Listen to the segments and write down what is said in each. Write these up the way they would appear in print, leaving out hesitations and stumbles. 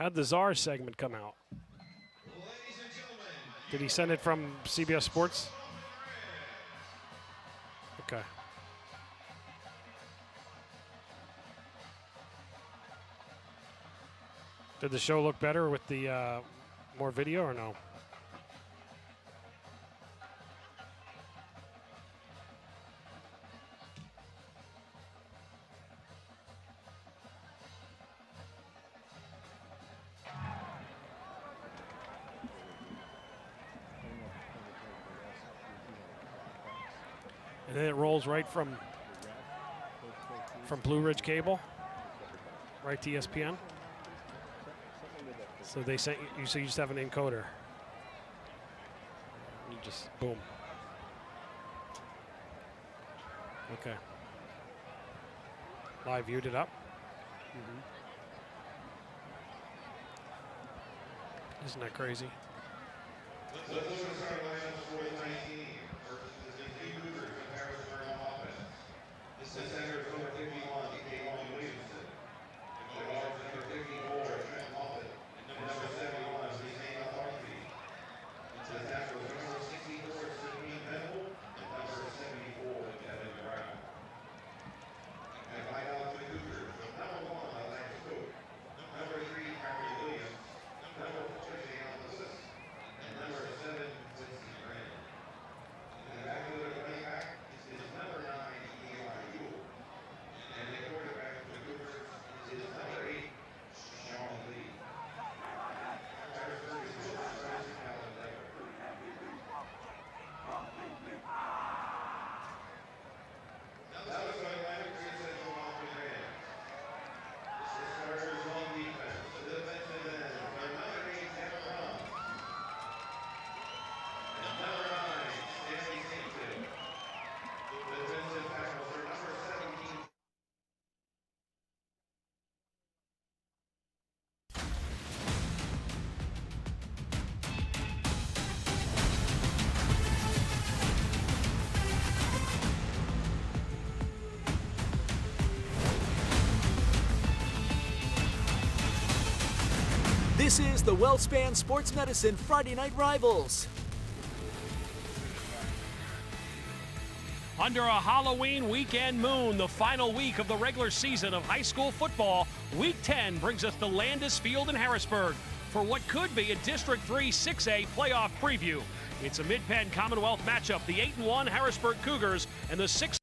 How'd the Czar segment come out? Did he send it from CBS Sports? Okay. Did the show look better with the more video or no? And then it rolls right from Blue Ridge Cable, right to ESPN. So they sent you, so you just have an encoder. You just, boom. Okay. Live viewed it up. Isn't that crazy? Let's look at the starting lineups for the 19 versus the Cougars in Harrisburg on offense. This is center number 51, K1 Williamson. The guards number 54, Trent Moffett. And number 71, Hussein Al-Farsi. The tackles number 64, Sidney Bennell. And number 74, Kevin Brown. And right out to the Cougars, number 1, Alex Cook. Number 3, Harry Williams. Number 4, Shane Alvis. And number 7, Quincy Brand. And the back of the running back is number 9, Eli Yule. And the quarterback for the Cougars is number 8, Sean Lee. Harrisburg is the first talent ever. That was my lineup for Central Dolphin Rams. The starters on defense. The defensive end, number 8, Kevin Brown. And number 9, Stanley Saintville. The defensive tackles are number 17. This is the WellSpan Sports Medicine Friday Night Rivals. Under a Halloween weekend moon, the final week of the regular season of high school football, Week 10 brings us to Landis Field in Harrisburg for what could be a District 3 6A playoff preview. It's a Mid-Penn Commonwealth matchup, the 8-1 Harrisburg Cougars and the 6.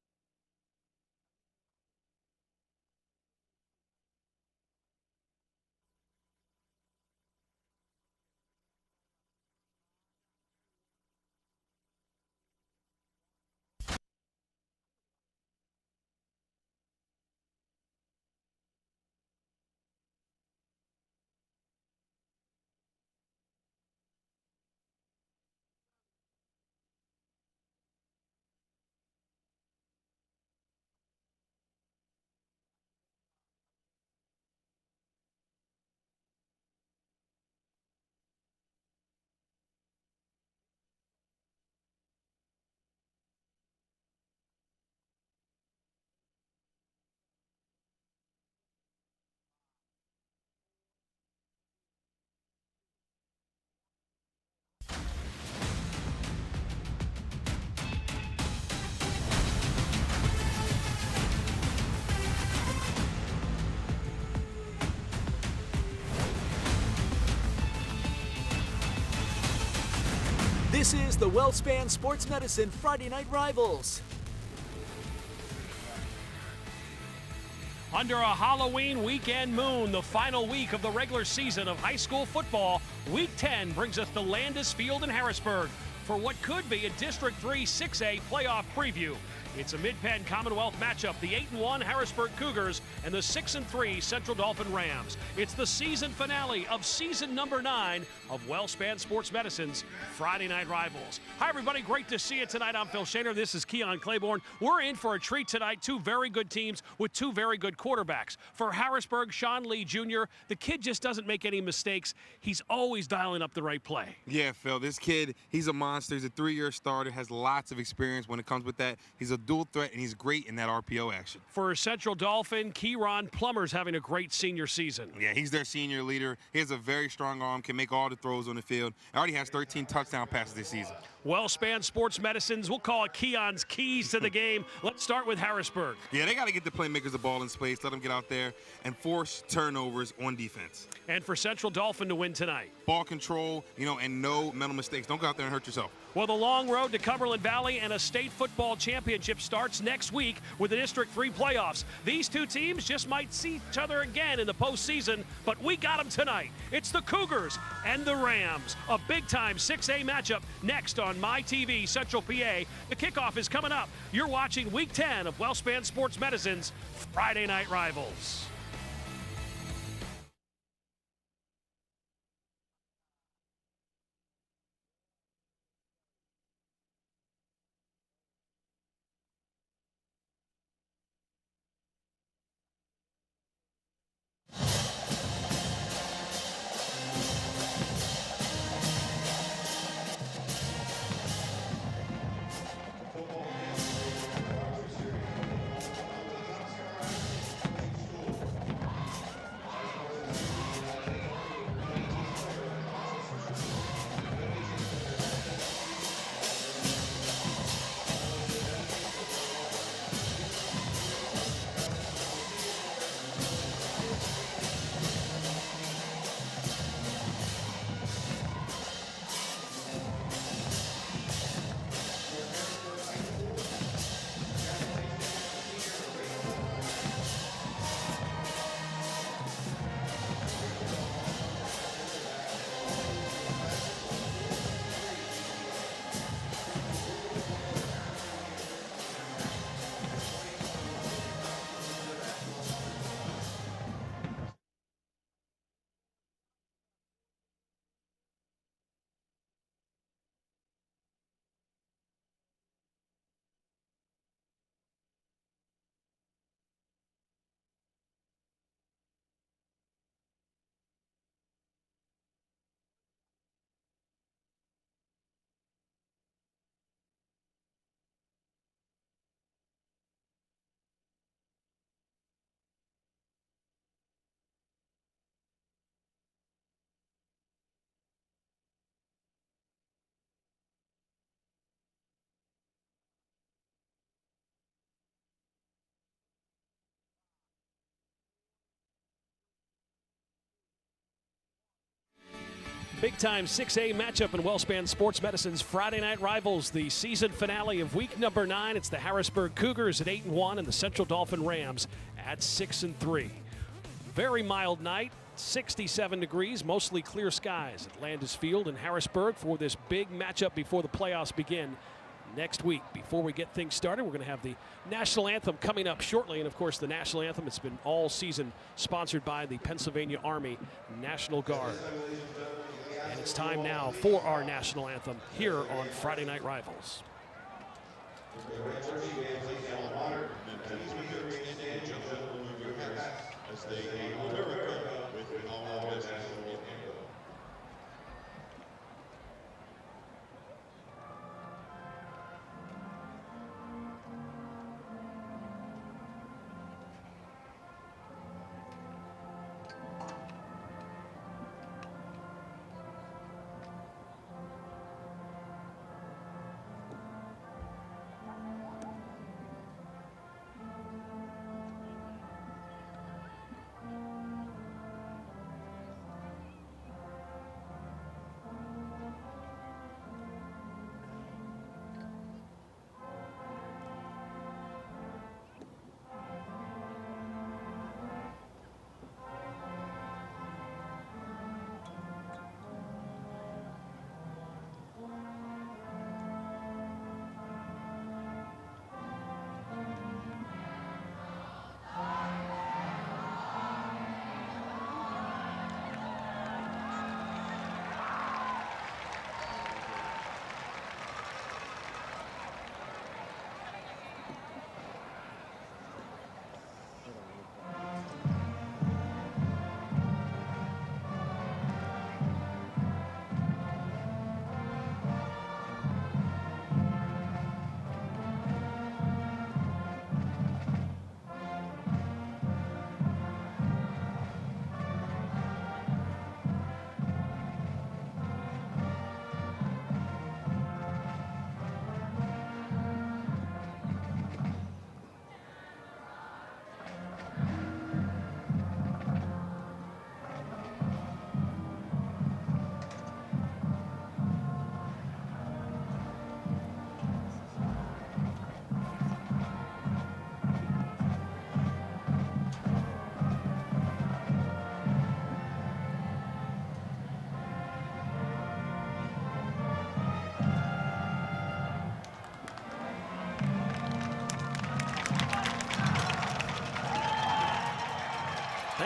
This is the WellSpan Sports Medicine Friday Night Rivals. Under a Halloween weekend moon, the final week of the regular season of high school football, Week 10 brings us to Landis Field in Harrisburg for what could be a District 3 6A playoff preview. It's a Mid-Penn Commonwealth matchup, the 8-1 Harrisburg Cougars and the 6-3 Central Dolphin Rams. It's the season finale of season number 9 of WellSpan Sports Medicine's Friday Night Rivals. Hi, everybody. Great to see you tonight. I'm Phil Shaner. This is Keon Claiborne. We're in for a treat tonight. Two very good teams with two very good quarterbacks. For Harrisburg, Sean Lee Jr., the kid just doesn't make any mistakes. He's always dialing up the right play. Yeah, Phil, this kid, he's a monster. He's a 3-year starter, has lots of experience when it comes with that. He's a dual threat, and he's great in that RPO action. For Central Dolphin, Kieron Plummer's having a great senior season. Yeah, he's their senior leader. He has a very strong arm, can make all the throws on the field. Already has 13 touchdown passes this season. Well-spanned sports medicines, we'll call it Keon's keys to the game. Let's start with Harrisburg. Yeah, they got to get the playmakers the ball in space, let them get out there and force turnovers on defense. And for Central Dolphin to win tonight. Ball control, and no mental mistakes. Don't go out there and hurt yourself. Well, the long road to Cumberland Valley and a state football championship starts next week with the District 3 playoffs. These two teams just might see each other again in the postseason, but we got them tonight. It's the Cougars and the Rams. A big-time 6A matchup next on MyTV Central PA. The kickoff is coming up. You're watching Week 10 of WellSpan Sports Medicine's Friday Night Rivals. Big-time 6A matchup in WellSpan Sports Medicine's Friday Night Rivals, the season finale of week number 9. It's the Harrisburg Cougars at 8-1 and the Central Dolphin Rams at 6-3. Very mild night, 67 degrees, mostly clear skies at Landis Field in Harrisburg for this big matchup before the playoffs begin next week. Before we get things started, we're going to have the national anthem coming up shortly. And of course, the national anthem, it's been all season sponsored by the Pennsylvania Army National Guard. And it's time now for our national anthem here on Friday Night Rivals.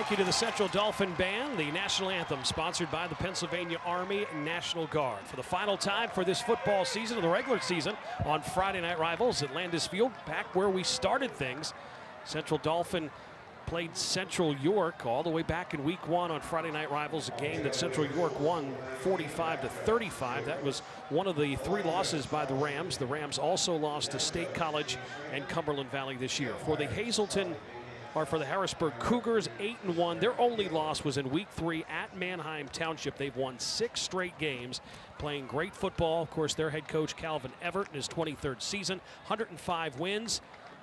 Thank you to the Central Dolphin Band, the national anthem sponsored by the Pennsylvania Army National Guard. For the final time for this football season, of the regular season, on Friday Night Rivals at Landis Field, back where we started things. Central Dolphin played Central York all the way back in week 1 on Friday Night Rivals, a game that Central York won 45-35. That was one of the 3 losses by the Rams. The Rams also lost to State College and Cumberland Valley this year. For the Harrisburg Cougars, 8-1. Their only loss was in week 3 at Manheim Township. They've won 6 straight games, playing great football. Of course, their head coach, Calvin Everett, in his 23rd season, 105 wins.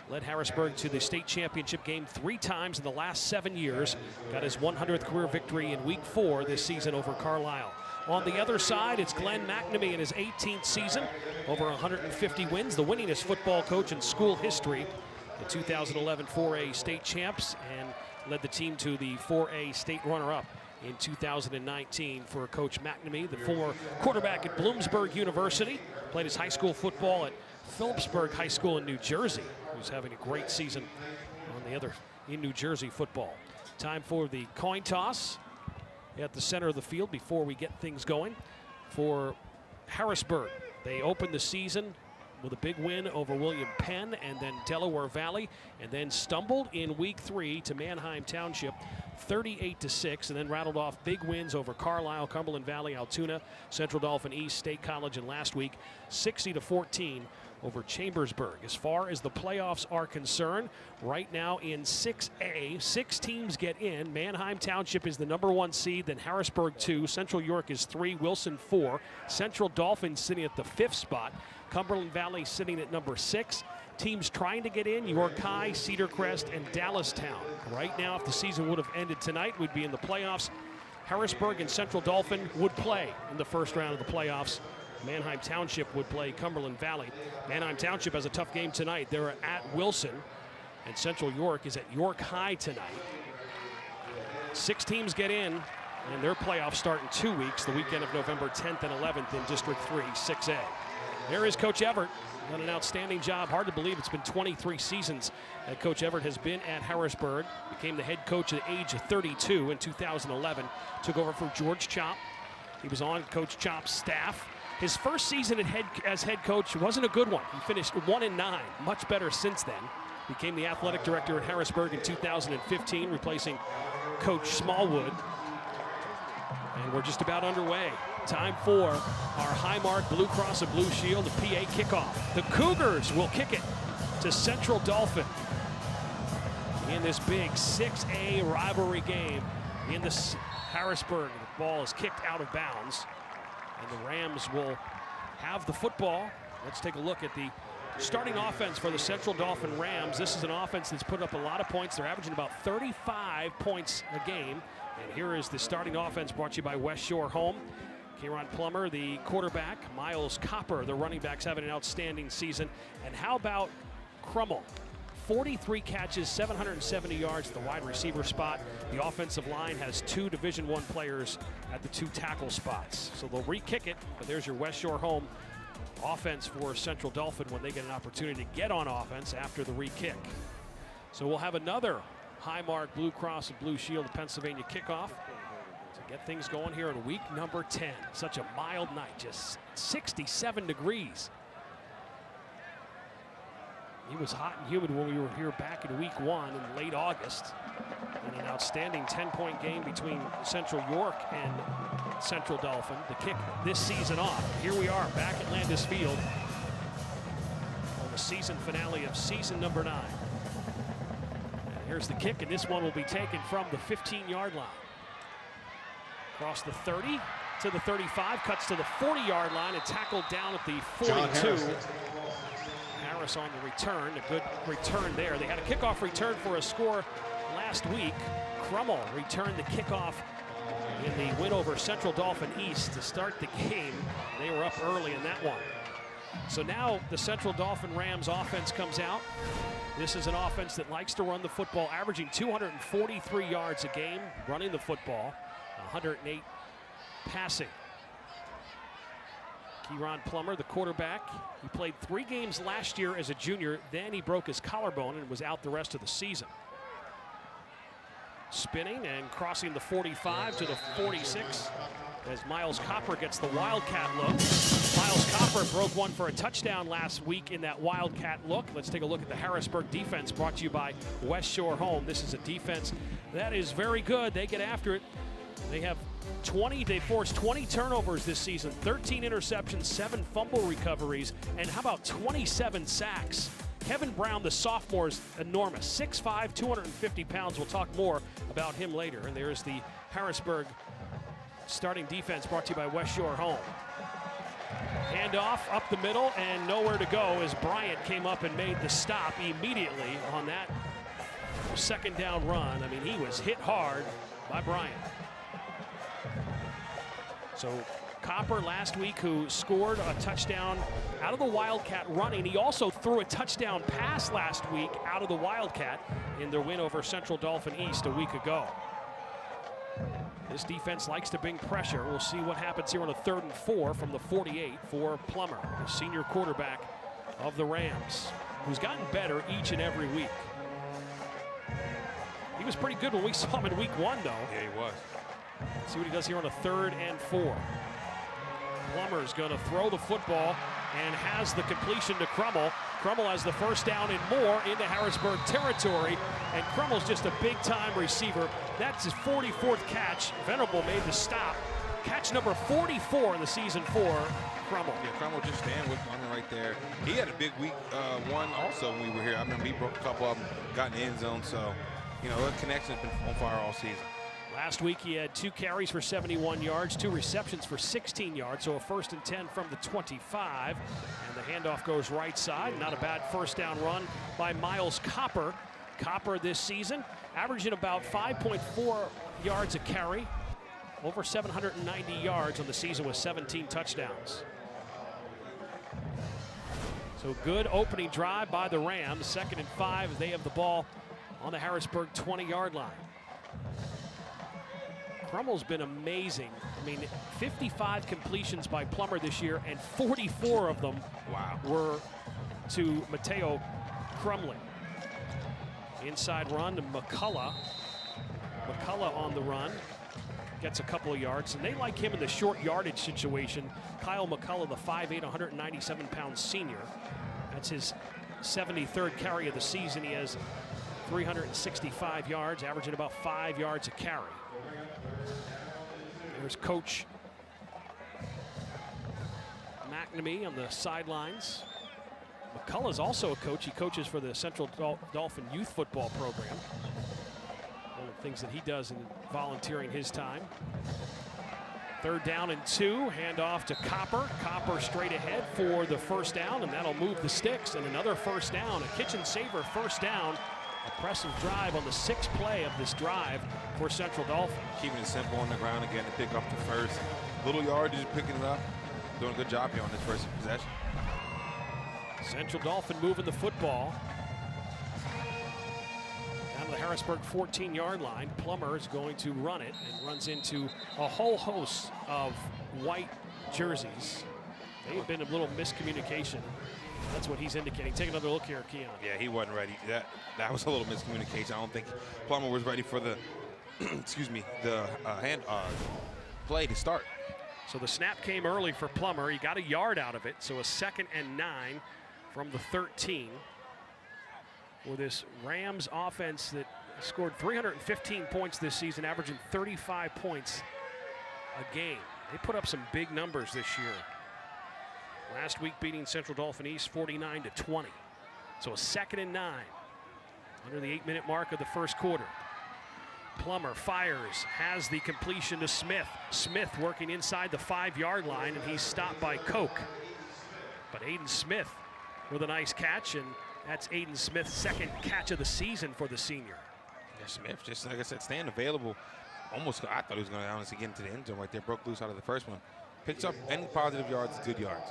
Led Harrisburg to the state championship game 3 times in the last 7 years. Got his 100th career victory in week 4 this season over Carlisle. On the other side, it's Glenn McNamee in his 18th season, over 150 wins, the winningest football coach in school history. The 2011 4A state champs, and led the team to the 4A state runner-up in 2019 for Coach McNamee, the former quarterback at Bloomsburg University, played his high school football at Phillipsburg High School in New Jersey, who's having a great season in New Jersey football. Time for the coin toss at the center of the field before we get things going. For Harrisburg, they opened the season with a big win over William Penn and then Delaware Valley, and then stumbled in week 3 to Manheim Township 38-6, and then rattled off big wins over Carlisle, Cumberland Valley, Altoona, Central Dauphin East, State College, and last week 60-14 over Chambersburg. As far as the playoffs are concerned, right now in 6A, 6 teams get in. Manheim Township is the #1 seed, then Harrisburg 2, Central York is 3, Wilson 4, Central Dauphin sitting at the 5th spot, Cumberland Valley sitting at number 6. Teams trying to get in: York High, Cedar Crest, and Dallastown. Right now, if the season would have ended tonight, we'd be in the playoffs. Harrisburg and Central Dauphin would play in the first round of the playoffs. Manheim Township would play Cumberland Valley. Manheim Township has a tough game tonight. They're at Wilson, and Central York is at York High tonight. 6 teams get in, and their playoffs start in 2 weeks, the weekend of November 10th and 11th in District 3, 6A. There is Coach Everett. Done an outstanding job. Hard to believe it's been 23 seasons that Coach Everett has been at Harrisburg. Became the head coach at the age of 32 in 2011. Took over for George Chop. He was on Coach Chop's staff. His first season as head coach wasn't a good one. He finished 1-9, much better since then. Became the athletic director at Harrisburg in 2015, replacing Coach Smallwood. And we're just about underway. Time for our Highmark Blue Cross and Blue Shield, the PA kickoff. The Cougars will kick it to Central Dauphin in this big 6A rivalry game in the Harrisburg. The ball is kicked out of bounds, and the Rams will have the football. Let's take a look at the starting offense for the Central Dauphin Rams. This is an offense that's put up a lot of points. They're averaging about 35 points a game. And here is the starting offense, brought to you by West Shore Home. Kieran Plummer, the quarterback. Miles Copper, the running backs, having an outstanding season. And how about Crummell? 43 catches, 770 yards at the wide receiver spot. The offensive line has 2 Division I players at the 2 tackle spots. So they'll re-kick it, but there's your West Shore Home offense for Central Dauphin when they get an opportunity to get on offense after the re-kick. So we'll have another Highmark Blue Cross and Blue Shield of Pennsylvania kickoff to get things going here in week number 10. Such a mild night, just 67 degrees. It was hot and humid when we were here back in week 1 in late August. And an outstanding 10-point game between Central York and Central Dauphin to kick this season off. Here we are back at Landis Field on the season finale of season number 9. Here's the kick, and this one will be taken from the 15-yard line. Across the 30 to the 35, cuts to the 40-yard line and tackled down at the 42. Harris on the return, a good return there. They had a kickoff return for a score last week. Crummell returned the kickoff in the win over Central Dauphin East to start the game. They were up early in that one. So now the Central Dauphin Rams offense comes out. This is an offense that likes to run the football, averaging 243 yards a game, running the football, 108 passing. Kieran Plummer, the quarterback, he played 3 games last year as a junior, then he broke his collarbone and was out the rest of the season. spinning and crossing the 45 to the 46 as Miles Copper gets the Wildcat look. Miles Copper broke one for a touchdown last week in that Wildcat look. Let's take a look at the Harrisburg defense, brought to you by West Shore Home. This is a defense that is very good. They get after it. They forced 20 turnovers this season, 13 interceptions, 7 fumble recoveries, and how about 27 sacks? Kevin Brown, the sophomore, is enormous, 6'5", 250 pounds. We'll talk more about him later. And there's the Harrisburg starting defense, brought to you by West Shore Home. Handoff up the middle and nowhere to go as Bryant came up and made the stop immediately on that second down run. I mean, he was hit hard by Bryant. So Copper last week, who scored a touchdown out of the Wildcat running. He also threw a touchdown pass last week out of the Wildcat in their win over Central Dolphin East a week ago. This defense likes to bring pressure. We'll see what happens here on a 3rd and 4 from the 48 for Plummer, the senior quarterback of the Rams, who's gotten better each and every week. He was pretty good when we saw him in week 1, though. Yeah, he was. See what he does here on a 3rd and 4. Plummer's going to throw the football and has the completion to Crummell. Crummell has the first down and more into Harrisburg territory, and Crummell's just a big-time receiver. That's his 44th catch. Venerable made the stop. Catch number 44 in the season for Crummell. Yeah, Crummell just stand with one right there. He had a big week 1 also when we were here. I remember he broke a couple of them, got in the end zone, so, you know, the connection's been on fire all season. Last week he had 2 carries for 71 yards, 2 receptions for 16 yards, so a 1st and 10 from the 25. And the handoff goes right side. Not a bad first down run by Miles Copper. Copper this season averaging about 5.4 yards a carry, over 790 yards on the season with 17 touchdowns. So good opening drive by the Rams. 2nd and 5, they have the ball on the Harrisburg 20-yard line. Crummell's been amazing. I mean, 55 completions by Plummer this year, and 44 of them were to Mateo Crumley. Inside run to McCullough. McCullough on the run. Gets a couple of yards, and they like him in the short yardage situation. Kyle McCullough, the 5'8", 197-pound senior. That's his 73rd carry of the season. He has 365 yards, averaging about 5 yards a carry. There's Coach McNamee on the sidelines. McCullough's also a coach. He coaches for the Central Dolphin youth football program. One of the things that he does in volunteering his time. 3rd down and 2, handoff to Copper. Copper straight ahead for the first down, and that'll move the sticks. And another first down, a kitchen saver first down. Impressive drive on the 6th play of this drive for Central Dolphin. Keeping it simple on the ground again to pick up the first. Little yardage, picking it up. Doing a good job here on this first possession. Central Dolphin moving the football down to the Harrisburg 14-yard line. Plummer is going to run it and runs into a whole host of white jerseys. They've been a little miscommunication. That's what he's indicating. Take another look here, Keon. Yeah, he wasn't ready. That was a little miscommunication. I don't think Plummer was ready for the, excuse me, the play to start. So the snap came early for Plummer. He got a yard out of it. So a 2nd and 9 from the 13 for this Rams offense that scored 315 points this season, averaging 35 points a game. They put up some big numbers this year. Last week beating Central Dolphin East 49-20. So a 2nd and 9 under the 8-minute mark of the first quarter. Plummer fires, has the completion to Smith. Smith working inside the 5-yard line, and he's stopped by Koch. But Aiden Smith with a nice catch, and that's Aiden Smith's 2nd catch of the season for the senior. Yeah, Smith, just like I said, staying available. Almost, I thought he was going to honestly get into the end zone right there. Broke loose out of the first one. Picks up any positive yards, good yards.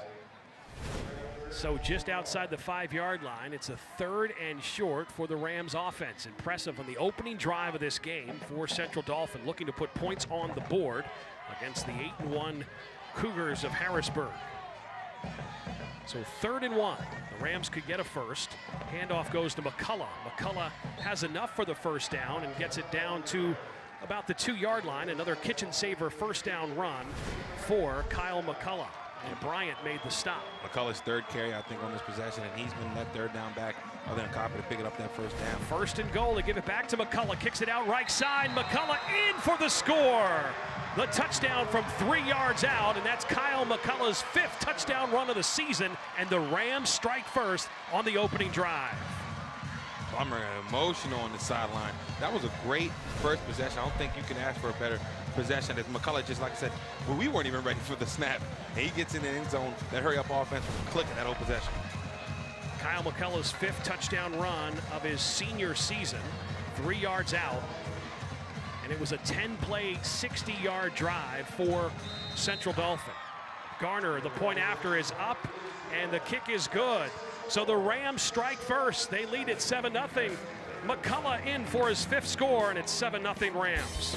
So just outside the 5-yard line, it's a 3rd and short for the Rams offense. Impressive on the opening drive of this game for Central Dolphin, looking to put points on the board against the 8-1 Cougars of Harrisburg. So 3rd and 1. The Rams could get a first. Handoff goes to McCullough. McCullough has enough for the first down and gets it down to about the 2-yard line. Another kitchen saver first down run for Kyle McCullough. And Bryant made the stop. McCullough's 3rd carry, I think, on this possession, and he's been that 3rd down back other than Copper to pick it up that first down. 1st and goal. They give it back to McCullough. Kicks it out right side. McCullough in for the score. The touchdown from 3 yards out, and that's Kyle McCullough's 5th touchdown run of the season, and the Rams strike first on the opening drive. I'm emotional on the sideline. That was a great first possession. I don't think you can ask for a better possession. As McCullough, just like I said, well, we weren't even ready for the snap. And he gets in the end zone. That hurry-up offense was clicking that whole possession. Kyle McCullough's 5th touchdown run of his senior season, 3 yards out. And it was a 10-play, 60-yard drive for Central Dolphin. Garner, the point after, is up, and the kick is good. So the Rams strike first. They lead at 7-0. McCullough in for his 5th score, and it's 7-0 Rams.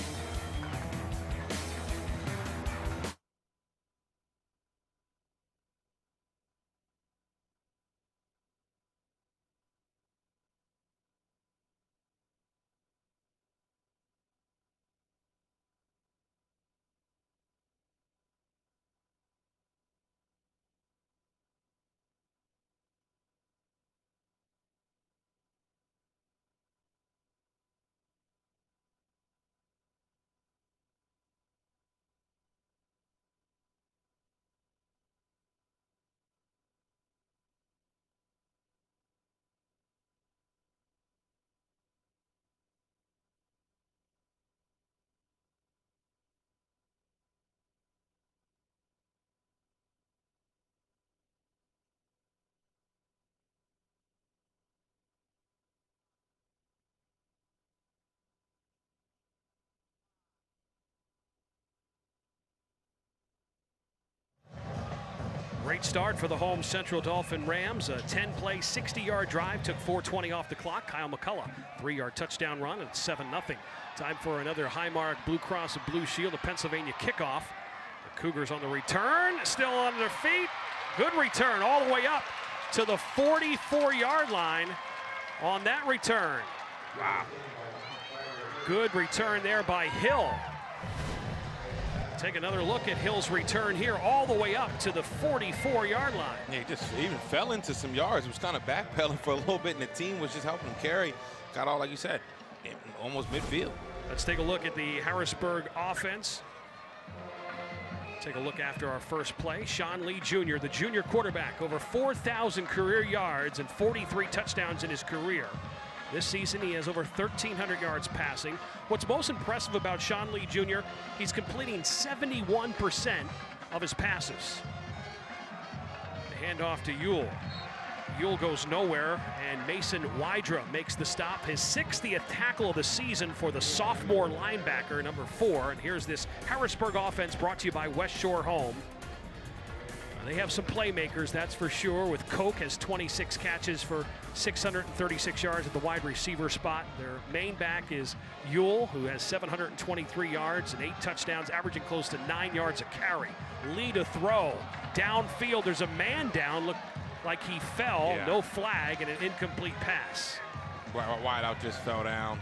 Great start for the home Central Dolphin Rams. A 10-play, 60-yard drive. Took 4:20 off the clock. Kyle McCullough, 3-yard touchdown run, and it's 7-0. Time for another Highmark Blue Cross and Blue Shield, a Pennsylvania kickoff. The Cougars on the return, still on their feet. Good return all the way up to the 44-yard line on that return. Wow. Good return there by Hill. Take another look at Hill's return here, all the way up to the 44-yard line. Yeah, he just even fell into some yards. He was kind of backpedaling for a little bit, and the team was just helping him carry. Got all, like you said, almost midfield. Let's take a look at the Harrisburg offense. Take a look after our first play. Sean Lee Jr., the junior quarterback, over 4,000 career yards and 43 touchdowns in his career. This season, he has over 1,300 yards passing. What's most impressive about Sean Lee Jr., he's completing 71% of his passes. The handoff to Ewell. Ewell goes nowhere, and Mason Wydra makes the stop. His 60th tackle of the season for the sophomore linebacker, number 4. And here's this Harrisburg offense brought to you by West Shore Home. They have some playmakers, that's for sure, with Koch has 26 catches for 636 yards at the wide receiver spot. Their main back is Ewell, who has 723 yards and 8 touchdowns, averaging close to 9 yards a carry. Lead a throw. Downfield, there's a man down. Looked like he fell, Yeah. No flag, and an incomplete pass. Wideout just fell down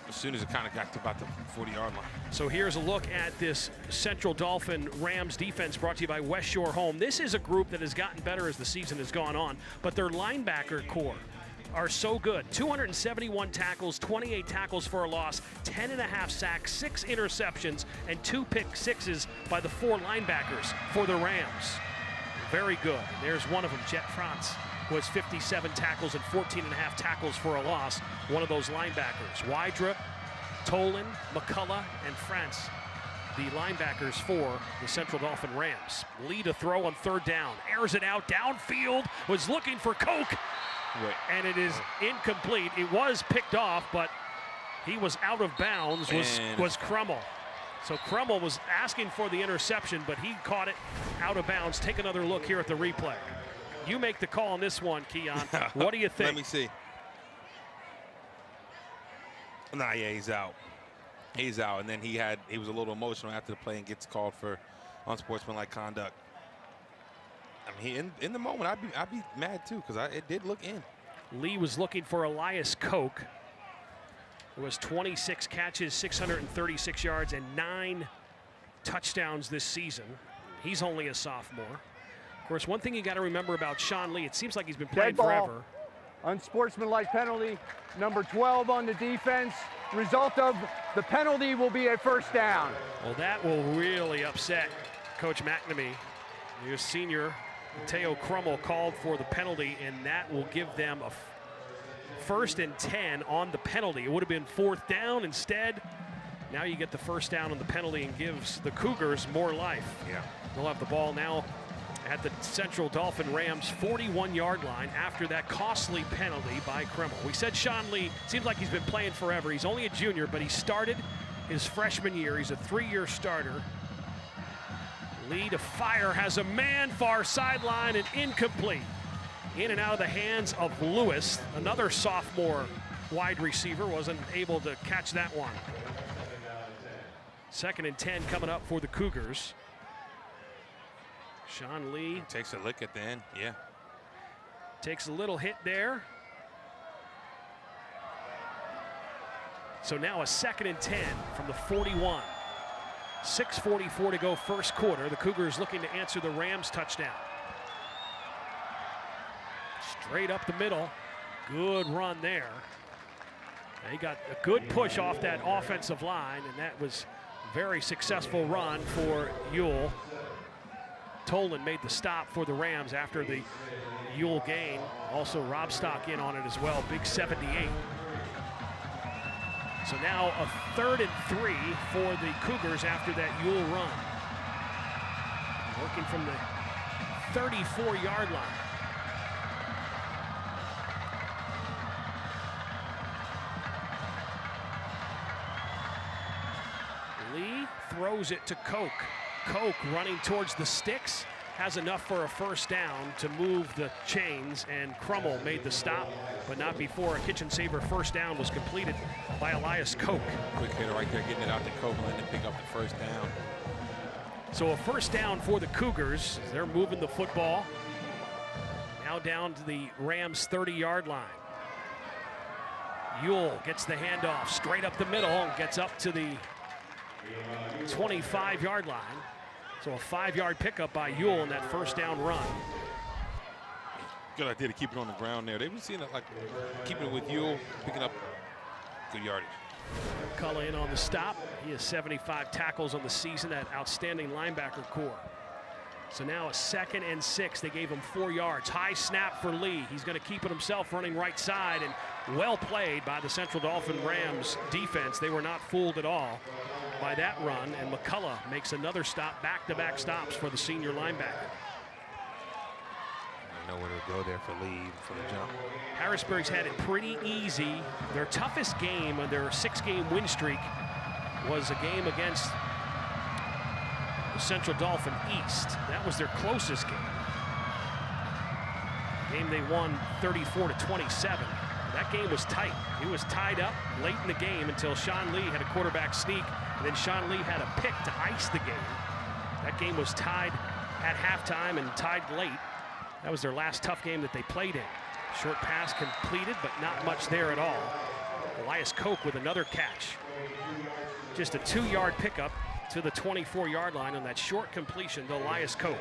as soon as it kind of got to about the 40-yard line. So here's a look at this Central Dolphin Rams defense brought to you by West Shore Home. This is a group that has gotten better as the season has gone on, but their linebacker core are so good. 271 tackles, 28 tackles for a loss, 10.5 sacks, 6 interceptions, and 2 pick sixes by the 4 linebackers for the Rams. Very good. And there's one of them, Jet Franz, who has 57 tackles and 14.5 tackles for a loss. One of those linebackers. Wydra, Tolan, McCullough, and France, the linebackers for the Central Dolphin Rams. Lead a throw on 3rd down. Airs it out downfield, was looking for Koch, and it is incomplete. It was picked off, but he was out of bounds, was Crummell. So Crummell was asking for the interception, but he caught it out of bounds. Take another look here at the replay. You make the call on this one, Keon. What do you think? Let me see. Nah, yeah, he's out. He's out, and then he was a little emotional after the play and gets called for unsportsmanlike conduct. I mean, in the moment, I'd be mad too, because it did look in. Lee was looking for Elias Koch, who has 26 catches, 636 yards, and 9 touchdowns this season. He's only a sophomore. Of course, one thing you got to remember about Sean Lee, it seems like he's been playing forever. Unsportsmanlike penalty, number 12 on the defense. Result of the penalty will be a first down. Well, that will really upset Coach McNamee. Your senior, Mateo Crummell, called for the penalty, and that will give them a 1st and 10 on the penalty. It would have been 4th down instead. Now you get the first down on the penalty and gives the Cougars more life. Yeah. They'll have the ball now at the Central Dolphin Rams 41-yard line after that costly penalty by Crummell. We said Sean Lee, seems like he's been playing forever. He's only a junior, but he started his freshman year. He's a 3-year starter. Lee to fire, has a man far sideline and incomplete. In and out of the hands of Lewis. Another sophomore wide receiver wasn't able to catch that one. 2nd and 10 coming up for the Cougars. Sean Lee takes a lick at the end, yeah. Takes a little hit there. So now a 2nd and 10 from the 41. 6:44 to go first quarter. The Cougars looking to answer the Rams touchdown. Straight up the middle. Good run there. They got a good push off that offensive line, and that was a very successful run for Ewell. Tolan made the stop for the Rams after the Ewell gain. Also Rob Stock in on it as well. Big 78. So now a 3rd and 3 for the Cougars after that Ewell run. Working from the 34-yard line. Lee throws it to Koch. Koch running towards the sticks, has enough for a first down to move the chains, and Crummell made the stop, but not before a kitchen saver first down was completed by Elias Koch. Quick hitter right there, getting it out to Copeland and pick up the first down. So a first down for the Cougars. They're moving the football. Now down to the Rams 30-yard line. Ewell gets the handoff straight up the middle and gets up to the 25-yard line. So a 5-yard pickup by Ewell in that first down run. Good idea to keep it on the ground there. They've been seeing it like keeping it with Ewell, picking up good yardage. McCullough in on the stop. He has 75 tackles on the season, that outstanding linebacker core. So now a 2nd and 6. They gave him 4 yards. High snap for Lee. He's going to keep it himself, running right side, and well played by the Central Dolphin Rams defense. They were not fooled at all by that run, and McCullough makes another stop, back-to-back stops for the senior linebacker. Nowhere to go there for Lee for the jump. Harrisburg's had it pretty easy. Their toughest game of their 6-game win streak was a game against the Central Dolphin East. That was their closest game. Game they won 34-27. That game was tight. It was tied up late in the game until Sean Lee had a quarterback sneak, and then Sean Lee had a pick to ice the game. That game was tied at halftime and tied late. That was their last tough game that they played in. Short pass completed, but not much there at all. Elias Koch with another catch. Just a 2-yard pickup to the 24-yard line on that short completion to Elias Koch.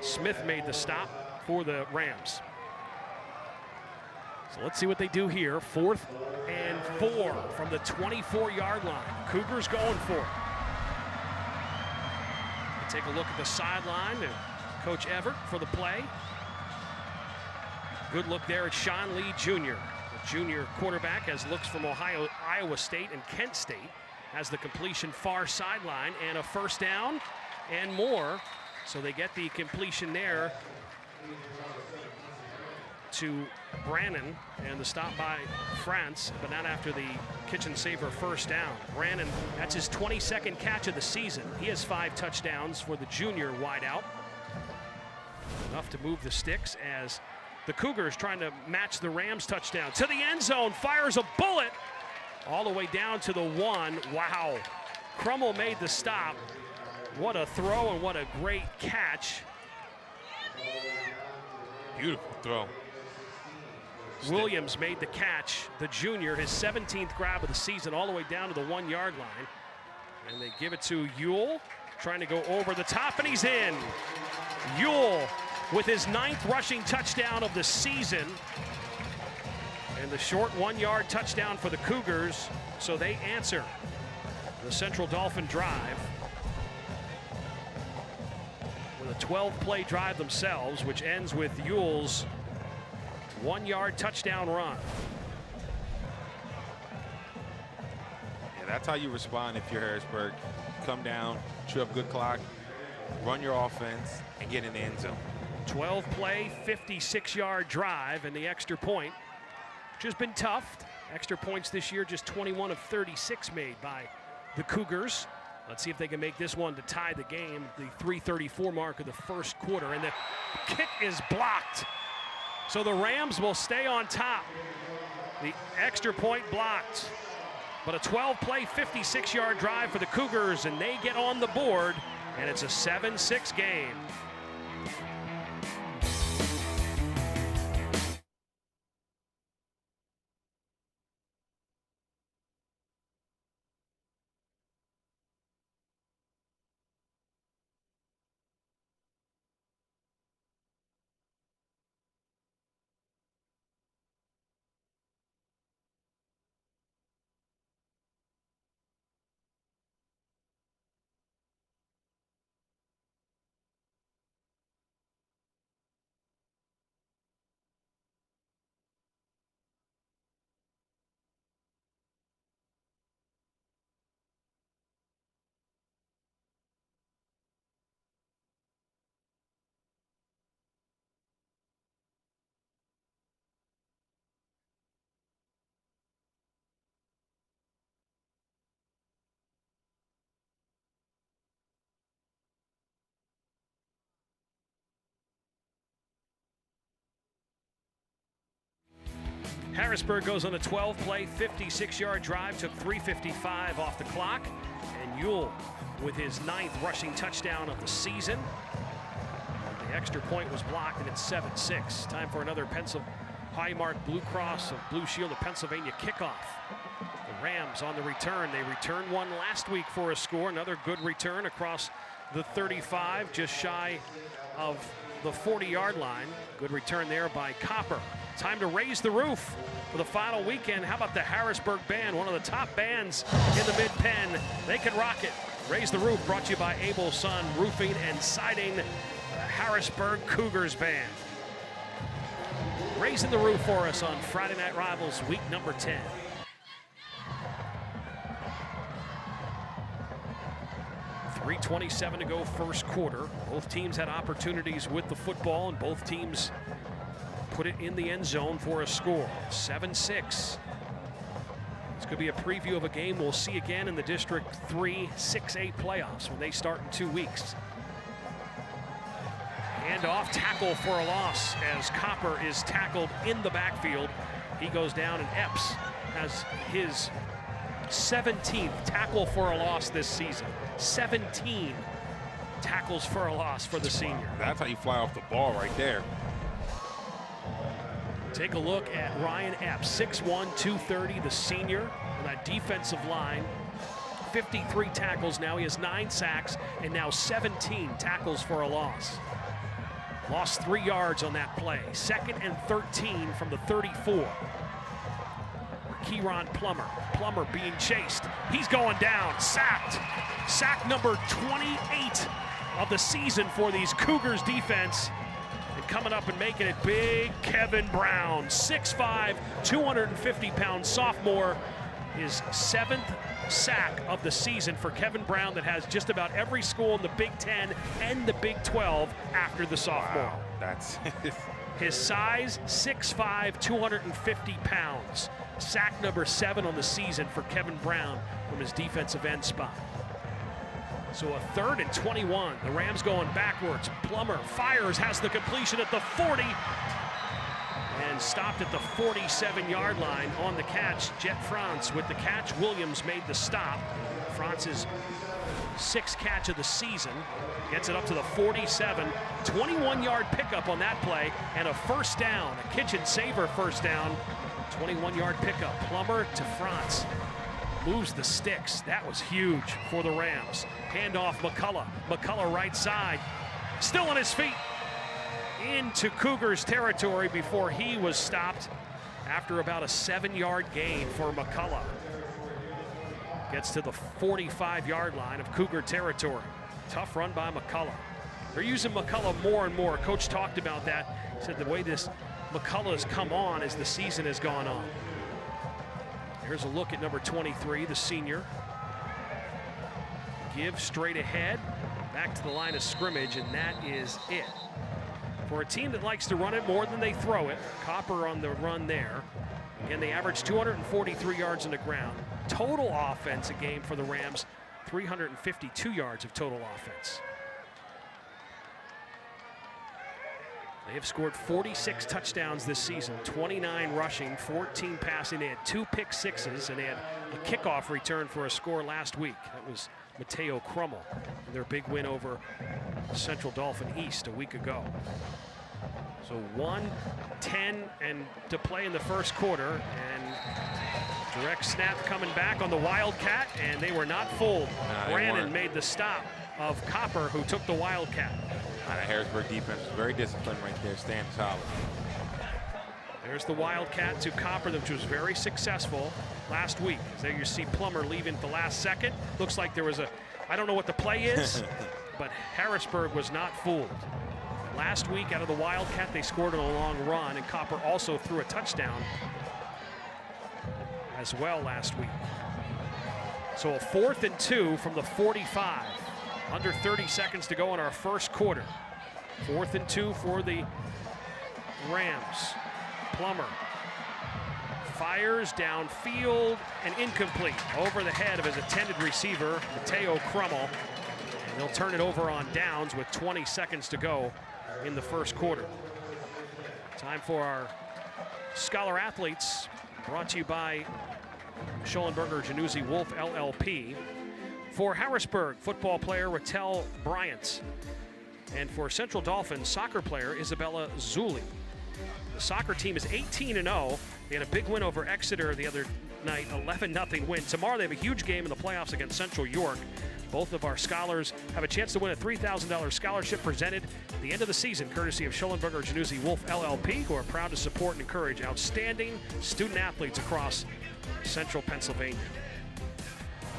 Smith made the stop for the Rams. So let's see what they do here. 4th and 4 from the 24-yard line. Cougars going for it. They take a look at the sideline. Coach Everett for the play. Good look there at Sean Lee Jr. The junior quarterback has looks from Ohio, Iowa State, and Kent State. Has the completion far sideline and a first down and more. So they get the completion there to Brannon, and the stop by France, but not after the kitchen saver first down. Brannon, that's his 22nd catch of the season. He has 5 touchdowns for the junior wideout. Enough to move the sticks as the Cougars trying to match the Rams touchdown. To the end zone, fires a bullet all the way down to the 1. Wow. Crummell made the stop. What a throw and what a great catch Beautiful throw. Williams made the catch, the junior, his 17th grab of the season, all the way down to the 1 yard line. And they give it to Ewell, trying to go over the top, and he's in. Ewell with his 9th rushing touchdown of the season. And the short 1 yard touchdown for the Cougars, so they answer the Central Dolphin drive with a 12-play drive themselves, which ends with Ewell's 1 yard touchdown run. Yeah, that's how you respond if you're Harrisburg. Come down, chew up good clock, run your offense, and get in the end zone. 12-play, 56-yard drive, and the extra point, which has been tough. Extra points this year, just 21 of 36 made by the Cougars. Let's see if they can make this one to tie the game, the 3:34 mark of the first quarter, and the kick is blocked. So the Rams will stay on top. The extra point blocked. But a 12-play, 56-yard drive for the Cougars, and they get on the board, and it's a 7-6 game. Harrisburg goes on a 12-play, 56-yard drive, took 3:55 off the clock, and Ewell with his 9th rushing touchdown of the season. The extra point was blocked, and it's 7-6. Time for another Highmark Blue Cross of Blue Shield of Pennsylvania kickoff. The Rams on the return. They returned one last week for a score. Another good return across the 35, just shy of the 40-yard line. Good return there by Copper. Time to raise the roof for the final weekend. How about the Harrisburg Band, one of the top bands in the mid-pen? They can rock it. Raise the Roof, brought to you by Abel Sun Roofing and Siding, the Harrisburg Cougars Band. Raising the roof for us on Friday Night Rivals, week number 10. .327 to go first quarter. Both teams had opportunities with the football, and both teams put it in the end zone for a score. 7-6. This could be a preview of a game we'll see again in the District 3 6A playoffs when they start in 2 weeks. Handoff, tackle for a loss as Copper is tackled in the backfield. He goes down, and Epps has his 17th tackle for a loss this season. 17 tackles for a loss for the senior. That's how you fly off the ball right there. Take a look at Ryan Epps, 6'1", 230, the senior, on that defensive line. 53 tackles now. He has 9 sacks and now 17 tackles for a loss. Lost 3 yards on that play. 2nd and 13 from the 34. Kieron Plummer. Plummer being chased. He's going down, sacked. Sack number 28 of the season for these Cougars defense. And coming up and making it big, Kevin Brown, 6'5", 250-pound sophomore, his 7th sack of the season for Kevin Brown, that has just about every school in the Big Ten and the Big 12 after the sophomore. Wow, that's his size, 6'5", 250 pounds. Sack number 7 on the season for Kevin Brown from his defensive end spot. So a 3rd and 21. The Rams going backwards. Plummer fires, has the completion at the 40, and stopped at the 47-yard line on the catch. Jet France with the catch. Williams made the stop. France is sixth catch of the season. Gets it up to the 47. 21-yard pickup on that play, and a first down, a kitchen saver first down. 21-yard pickup. Plummer to France. Moves the sticks. That was huge for the Rams. Handoff McCullough. McCullough right side. Still on his feet. Into Cougars territory before he was stopped after about a 7-yard gain for McCullough. Gets to the 45-yard line of Cougar territory. Tough run by McCullough. They're using McCullough more and more. Coach talked about that. He said the way this McCullough has come on as the season has gone on. Here's a look at number 23, the senior. Give straight ahead, back to the line of scrimmage, and that is it. For a team that likes to run it more than they throw it, Copper on the run there. Again, they average 243 yards on the ground. Total offense a game for the Rams, 352 yards of total offense. They have scored 46 touchdowns this season, 29 rushing, 14 passing. They had 2 pick sixes, and they had a kickoff return for a score last week. That was Mateo Crummel, their big win over Central Dolphin East a week ago. So 1-10 and to play in the first quarter, and direct snap coming back on the Wildcat, and they were not fooled. Brannon made the stop of Copper, who took the Wildcat. The Harrisburg defense is very disciplined right there, staying solid. There's the Wildcat to Copper, which was very successful last week. There you see Plummer leaving at the last second. Looks like there was a, I don't know what the play is, but Harrisburg was not fooled. Last week out of the Wildcat, they scored on a long run, and Copper also threw a touchdown as well last week. So a 4th and 2 from the 45. Under 30 seconds to go in our first quarter. 4th and 2 for the Rams. Plummer fires downfield and incomplete over the head of his intended receiver, Mateo Crummel. And they'll turn it over on downs with 20 seconds to go in the first quarter. Time for our Scholar Athletes, brought to you by Schollenberger Januzzi Wolf LLP. For Harrisburg, football player Rattel Bryant. And for Central Dolphin, soccer player Isabella Zulli. The soccer team is 18-0. They had a big win over Exeter the other night, 11-0 win. Tomorrow they have a huge game in the playoffs against Central York. Both of our scholars have a chance to win a $3,000 scholarship presented at the end of the season, courtesy of Schollenberger Januzzi Wolf LLP, who are proud to support and encourage outstanding student athletes across central Pennsylvania.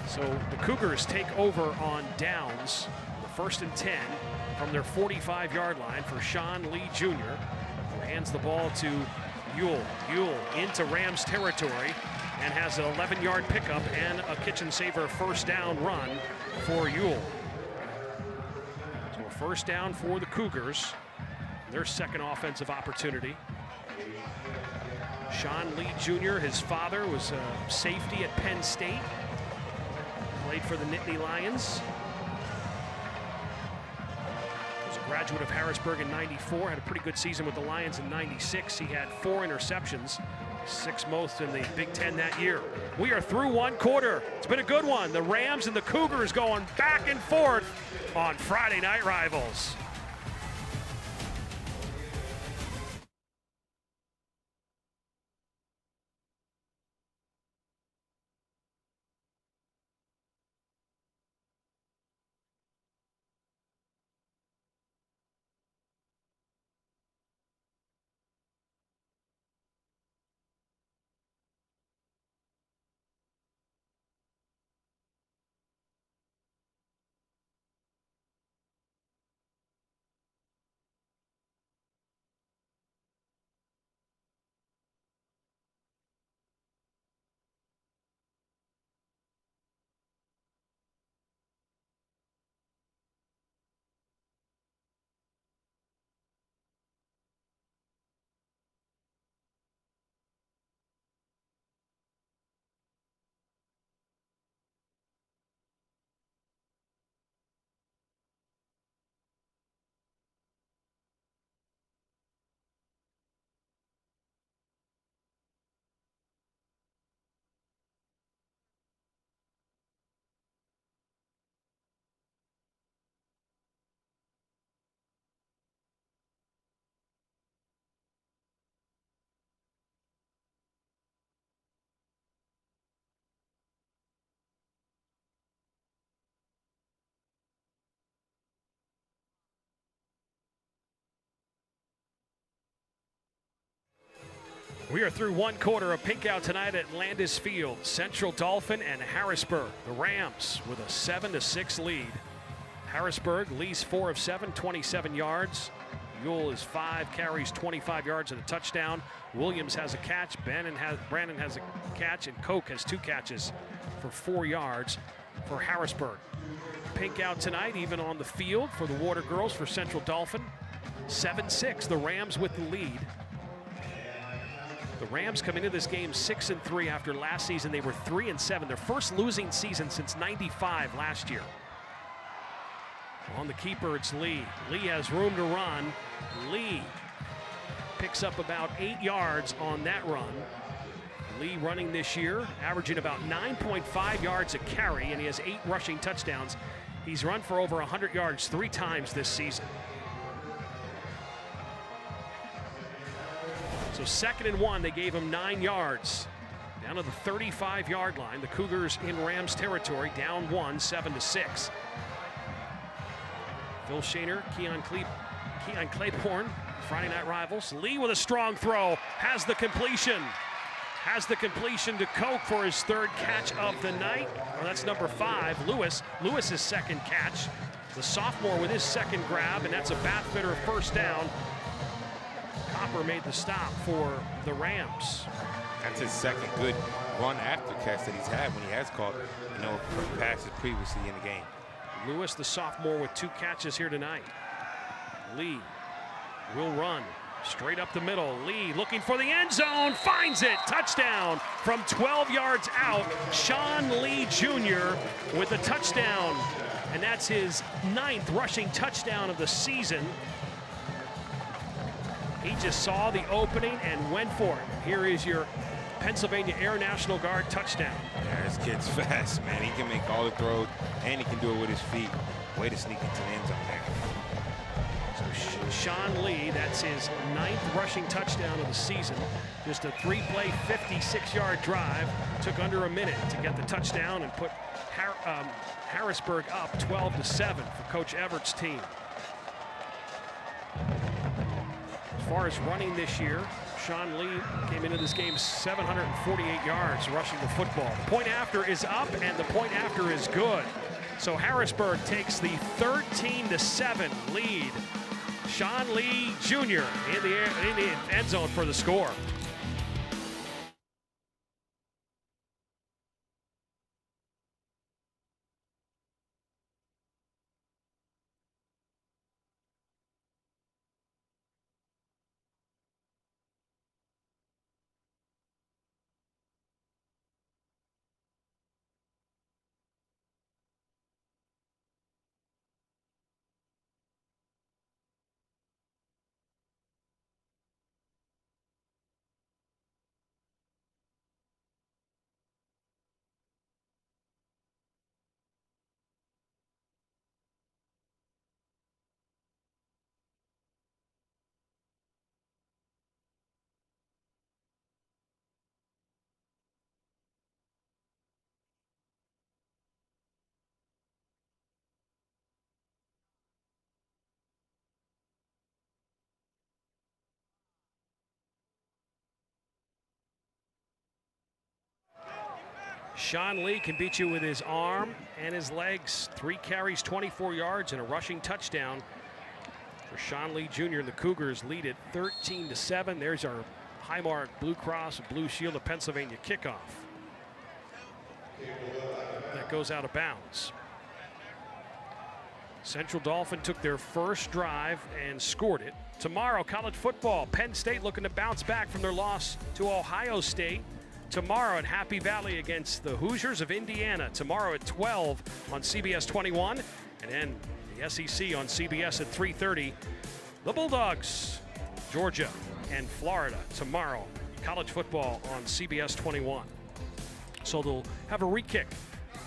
So the Cougars take over on downs, the 1st and 10 from their 45-yard line for Sean Lee Jr., who hands the ball to Ewell. Ewell into Rams territory and has an 11-yard pickup and a kitchen saver first down run for Ewell. So a first down for the Cougars, their second offensive opportunity. Sean Lee Jr., his father was a safety at Penn State. Played for the Nittany Lions. Was a graduate of Harrisburg in '94. Had a pretty good season with the Lions in '96. He had 4 interceptions, 6 most in the Big Ten that year. We are through one quarter. It's been a good one. The Rams and the Cougars going back and forth on Friday Night Rivals. We are through one quarter of pink out tonight at Landis Field. Central Dolphin and Harrisburg. The Rams with a 7-6 lead. Harrisburg leads 4 of 7, 27 yards. Ewell is 5 carries, 25 yards and a touchdown. Williams has a catch. Brandon has a catch, and Koch has 2 catches for 4 yards for Harrisburg. Pink out tonight, even on the field for the Water Girls for Central Dolphin. 7-6, the Rams with the lead. The Rams come into this game 6-3 after last season. They were 3-7, their first losing season since '95 last year. On the keeper, it's Lee. Lee has room to run. Lee picks up about 8 yards on that run. Lee running this year, averaging about 9.5 yards a carry, and he has 8 rushing touchdowns. He's run for over 100 yards 3 times this season. So 2nd and 1, they gave him 9 yards. Down to the 35-yard line. The Cougars in Rams territory, down 1, 7-6. Phil Shaner, Keon Claiborne, Friday Night Rivals. Lee with a strong throw, has the completion. Has the completion to Koch for his 3rd catch of the night. Well, that's number 5, Lewis's 2nd catch. The sophomore with his 2nd grab, and that's a bat fitter first down. Copper made the stop for the Rams. That's his 2nd good run after catch that he's had when he has caught, passes previously in the game. Lewis, the sophomore, with 2 catches here tonight. Lee will run straight up the middle. Lee looking for the end zone, finds it. Touchdown from 12 yards out. Sean Lee Jr. with a touchdown, and that's his 9th rushing touchdown of the season. He just saw the opening and went for it. Here is your Pennsylvania Air National Guard touchdown. Yeah, this kid's fast, man. He can make all the throws, and he can do it with his feet. Way to sneak into the end zone there. So Sean Lee, that's his 9th rushing touchdown of the season. Just a 3-play, 56-yard drive. Took under a minute to get the touchdown and put Harrisburg up 12-7 for Coach Everett's team. As far as running this year, Sean Lee came into this game 748 yards rushing the football. The point after is up, and the point after is good. So Harrisburg takes the 13-7 lead. Sean Lee Jr. in the end zone for the score. Sean Lee can beat you with his arm and his legs. 3 carries, 24 yards, and a rushing touchdown for Sean Lee Jr. And the Cougars lead it 13-7. There's our Highmark Blue Cross Blue Shield of Pennsylvania kickoff. That goes out of bounds. Central Dolphin took their first drive and scored it. Tomorrow, college football. Penn State looking to bounce back from their loss to Ohio State. Tomorrow at Happy Valley against the Hoosiers of Indiana. Tomorrow at 12 on CBS 21. And then the SEC on CBS at 3:30. The Bulldogs, Georgia and Florida tomorrow. College football on CBS 21. So they'll have a re-kick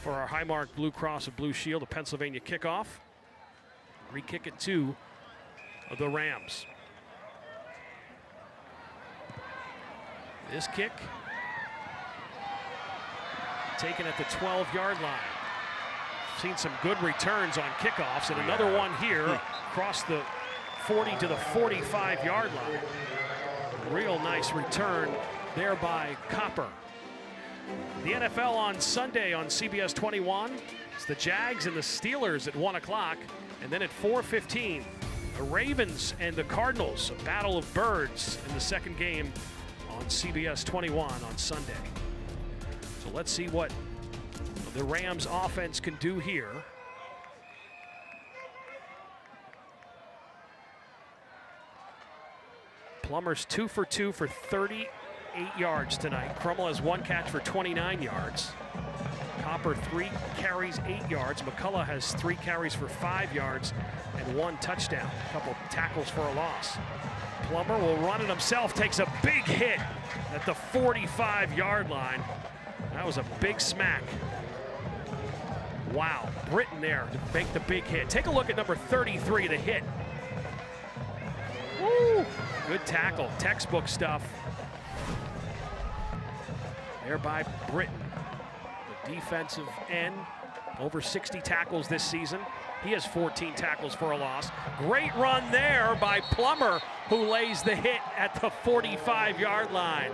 for our Highmark Blue Cross of Blue Shield of Pennsylvania kickoff. Re-kick it to the Rams. This kick taken at the 12-yard line. Seen some good returns on kickoffs, and another one here across the 40 to the 45-yard line. Real nice return there by Copper. The NFL on Sunday on CBS 21. It's the Jags and the Steelers at 1 o'clock. And then at 4:15, the Ravens and the Cardinals, a battle of birds in the second game on CBS 21 on Sunday. So let's see what the Rams offense can do here. Plummer's 2 for 2 for 38 yards tonight. Crummell has 1 catch for 29 yards. Copper 3 carries, 8 yards. McCullough has 3 carries for 5 yards and 1 touchdown. A couple tackles for a loss. Plummer will run it himself, takes a big hit at the 45-yard line. That was a big smack. Wow, Britton there to make the big hit. Take a look at number 33, the hit. Woo! Good tackle, textbook stuff. There by Britton, the defensive end, over 60 tackles this season. He has 14 tackles for a loss. Great run there by Plummer, who lays the hit at the 45-yard line.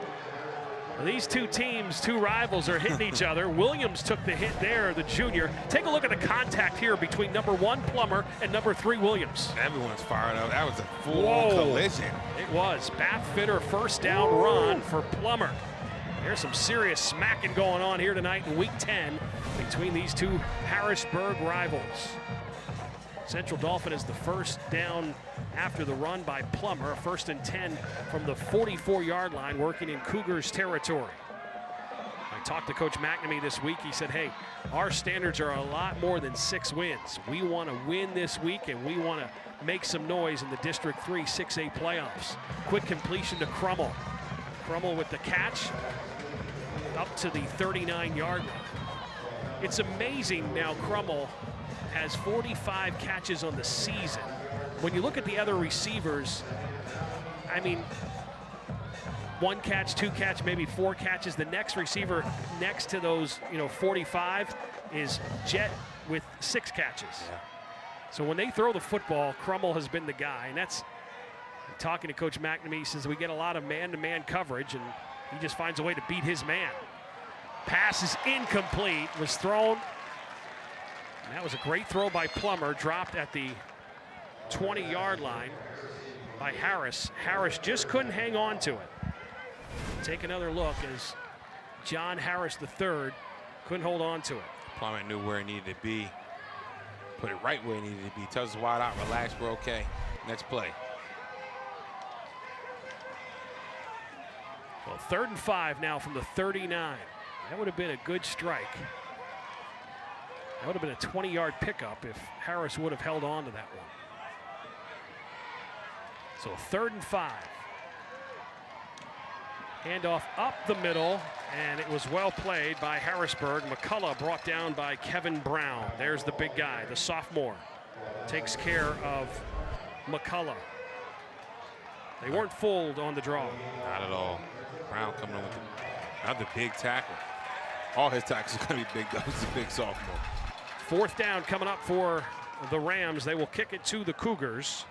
These two teams, two rivals, are hitting each other. Williams took the hit there, the junior. Take a look at the contact here between number 1 Plummer and number 3 Williams. Everyone's fired up. That was a full-on collision. It was. Bathfitter first down run for Plummer. There's some serious smacking going on here tonight in Week 10 between these two Harrisburg rivals. Central Dolphin is the first down after the run by Plummer. 1st and 10 from the 44-yard line, working in Cougars territory. I talked to Coach McNamee this week. He said, hey, our standards are a lot more than 6 wins. We want to win this week, and we want to make some noise in the District 3 6A playoffs. Quick completion to Crummell. Crummell with the catch up to the 39-yard line. It's amazing now Crummell has 45 catches on the season. When you look at the other receivers, I mean, 1 catch, 2 catch, maybe 4 catches. The next receiver next to those, 45 is Jet with 6 catches. Yeah. So when they throw the football, Crummell has been the guy, and that's talking to Coach McNamee. He says we get a lot of man-to-man coverage, and he just finds a way to beat his man. Pass is incomplete, was thrown. And that was a great throw by Plummer, dropped at the 20-yard line by Harris. Harris just couldn't hang on to it. Take another look as John Harris III couldn't hold on to it. Plummer knew where he needed to be. Put it right where he needed to be. Tells us wide out, relax, we're okay. Next play. Well, 3rd and 5 now from the 39. That would have been a good strike. That would have been a 20-yard pickup if Harris would have held on to that one. So 3rd and 5. Handoff up the middle, and it was well played by Harrisburg. McCullough brought down by Kevin Brown. There's the big guy, the sophomore. Takes care of McCullough. They weren't fooled on the draw. Not at all. Brown coming in with another big tackle. All his tackles are going to be big, though. He's a big sophomore. 4th down coming up for the Rams. They will kick it to the Cougars.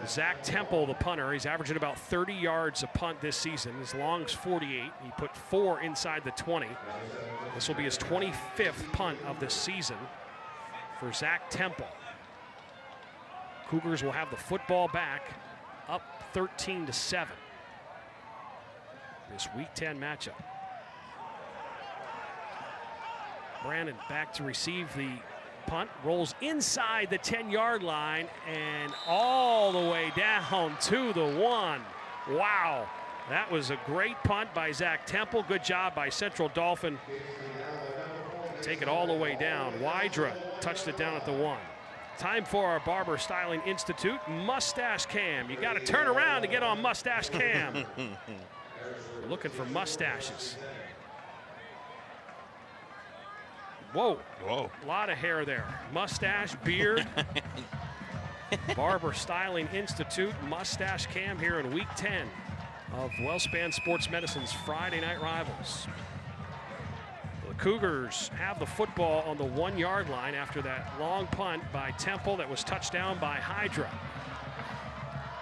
Zach Temple, the punter, he's averaging about 30 yards a punt this season. As long as 48. He put 4 inside the 20. This will be his 25th punt of the season for Zach Temple. Cougars will have the football back, up 13-7. This Week 10 matchup. Brandon back to receive the punt, rolls inside the 10-yard line and all the way down to the 1. Wow, that was a great punt by Zach Temple. Good job by Central Dolphin. Take it all the way down. Wydra touched it down at the 1. Time for our Barber Styling Institute Mustache Cam. You got to turn around to get on Mustache Cam. We're looking for mustaches. Whoa. Whoa. A lot of hair there. Mustache, beard. Barber Styling Institute Mustache Cam here in Week 10 of WellSpan Sports Medicine's Friday Night Rivals. The Cougars have the football on the 1-yard line after that long punt by Temple that was touched down by Hydra.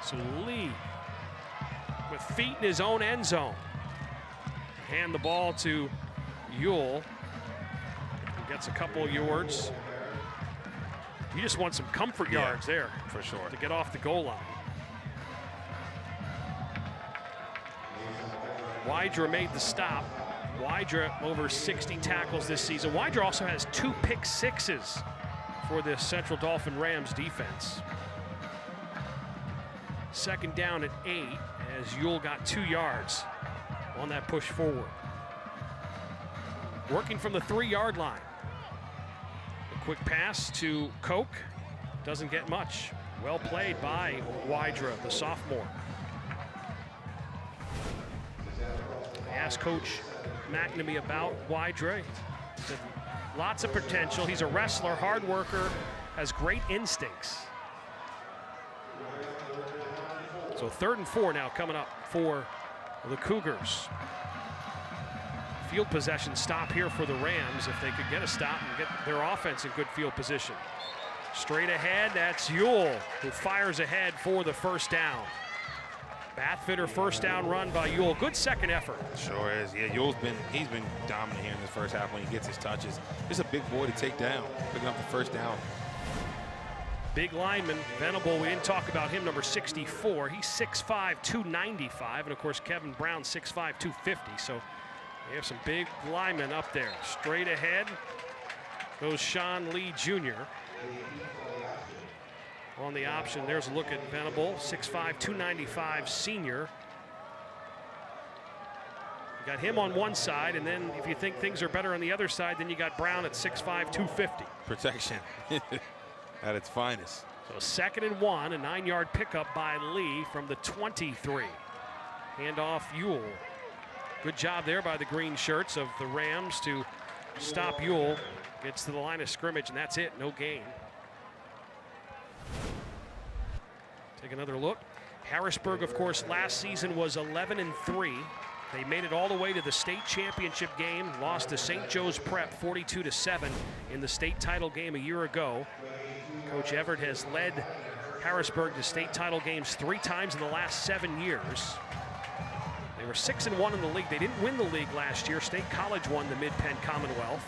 So Lee with feet in his own end zone. Hand the ball to Ewell. He gets a couple yards. You just want some comfort yards there. For sure. To get off the goal line. Wydra made the stop. Wydra over 60 tackles this season. Wydra also has 2 pick sixes for the Central Dolphin Rams defense. Second down at 8 as Ewell got 2 yards on that push forward. Working from the 3-yard line. A quick pass to Koch. Doesn't get much. Well played by Wydra, the sophomore. I asked Coach McNamee about Wydra. He said lots of potential. He's a wrestler, hard worker, has great instincts. So 3rd and 4 now coming up for the Cougars. Field possession stop here for the Rams if they could get a stop and get their offense in good field position. Straight ahead, that's Ewell who fires ahead for the first down. Bathfitter first down run by Ewell. Good second effort. Sure is. Yeah, he's been dominant here in this first half when he gets his touches. He's a big boy to take down, picking up the first down. Big lineman, Venable, we didn't talk about him, number 64. He's 6'5", 295, and of course Kevin Brown, 6'5", 250. So they have some big linemen up there. Straight ahead goes Sean Lee Jr. On the option, there's a look at Venable, 6'5", 295 senior. You got him on one side, and then if you think things are better on the other side, then you got Brown at 6'5", 250. Protection at its finest. So 2nd and 1, a 9-yard pickup by Lee from the 23. Handoff Ewell. Good job there by the green shirts of the Rams to stop Ewell. Gets to the line of scrimmage, and that's it, no gain. Take another look. Harrisburg, of course, last season was 11-3. They made it all the way to the state championship game, lost to St. Joe's Prep 42-7 in the state title game a year ago. Coach Everett has led Harrisburg to state title games 3 times in the last 7 years. They were 6-1 in the league. They didn't win the league last year. State College won the Mid-Penn Commonwealth.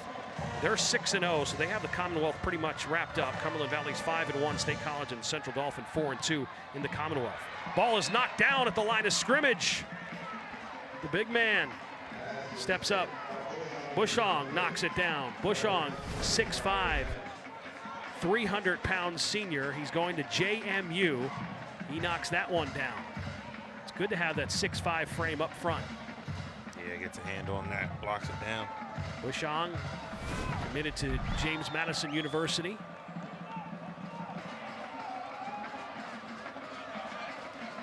They're 6-0, so they have the Commonwealth pretty much wrapped up. Cumberland Valley's 5-1, State College and Central Dolphin 4-2 in the Commonwealth. Ball is knocked down at the line of scrimmage. The big man steps up. Bushong knocks it down. Bushong, 6'5", 300-pound senior. He's going to JMU. He knocks that one down. It's good to have that 6'5" frame up front. Yeah, gets a hand on that, blocks it down. Bushong committed to James Madison University.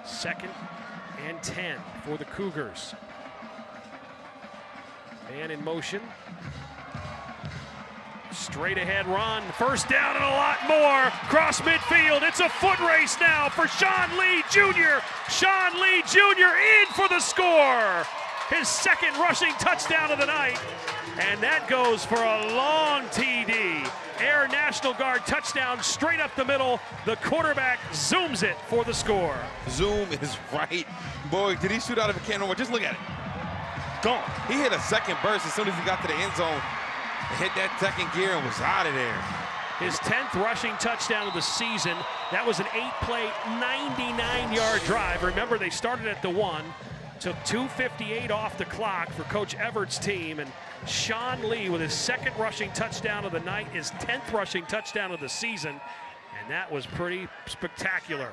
Second and 10 for the Cougars. Man in motion. Straight ahead run, first down and a lot more. Cross midfield, it's a foot race now for Sean Lee Jr. Sean Lee Jr. in for the score. His 2nd rushing touchdown of the night. And that goes for a long TD. Air National Guard touchdown straight up the middle. The quarterback zooms it for the score. Zoom is right. Boy, did he shoot out of a cannon? Just look at it. Gone. He hit a second burst as soon as he got to the end zone. Hit that second gear and was out of there. His 10th rushing touchdown of the season. That was an 8-play, 99-yard drive. Remember, they started at the 1. Took 2:58 off the clock for Coach Everett's team, and Sean Lee with his 2nd rushing touchdown of the night, his 10th rushing touchdown of the season, and that was pretty spectacular.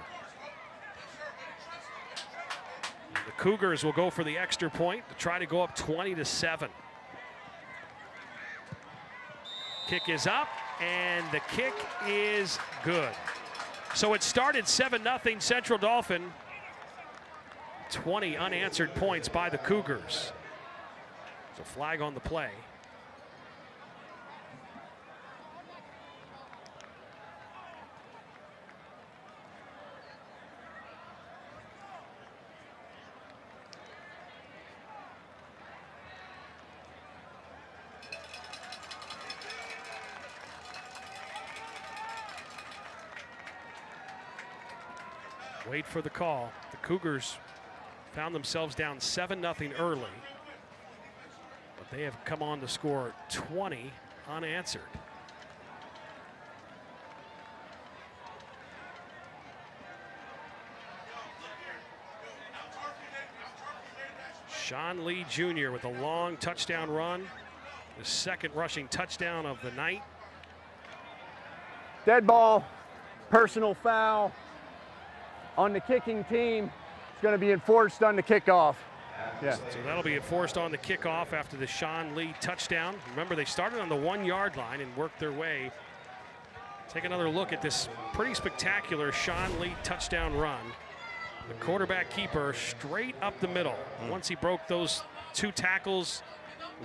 The Cougars will go for the extra point to try to go up 20-7. Kick is up, and the kick is good. So it started 7-0 Central Dolphin. 20 unanswered points by the Cougars. There's a flag on the play. Wait for the call. The Cougars found themselves down 7-0 early, but they have come on to score 20 unanswered. Sean Lee Jr. with a long touchdown run, the second rushing touchdown of the night. Dead ball, personal foul on the kicking team. It's going to be enforced on the kickoff. Yeah. So that'll be enforced on the kickoff after the Sean Lee touchdown. Remember, they started on the 1-yard line and worked their way. Take another look at this pretty spectacular Sean Lee touchdown run. The quarterback keeper straight up the middle. Once he broke those 2 tackles,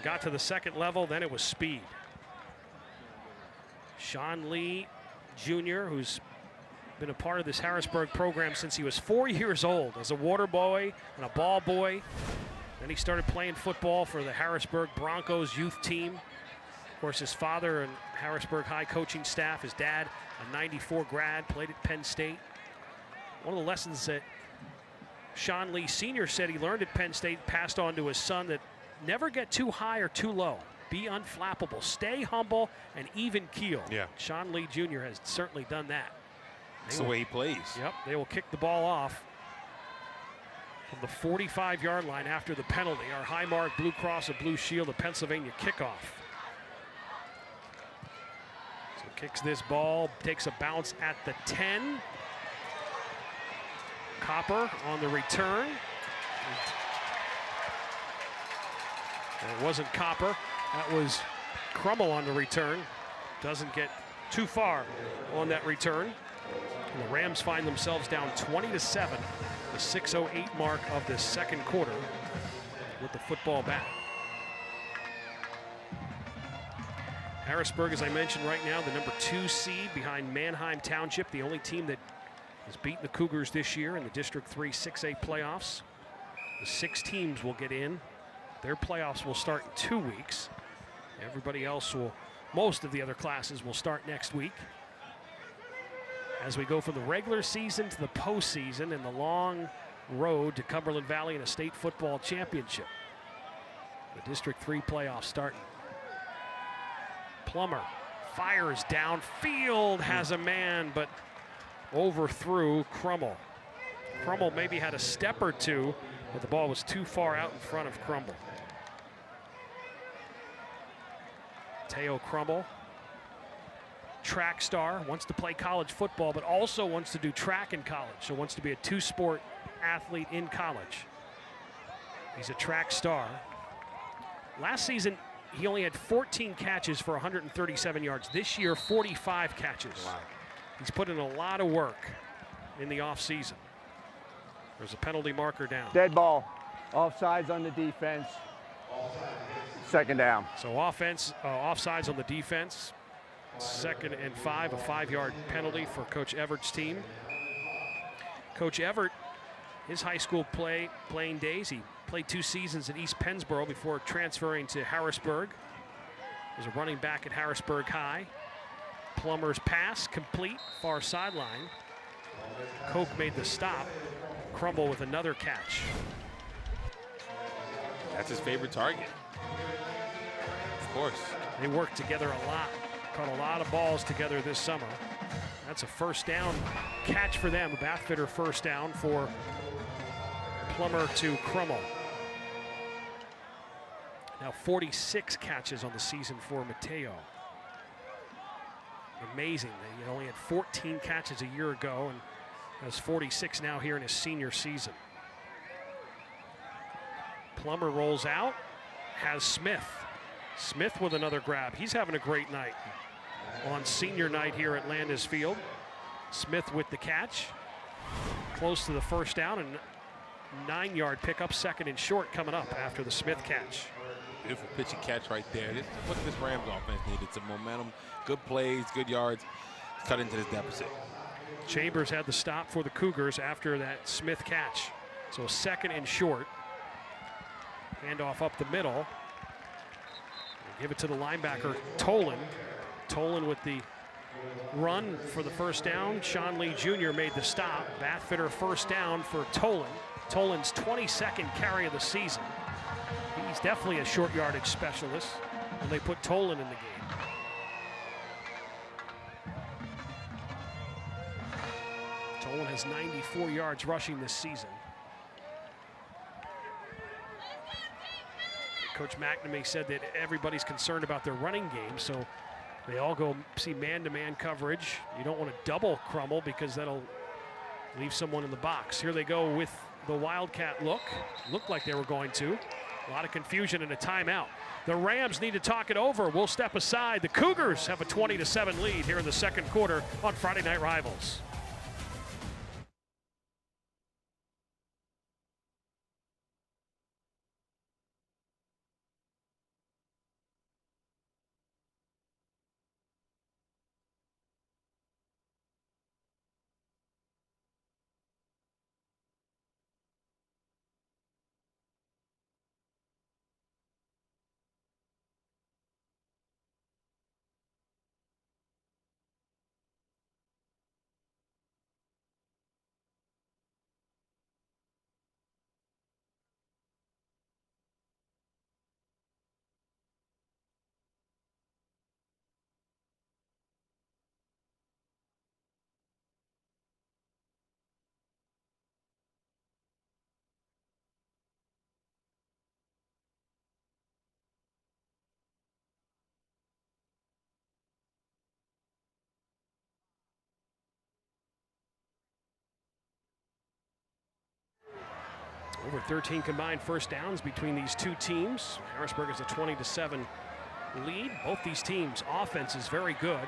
got to the second level, then it was speed. Sean Lee Jr., who's been a part of this Harrisburg program since he was 4 years old as a water boy and a ball boy. Then he started playing football for the Harrisburg Broncos youth team. Of course, his father and Harrisburg High coaching staff, his dad, a '94 grad, played at Penn State. One of the lessons that Sean Lee Sr. said he learned at Penn State, passed on to his son, that never get too high or too low. Be unflappable. Stay humble and even keel. Yeah. Sean Lee Jr. has certainly done that. That's the way he plays. Yep, they will kick the ball off from the 45-yard line after the penalty. Our high mark Blue Cross and Blue Shield of Pennsylvania kickoff. So kicks this ball, takes a bounce at the 10. Copper on the return. It wasn't Copper, that was Crummell on the return. Doesn't get too far on that return. And the Rams find themselves down 20-7, the 6:08 mark of the second quarter with the football back. Harrisburg, as I mentioned right now, the number 2 seed behind Manheim Township, the only team that has beaten the Cougars this year in the District 3 6A playoffs. The 6 teams will get in. Their playoffs will start in 2 weeks. Everybody else will, most of the other classes will start next week. As we go from the regular season to the postseason and the long road to Cumberland Valley and a state football championship. The District 3 playoffs starting. Plummer fires downfield, has a man, but overthrew Crummell. Crummell maybe had a step or two, but the ball was too far out in front of Crummell. Teo Crummell, track star, wants to play college football, but also wants to do track in college, so wants to be a 2-sport athlete in college. He's a track star. Last season, he only had 14 catches for 137 yards. This year, 45 catches. Wow. He's put in a lot of work in the offseason. There's a penalty marker down. Dead ball. Offsides on the defense. Second down. So offense, offsides on the defense. 2nd and 5, a 5-yard penalty for Coach Everett's team. Coach Everett, his high school playing days, he played 2 seasons at East Pennsboro before transferring to Harrisburg. He was a running back at Harrisburg High. Plummer's pass complete, far sideline. Koch made the stop. Crummell with another catch. That's his favorite target. Of course. They worked together a lot. Caught a lot of balls together this summer. That's a first down catch for them. A Bathfitter first down for Plummer to Crummell. Now 46 catches on the season for Mateo. Amazing. He only had 14 catches a year ago and has 46 now here in his senior season. Plummer rolls out, has Smith. Smith with another grab. He's having a great night on senior night here at Landis Field. Smith with the catch. Close to the first down and 9-yard pickup, 2nd and short coming up after the Smith catch. Beautiful pitch and catch right there. This is what this Rams offense needed. Some momentum, good plays, good yards, cut into this deficit. Chambers had the stop for the Cougars after that Smith catch. So 2nd and short. Handoff up the middle. Give it to the linebacker, Tolan. Tolan with the run for the first down. Sean Lee Jr. made the stop. Batfitter first down for Tolan. Tolan's 22nd carry of the season. He's definitely a short yardage specialist, and they put Tolan in the game. Tolan has 94 yards rushing this season. Coach McNamee said that everybody's concerned about their running game, so they all go see man-to-man coverage. You don't want to double crumble because that'll leave someone in the box. Here they go with the Wildcat look. Looked like they were going to. A lot of confusion and a timeout. The Rams need to talk it over. We'll step aside. The Cougars have a 20-7 lead here in the second quarter on Friday Night Rivals. Over 13 combined first downs between these two teams. Harrisburg has a 20-7 lead. Both these teams' offense is very good.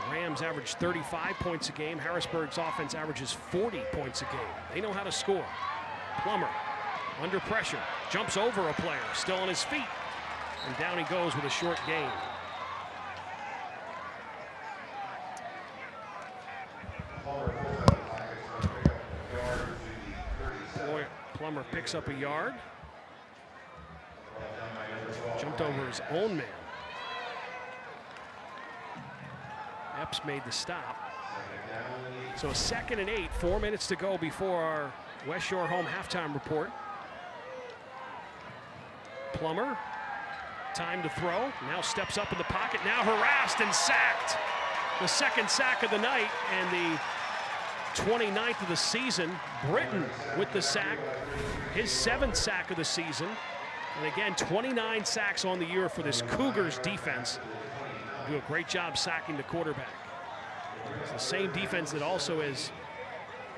The Rams average 35 points a game. Harrisburg's offense averages 40 points a game. They know how to score. Plummer under pressure, jumps over a player, still on his feet, and down he goes with a short gain. Plummer picks up a yard. Jumped over his own man. Epps made the stop. So a 2nd and 8, 4 minutes to go before our West Shore home halftime report. Plummer, time to throw, now steps up in the pocket, now harassed and sacked. The 2nd sack of the night and the 29th of the season. Britton with the sack, his 7th sack of the season. And again, 29 sacks on the year for this Cougars defense. Do a great job sacking the quarterback. It's the same defense that also has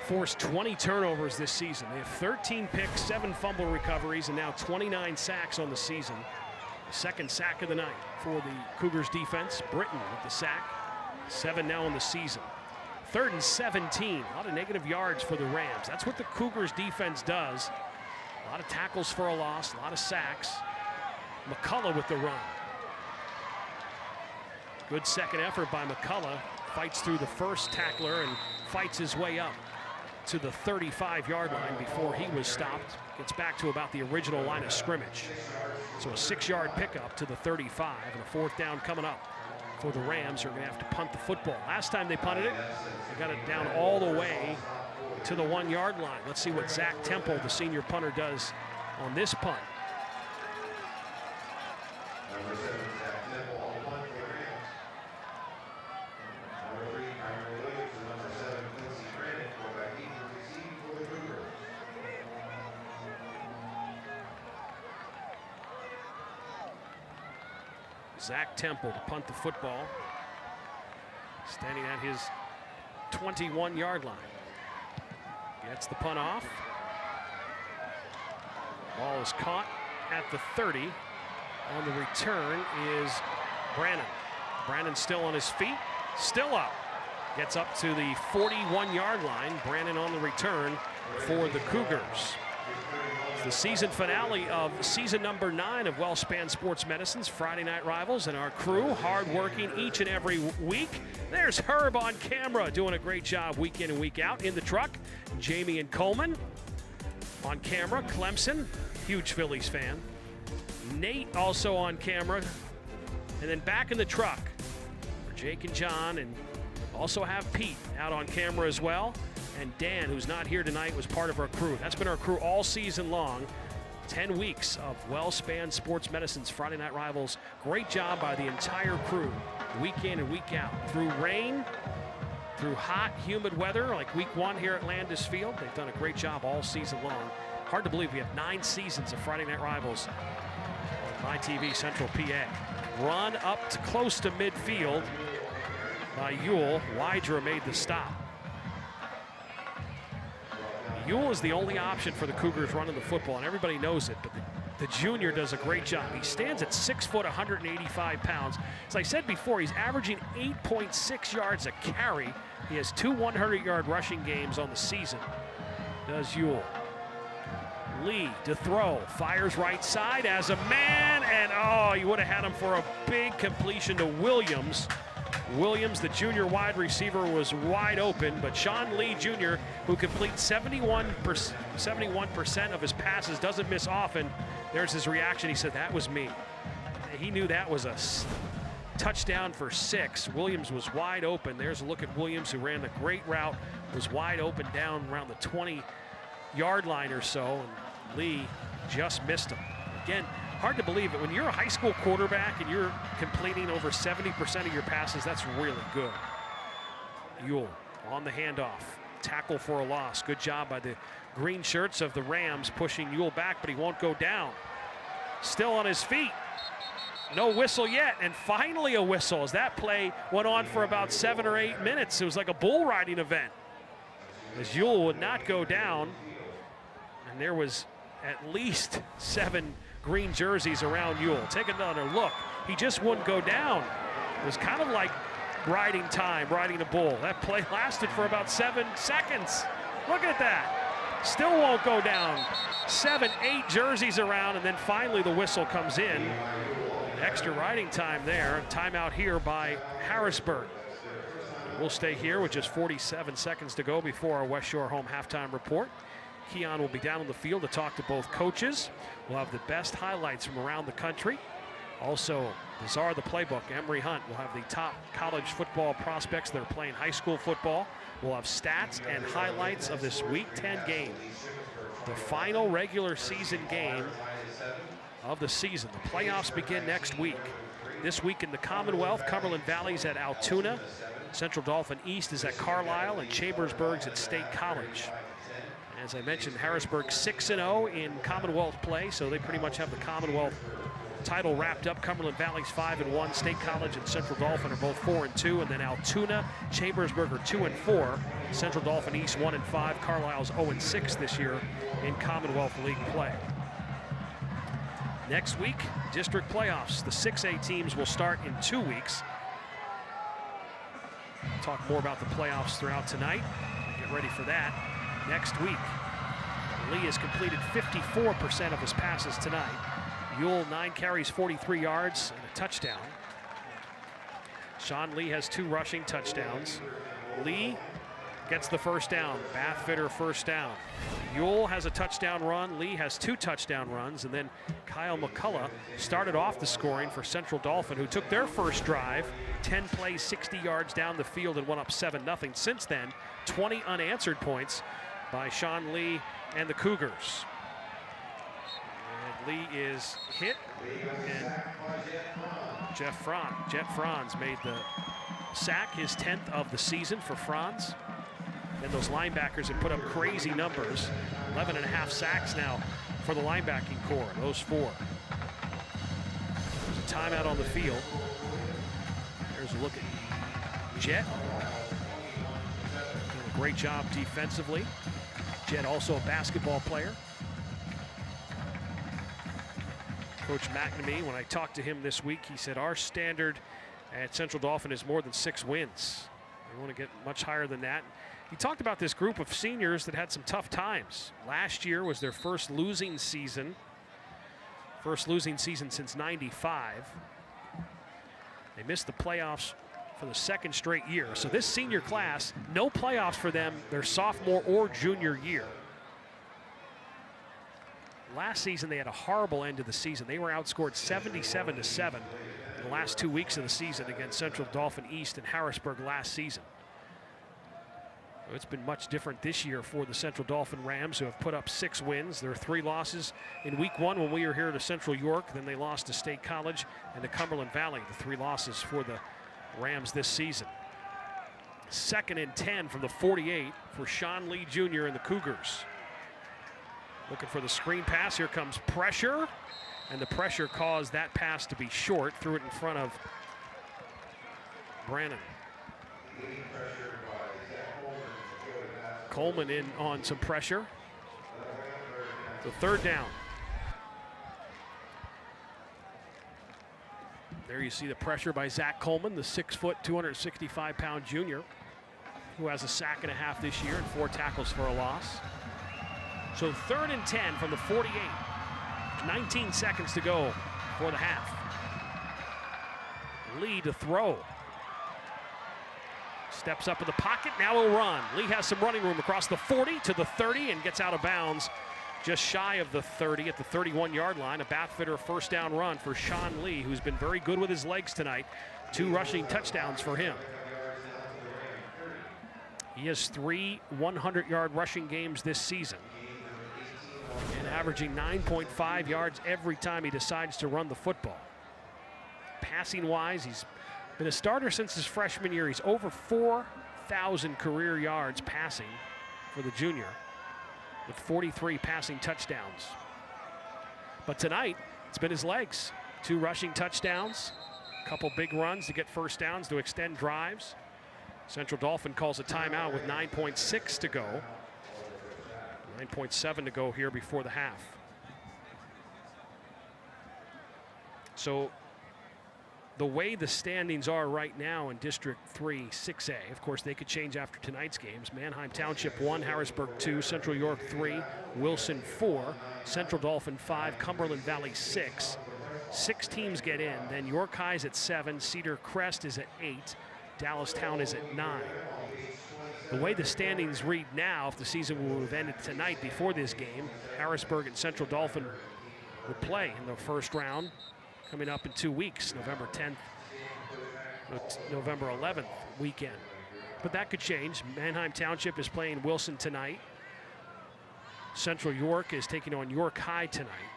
forced 20 turnovers this season. They have 13 picks, 7 fumble recoveries, and now 29 sacks on the season. The 2nd sack of the night for the Cougars defense. Britton with the sack, 7 now on the season. 3rd and 17, a lot of negative yards for the Rams. That's what the Cougars defense does. A lot of tackles for a loss, a lot of sacks. McCullough with the run. Good second effort by McCullough. Fights through the first tackler and fights his way up to the 35-yard line before he was stopped. Gets back to about the original line of scrimmage. So a 6-yard pickup to the 35 and a 4th down coming up for the Rams. Are going to have to punt the football. Last time they punted it, they got it down all the way to the 1-yard line. Let's see what Zach Temple, the senior punter, does on this punt. Number 7, Zach Temple on the punt for the Rams. Number 3, Kyron Williams, and number 7, Quincy Brandon, quarterback 8 for receiving for the Cougars. Zach Temple to punt the football. Standing at his 21-yard line. Gets the punt off. Ball is caught at the 30. On the return is Brannon. Brannon still on his feet, still up. Gets up to the 41-yard line. Brannon on the return for the Cougars. It's the season finale of season number 9 of WellSpan Sports Medicine's Friday Night Rivals, and our crew hard-working each and every week. There's Herb on camera doing a great job week in and week out in the truck. Jamie and Coleman on camera. Clemson, huge Phillies fan. Nate also on camera. And then back in the truck, Jake and John, and also have Pete out on camera as well. And Dan, who's not here tonight, was part of our crew. That's been our crew all season long. 10 weeks of WellSpan Sports Medicine's Friday Night Rivals. Great job by the entire crew, week in and week out. Through rain, through hot, humid weather, like week 1 here at Landis Field. They've done a great job all season long. Hard to believe we have 9 seasons of Friday Night Rivals on MyTV Central PA. Run up to close to midfield by Ewell. Wydra made the stop. Ewell is the only option for the Cougars running the football, and everybody knows it, but the junior does a great job. He stands at 6 foot, 185 pounds. As I said before, he's averaging 8.6 yards a carry. He has 2 100-yard rushing games on the season, does Ewell. Lee to throw, fires right side as a man, and oh, you would have had him for a big completion to Williams. Williams, the junior wide receiver, was wide open, but Sean Lee Jr., who completes 71% of his passes, doesn't miss often. There's his reaction. He said, that was me. He knew that was a touchdown for 6. Williams was wide open. There's a look at Williams, who ran the great route, was wide open down around the 20-yard line or so, and Lee just missed him. Again, hard to believe it. When you're a high school quarterback and you're completing over 70% of your passes, that's really good. Ewell on the handoff. Tackle for a loss. Good job by the green shirts of the Rams pushing Ewell back, but he won't go down. Still on his feet. No whistle yet, and finally a whistle as that play went on for about 7 or 8 minutes. It was like a bull riding event as Ewell would not go down, and there was at least 7 green jerseys around Ewell. Take another look. He just wouldn't go down. It was kind of like riding time, riding a bull. That play lasted for about 7 seconds. Look at that. Still won't go down. 7, 8 jerseys around, and then finally the whistle comes in. Extra riding time there. Timeout here by Harrisburg. We'll stay here with just 47 seconds to go before our West Shore home halftime report. Keon will be down on the field to talk to both coaches. We'll have the best highlights from around the country. Also, Bizarre the Playbook, Emery Hunt will have the top college football prospects that are playing high school football. We'll have stats and highlights of this Week 10 game, the final regular season game of the season. The playoffs begin next week. This week in the Commonwealth, Cumberland Valley's at Altoona, Central Dauphin East is at Carlisle, and Chambersburg's at State College. As I mentioned, Harrisburg 6-0 in Commonwealth play, so they pretty much have the Commonwealth title wrapped up. Cumberland Valley's 5-1. State College and Central Dauphin are both 4-2, and then Altoona, Chambersburg are 2-4. Central Dauphin East 1-5. Carlisle's 0-6 this year in Commonwealth League play. Next week, district playoffs. The 6A teams will start in 2 weeks. Talk more about the playoffs throughout tonight. Get ready for that. Next week, Lee has completed 54% of his passes tonight. Ewell, 9 carries, 43 yards, and a touchdown. Sean Lee has 2 rushing touchdowns. Lee gets the first down. Bathfitter first down. Ewell has a touchdown run. Lee has 2 touchdown runs. And then Kyle McCullough started off the scoring for Central Dauphin, who took their first drive, 10 plays, 60 yards down the field, and went up 7-0. Since then, 20 unanswered points by Sean Lee and the Cougars. And Lee is hit, and Jet Franz made the sack, his 10th of the season for Franz. And those linebackers have put up crazy numbers. 11.5 sacks now for the linebacking core, those 4. There's a timeout on the field. There's a look at Jet. Doing a great job defensively. Jet also a basketball player. Coach McNamee, when I talked to him this week, he said our standard at Central Dauphin is more than 6 wins. We want to get much higher than that. He talked about this group of seniors that had some tough times. Last year was their first losing season since '95. They missed the playoffs for the 2nd straight year. So this senior class, no playoffs for them their sophomore or junior year. Last season they had a horrible end of the season. They were outscored 77-7. in the last 2 weeks of the season against Central, Dauphin, East, and Harrisburg last season. It's been much different this year for the Central Dauphin Rams, who have put up 6 wins. There are 3 losses in week 1 when we were here to Central York. Then they lost to State College and to Cumberland Valley, the 3 losses for the Rams this season. 2nd and 10 from the 48 for Sean Lee Jr. and the Cougars. Looking for the screen pass. Here comes pressure. And the pressure caused that pass to be short. Threw it in front of Brannon. Coleman in on some pressure. The 3rd down. There you see the pressure by Zach Coleman, the 6-foot, 265-pound junior, who has a sack and a half this year and 4 tackles for a loss. So 3rd and 10 from the 48. 19 seconds to go for the half. Lee to throw. Steps up in the pocket, now he'll run. Lee has some running room across the 40 to the 30 and gets out of bounds just shy of the 30 at the 31-yard line. A Bathfitter 1st down run for Sean Lee, who's been very good with his legs tonight. 2 rushing touchdowns for him. He has 3 100-yard rushing games this season and averaging 9.5 yards every time he decides to run the football. Passing-wise, he's been a starter since his freshman year. He's over 4,000 career yards passing for the junior, with 43 passing touchdowns. But tonight, it's been his legs. 2 rushing touchdowns, a couple big runs to get 1st downs to extend drives. Central Dauphin calls a timeout with 9.6 to go. 9.7 to go here before the half. So the way the standings are right now in District 3 6A, of course they could change after tonight's games. Manheim Township 1, Harrisburg 2, Central York 3, Wilson 4, Central Dauphin 5, Cumberland Valley 6. 6 teams get in. Then York High's at 7, Cedar Crest is at 8, Dallastown is at 9. The way the standings read now, if the season would have ended tonight before this game, Harrisburg and Central Dauphin would play in the 1st round coming up in 2 weeks, November 10th, November 11th weekend. But that could change. Manheim Township is playing Wilson tonight. Central York is taking on York High tonight.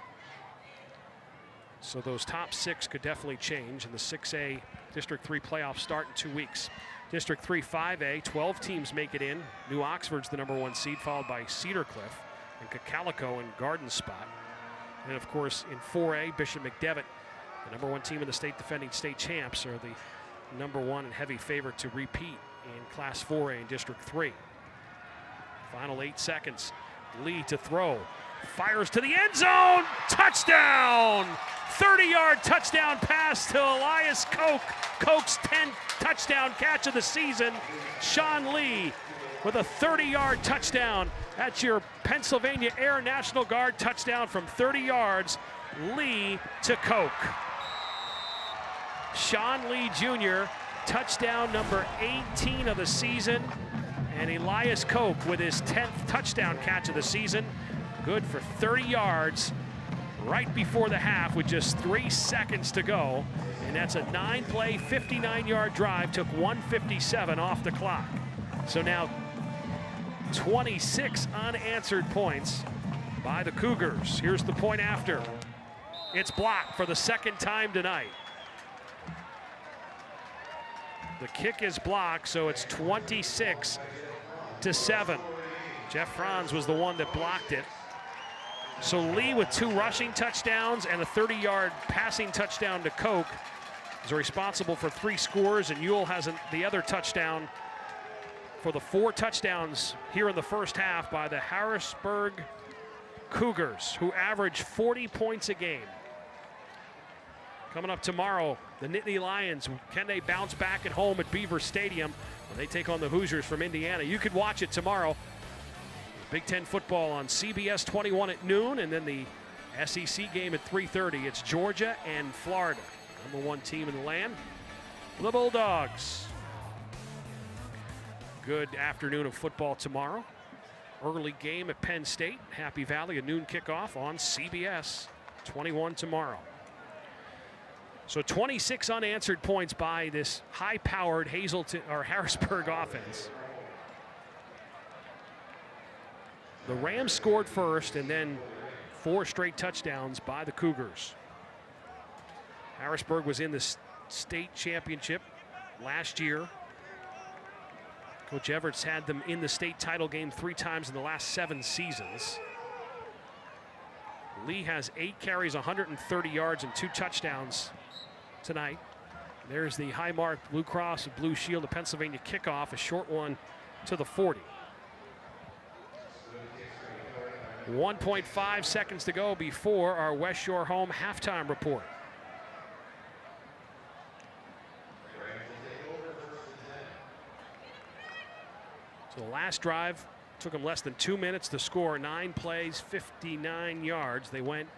So those top 6 could definitely change, and the 6A District 3 playoffs start in 2 weeks. District 3 5A, 12 teams make it in. New Oxford's the #1 seed, followed by Cedar Cliff and Cocalico and Garden Spot. And of course, in 4A, Bishop McDevitt, the #1 team in the state, defending state champs, are the #1 and heavy favorite to repeat in Class 4A in District 3. Final 8 seconds. Lee to throw. Fires to the end zone. Touchdown! 30-yard touchdown pass to Elias Koch. Koch's 10th touchdown catch of the season. Sean Lee with a 30-yard touchdown. That's your Pennsylvania Air National Guard touchdown from 30 yards. Lee to Koch. Sean Lee Jr., touchdown number 18 of the season. And Elias Koch with his 10th touchdown catch of the season. Good for 30 yards right before the half with just 3 seconds to go. And that's a 9-play, 59-yard drive. Took 1:57 off the clock. So now 26 unanswered points by the Cougars. Here's the point after. It's blocked for the 2nd time tonight. The kick is blocked, so it's 26-7. Jeff Franz was the one that blocked it. So Lee with 2 rushing touchdowns and a 30-yard passing touchdown to Koch is responsible for 3 scores, and Ewell has the other touchdown for the 4 touchdowns here in the first half by the Harrisburg Cougars, who average 40 points a game. Coming up tomorrow, the Nittany Lions, can they bounce back at home at Beaver Stadium when they take on the Hoosiers from Indiana? You could watch it tomorrow. Big Ten football on CBS 21 at noon, and then the SEC game at 3:30. It's Georgia and Florida. #1 team in the land, the Bulldogs. Good afternoon of football tomorrow. Early game at Penn State, Happy Valley, a noon kickoff on CBS 21 tomorrow. So 26 unanswered points by this high-powered Harrisburg offense. The Rams scored first, and then 4 straight touchdowns by the Cougars. Harrisburg was in the state championship last year. Coach Everett's had them in the state title game 3 times in the last 7 seasons. Lee has 8 carries, 130 yards, and 2 touchdowns tonight. There's the high mark Blue Cross and Blue Shield of Pennsylvania kickoff, a short one to the 40. 1.5 seconds to go before our West Shore home halftime report. So the last drive took them less than 2 minutes to score. 9 plays, 59 yards. They went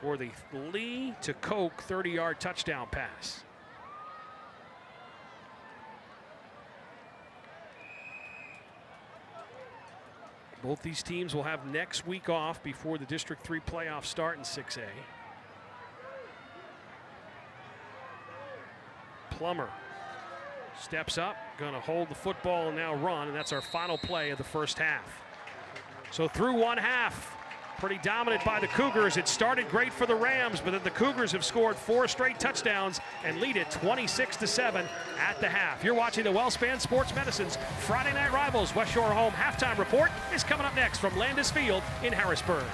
for the Lee to Koch 30-yard touchdown pass. Both these teams will have next week off before the District 3 playoffs start in 6A. Plummer steps up, going to hold the football and now run, and that's our final play of the first half. So through one half, pretty dominant by the Cougars. It started great for the Rams, but then the Cougars have scored 4 straight touchdowns and lead it 26-7 at the half. You're watching the WellSpan Sports Medicine's Friday Night Rivals West Shore Home halftime report is coming up next from Landis Field in Harrisburg.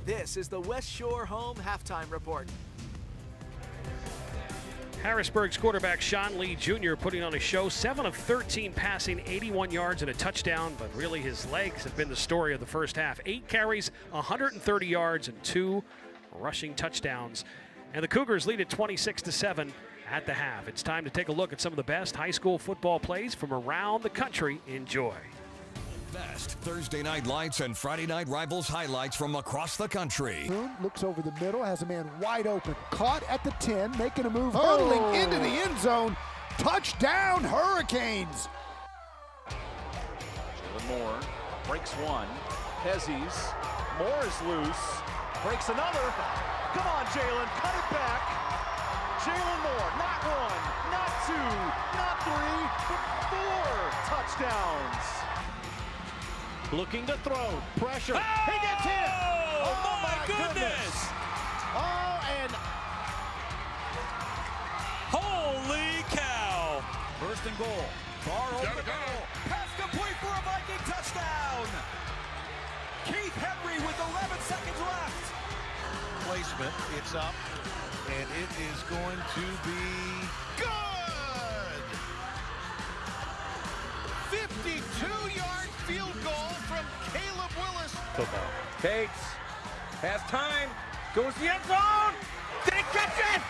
This is the West Shore Home halftime report. Harrisburg's quarterback Sean Lee Jr. putting on a show, 7 of 13 passing, 81 yards and a touchdown, but really his legs have been the story of the first half. 8 carries, 130 yards, and 2 rushing touchdowns. And the Cougars lead it 26-7 at the half. It's time to take a look at some of the best high school football plays from around the country. Enjoy. Best Thursday night lights and Friday night rivals highlights from across the country. Boone looks over the middle, has a man wide open. Caught at the 10, making a move, hurtling into the end zone. Touchdown, Hurricanes! Jalen Moore breaks one. Hezzies. Moore is loose. Breaks another. Come on, Jalen. Cut it back. Jalen Moore. Not one, not two, not three, but 4 touchdowns. Looking to throw. Pressure. Oh! He gets hit. Oh, my goodness. Oh, and Holy cow. First and goal. Far over the goal. Pass complete for a Viking touchdown. Keith Henry with 11 seconds left. Placement. It's up. And it is going to be good. 52-yard field goal from Caleb Willis. football. Takes, has time, goes to the end zone. Did he catch it?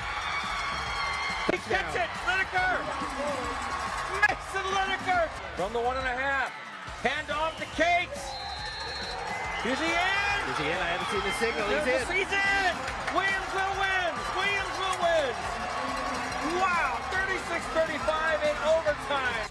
He catch it. Lineker. Mason Lineker from the 1.5. Hand off to Cates. Is he in? Is he in? I haven't seen the signal. He's in. He's in. Williamsville wins. Williamsville wins. Wow. 36-35 in overtime.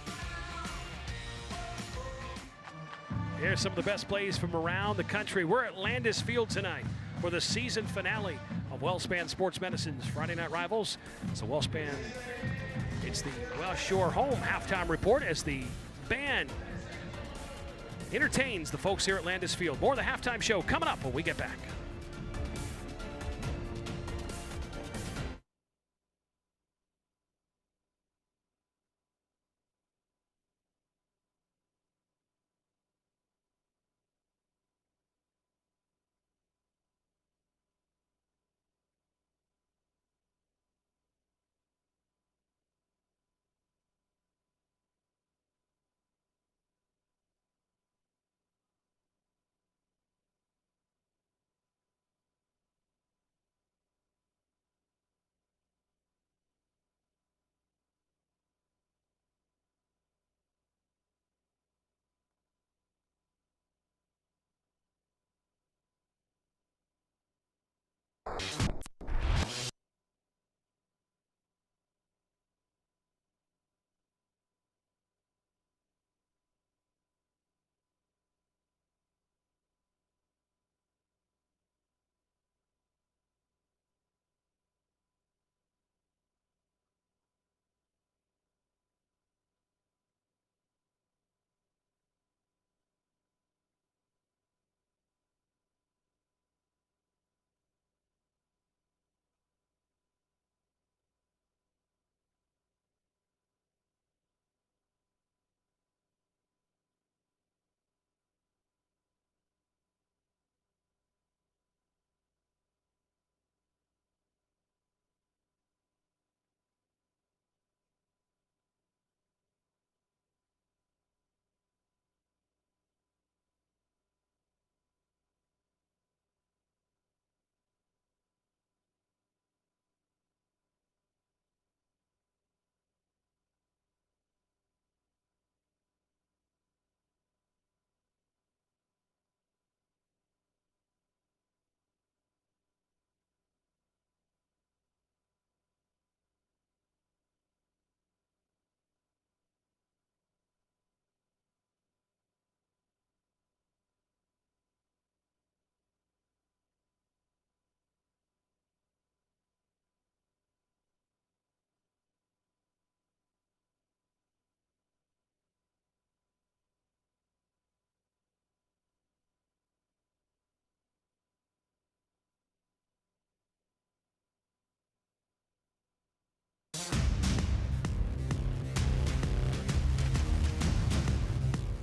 Here's some of the best plays from around the country. We're at Landis Field tonight for the season finale of WellSpan Sports Medicine's Friday Night Rivals. It's the WellSpan, it's the Welsh Shore Home halftime report as the band entertains the folks here at Landis Field. More of the halftime show coming up when we get back.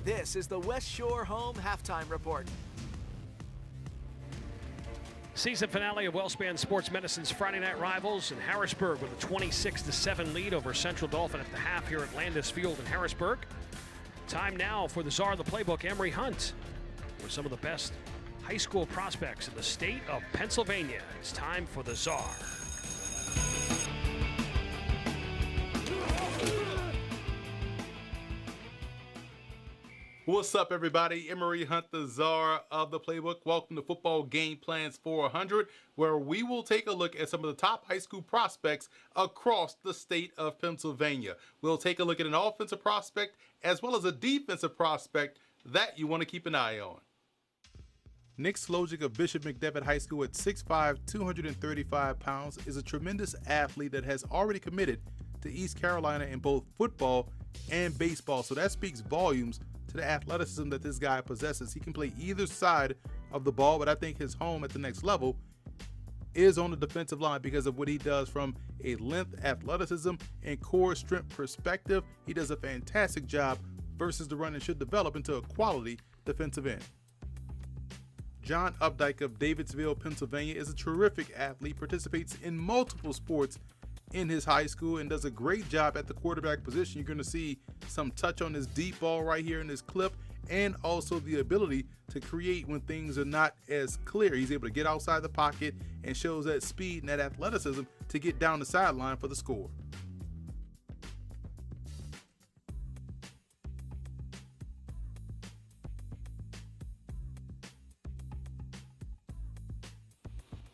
This is the West Shore Home halftime report. Season finale of WellSpan Sports Medicine's Friday Night Rivals in Harrisburg with a 26-7 lead over Central Dolphin at the half here at Landis Field in Harrisburg. Time now for the czar of the playbook, Emory Hunt, with some of the best high school prospects in the state of Pennsylvania. It's time for the czar. What's up, everybody? Emery Hunt, the czar of the playbook. Welcome to Football Game Plans 400, where we will take a look at some of the top high school prospects across the state of Pennsylvania. We'll take a look at an offensive prospect as well as a defensive prospect that you want to keep an eye on. Nick Slojic of Bishop McDevitt High School at 6'5", 235 pounds is a tremendous athlete that has already committed to East Carolina in both football and baseball. So that speaks volumes to the athleticism that this guy possesses. He can play either side of the ball, but I think his home at the next level is on the defensive line because of what he does from a length, athleticism, and core strength perspective. He does a fantastic job versus the run and should develop into a quality defensive end. John Updike of Davidsville, Pennsylvania is a terrific athlete, participates in multiple sports in his high school, and does a great job at the quarterback position. You're going to see some touch on this deep ball right here in this clip, and also the ability to create when things are not as clear. He's able to get outside the pocket and shows that speed and that athleticism to get down the sideline for the score.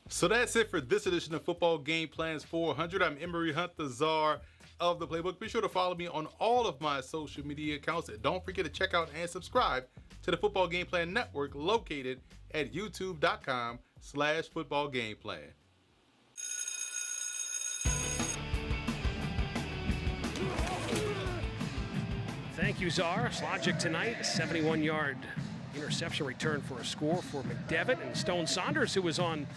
So that's it for this edition of Football Game Plans 400. I'm Emery Hunt, the czar of the playbook. Be sure to follow me on all of my social media accounts. And don't forget to check out and subscribe to the Football Game Plan Network located at youtube.com/footballgameplan. Thank you, Czar. Slogic tonight, a 71-yard interception return for a score for McDevitt. And Stone Saunders, who was on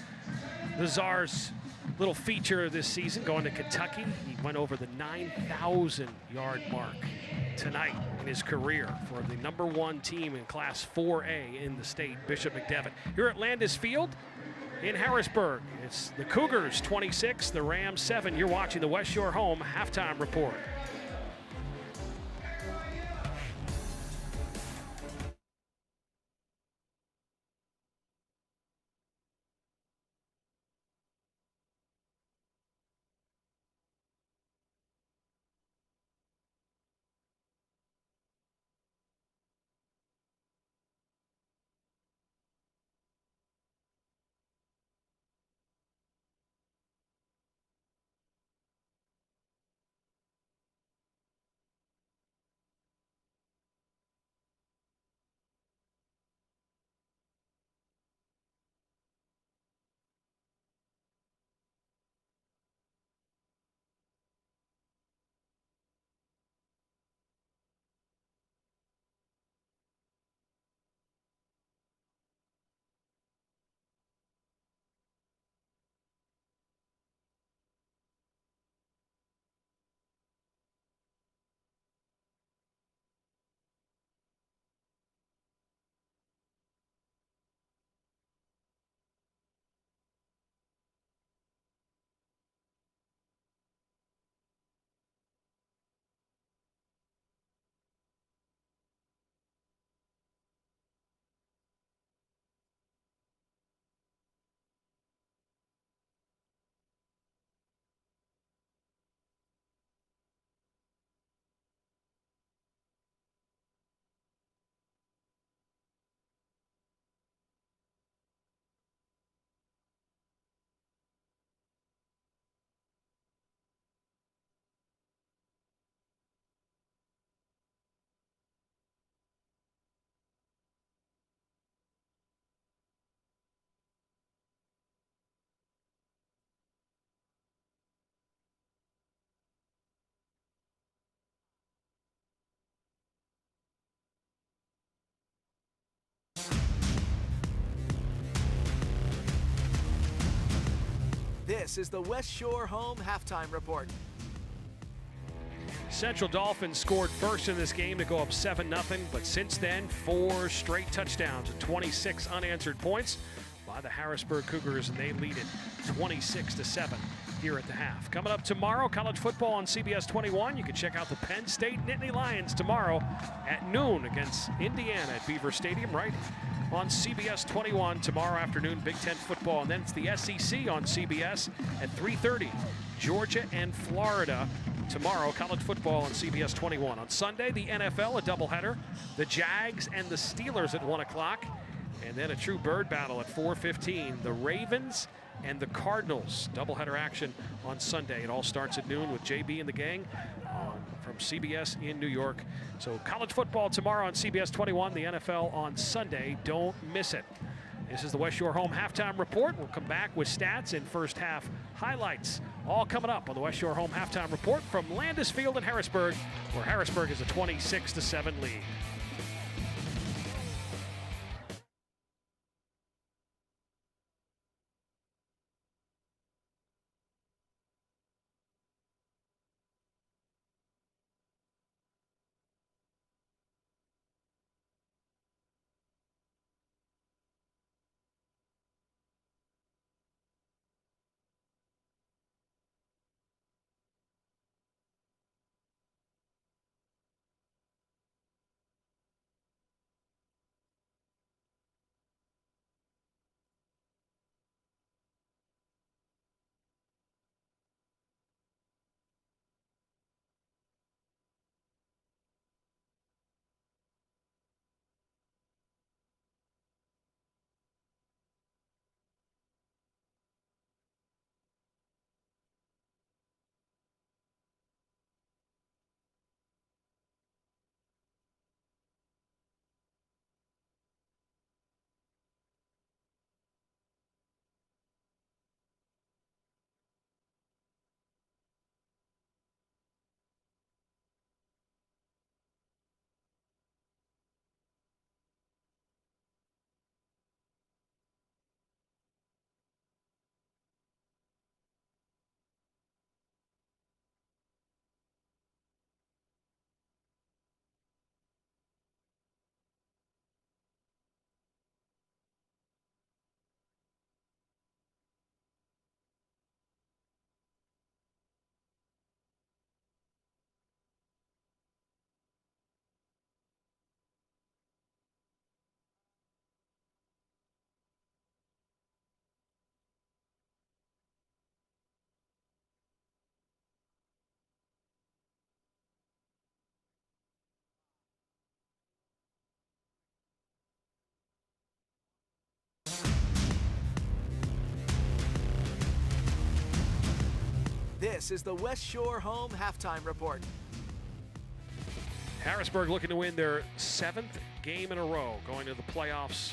the Czar's little feature this season, going to Kentucky. He went over the 9,000-yard mark tonight in his career for the #1 team in Class 4A in the state, Bishop McDevitt. Here at Landis Field in Harrisburg, it's the Cougars 26, the Rams 7. You're watching the West Shore Home Halftime Report. This is the West Shore Home Halftime Report. Central Dolphin scored first in this game to go up 7-0, but since then, 4 straight touchdowns and 26 unanswered points by the Harrisburg Cougars, and they lead it 26-7 here at the half. Coming up tomorrow, college football on CBS 21. You can check out the Penn State Nittany Lions tomorrow at noon against Indiana at Beaver Stadium, right on CBS 21 tomorrow afternoon. Big Ten football, and then it's the SEC on CBS at 3:30. Georgia and Florida tomorrow, college football on CBS 21. On Sunday, the NFL, a doubleheader. The Jags and the Steelers at 1 o'clock. And then a true bird battle at 4:15. The Ravens and the Cardinals. Doubleheader action on Sunday. It all starts at noon with JB and the gang from CBS in New York. So college football tomorrow on CBS 21. The NFL on Sunday. Don't miss it. This is the West Shore Home Halftime Report. We'll come back with stats and first half highlights. All coming up on the West Shore Home Halftime Report from Landis Field in Harrisburg, where Harrisburg is a 26-7 lead. This is the West Shore Home Halftime Report. Harrisburg looking to win their 7th game in a row, going to the playoffs.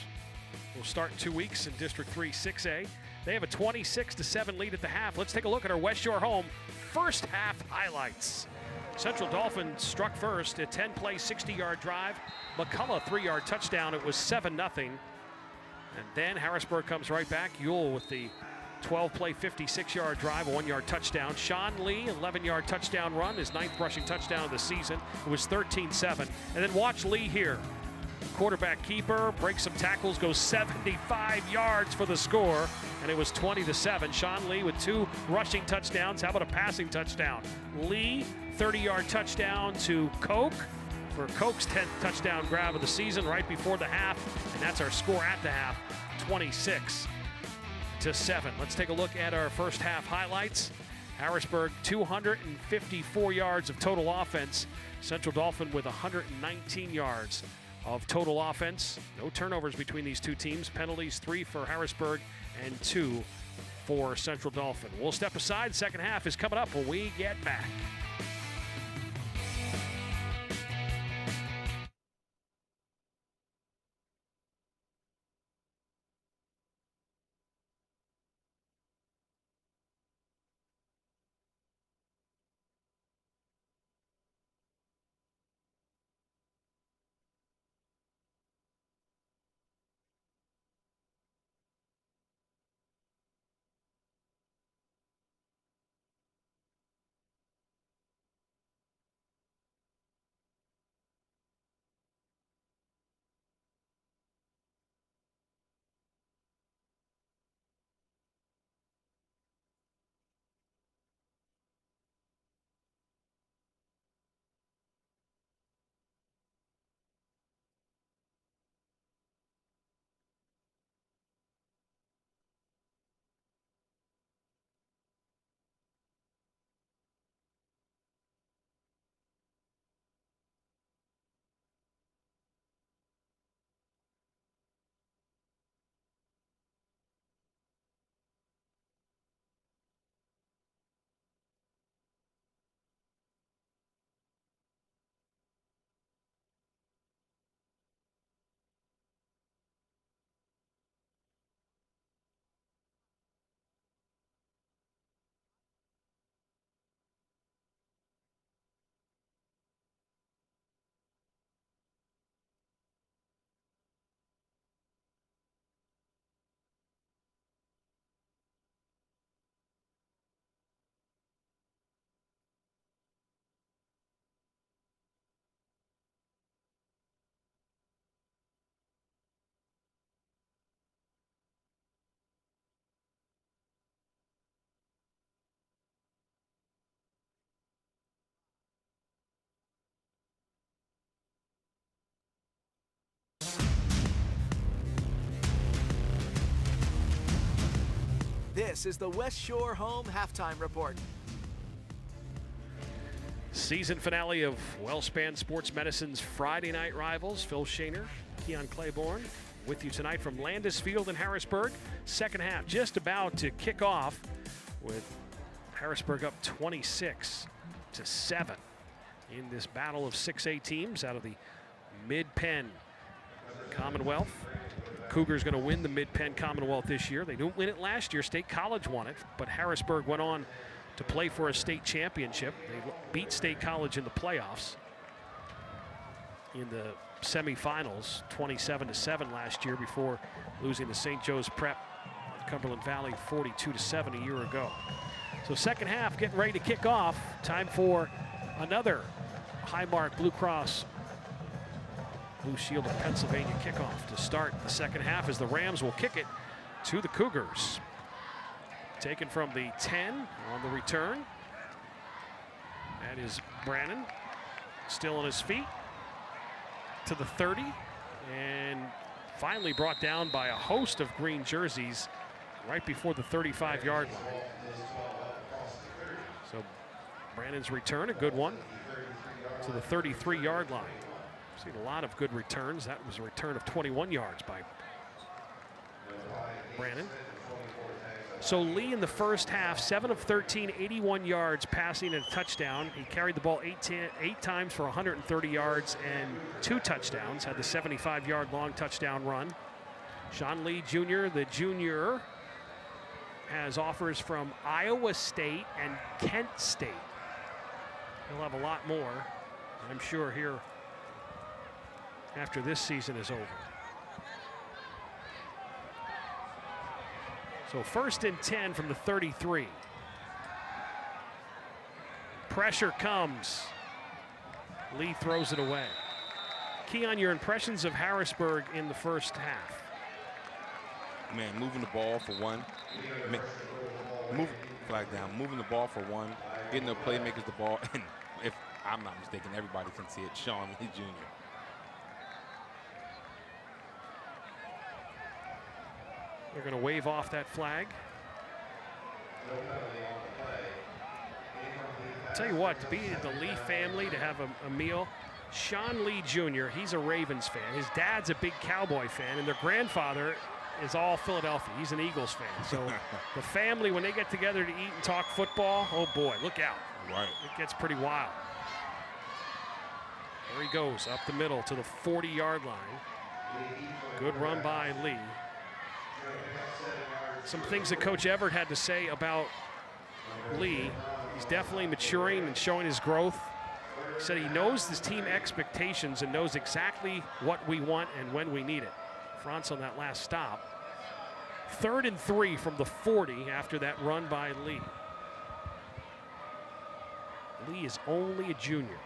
Will start in 2 weeks in District 3 6A. They have a 26-7 lead at the half. Let's take a look at our West Shore Home first half highlights. Central Dolphin struck first, a 10-play, 60-yard drive. McCullough, 3-yard touchdown. It was 7-0. And then Harrisburg comes right back. Ewell with the 12-play, 56-yard drive, a 1-yard touchdown. Sean Lee, 11-yard touchdown run, his 9th rushing touchdown of the season. It was 13-7. And then watch Lee here. Quarterback keeper, breaks some tackles, goes 75 yards for the score, and it was 20-7. Sean Lee with 2 rushing touchdowns. How about a passing touchdown? Lee, 30-yard touchdown to Koch for Koch's 10th touchdown grab of the season right before the half, and that's our score at the half, 26-7. Let's take a look at our first half highlights. Harrisburg, 254 yards of total offense. Central Dolphin with 119 yards of total offense. No turnovers between these two teams. Penalties, 3 for Harrisburg and 2 for Central Dolphin. We'll step aside. Second half is coming up when we get back. This is the West Shore Home Halftime Report. Season finale of WellSpan Sports Medicine's Friday Night Rivals. Phil Shaner, Keon Claiborne with you tonight from Landis Field in Harrisburg. Second half just about to kick off with Harrisburg up 26-7 in this battle of 6A teams out of the Mid-Penn Commonwealth. Cougars going to win the Mid-Penn Commonwealth this year. They didn't win it last year. State College won it, but Harrisburg went on to play for a state championship. They beat State College in the playoffs in the semifinals, 27-7 last year, before losing to St. Joe's Prep, Cumberland Valley, 42-7 a year ago. So second half getting ready to kick off. Time for another Highmark Blue Cross Blue Shield of Pennsylvania kickoff to start the second half, as the Rams will kick it to the Cougars. Taken from the 10 on the return. That is Brannon, still on his feet, to the 30, and finally brought down by a host of green jerseys right before the 35-yard line. So Brannon's return, a good one, to the 33-yard line. Seen a lot of good returns. That was a return of 21 yards by Brannon. So Lee in the first half, 7 of 13, 81 yards passing and a touchdown. He carried the ball eight times for 130 yards and 2 touchdowns. Had the 75-yard long touchdown run. Sean Lee Jr., the junior, has offers from Iowa State and Kent State. He'll have a lot more, I'm sure, here after this season is over. So first and 10 from the 33. Pressure comes. Lee throws it away. Keon, your impressions of Harrisburg in the first half? Man, moving the ball for one. Flag down. Moving the ball for one. Getting the playmakers the ball. And if I'm not mistaken, everybody can see it. Sean Lee Jr. They're going to wave off that flag. I'll tell you what, to be the Lee family, to have a meal. Sean Lee Jr., he's a Ravens fan. His dad's a big Cowboy fan, and their grandfather is all Philadelphia. He's an Eagles fan. So the family, when they get together to eat and talk football, oh boy, look out. Right. It gets pretty wild. There he goes, up the middle to the 40-yard line. Good run by Lee. Some things that Coach Everett had to say about Lee. He's definitely maturing and showing his growth. He said he knows his team expectations and knows exactly what we want and when we need it. France on that last stop. 3rd and 3 from the 40 after that run by Lee. Lee is only a junior.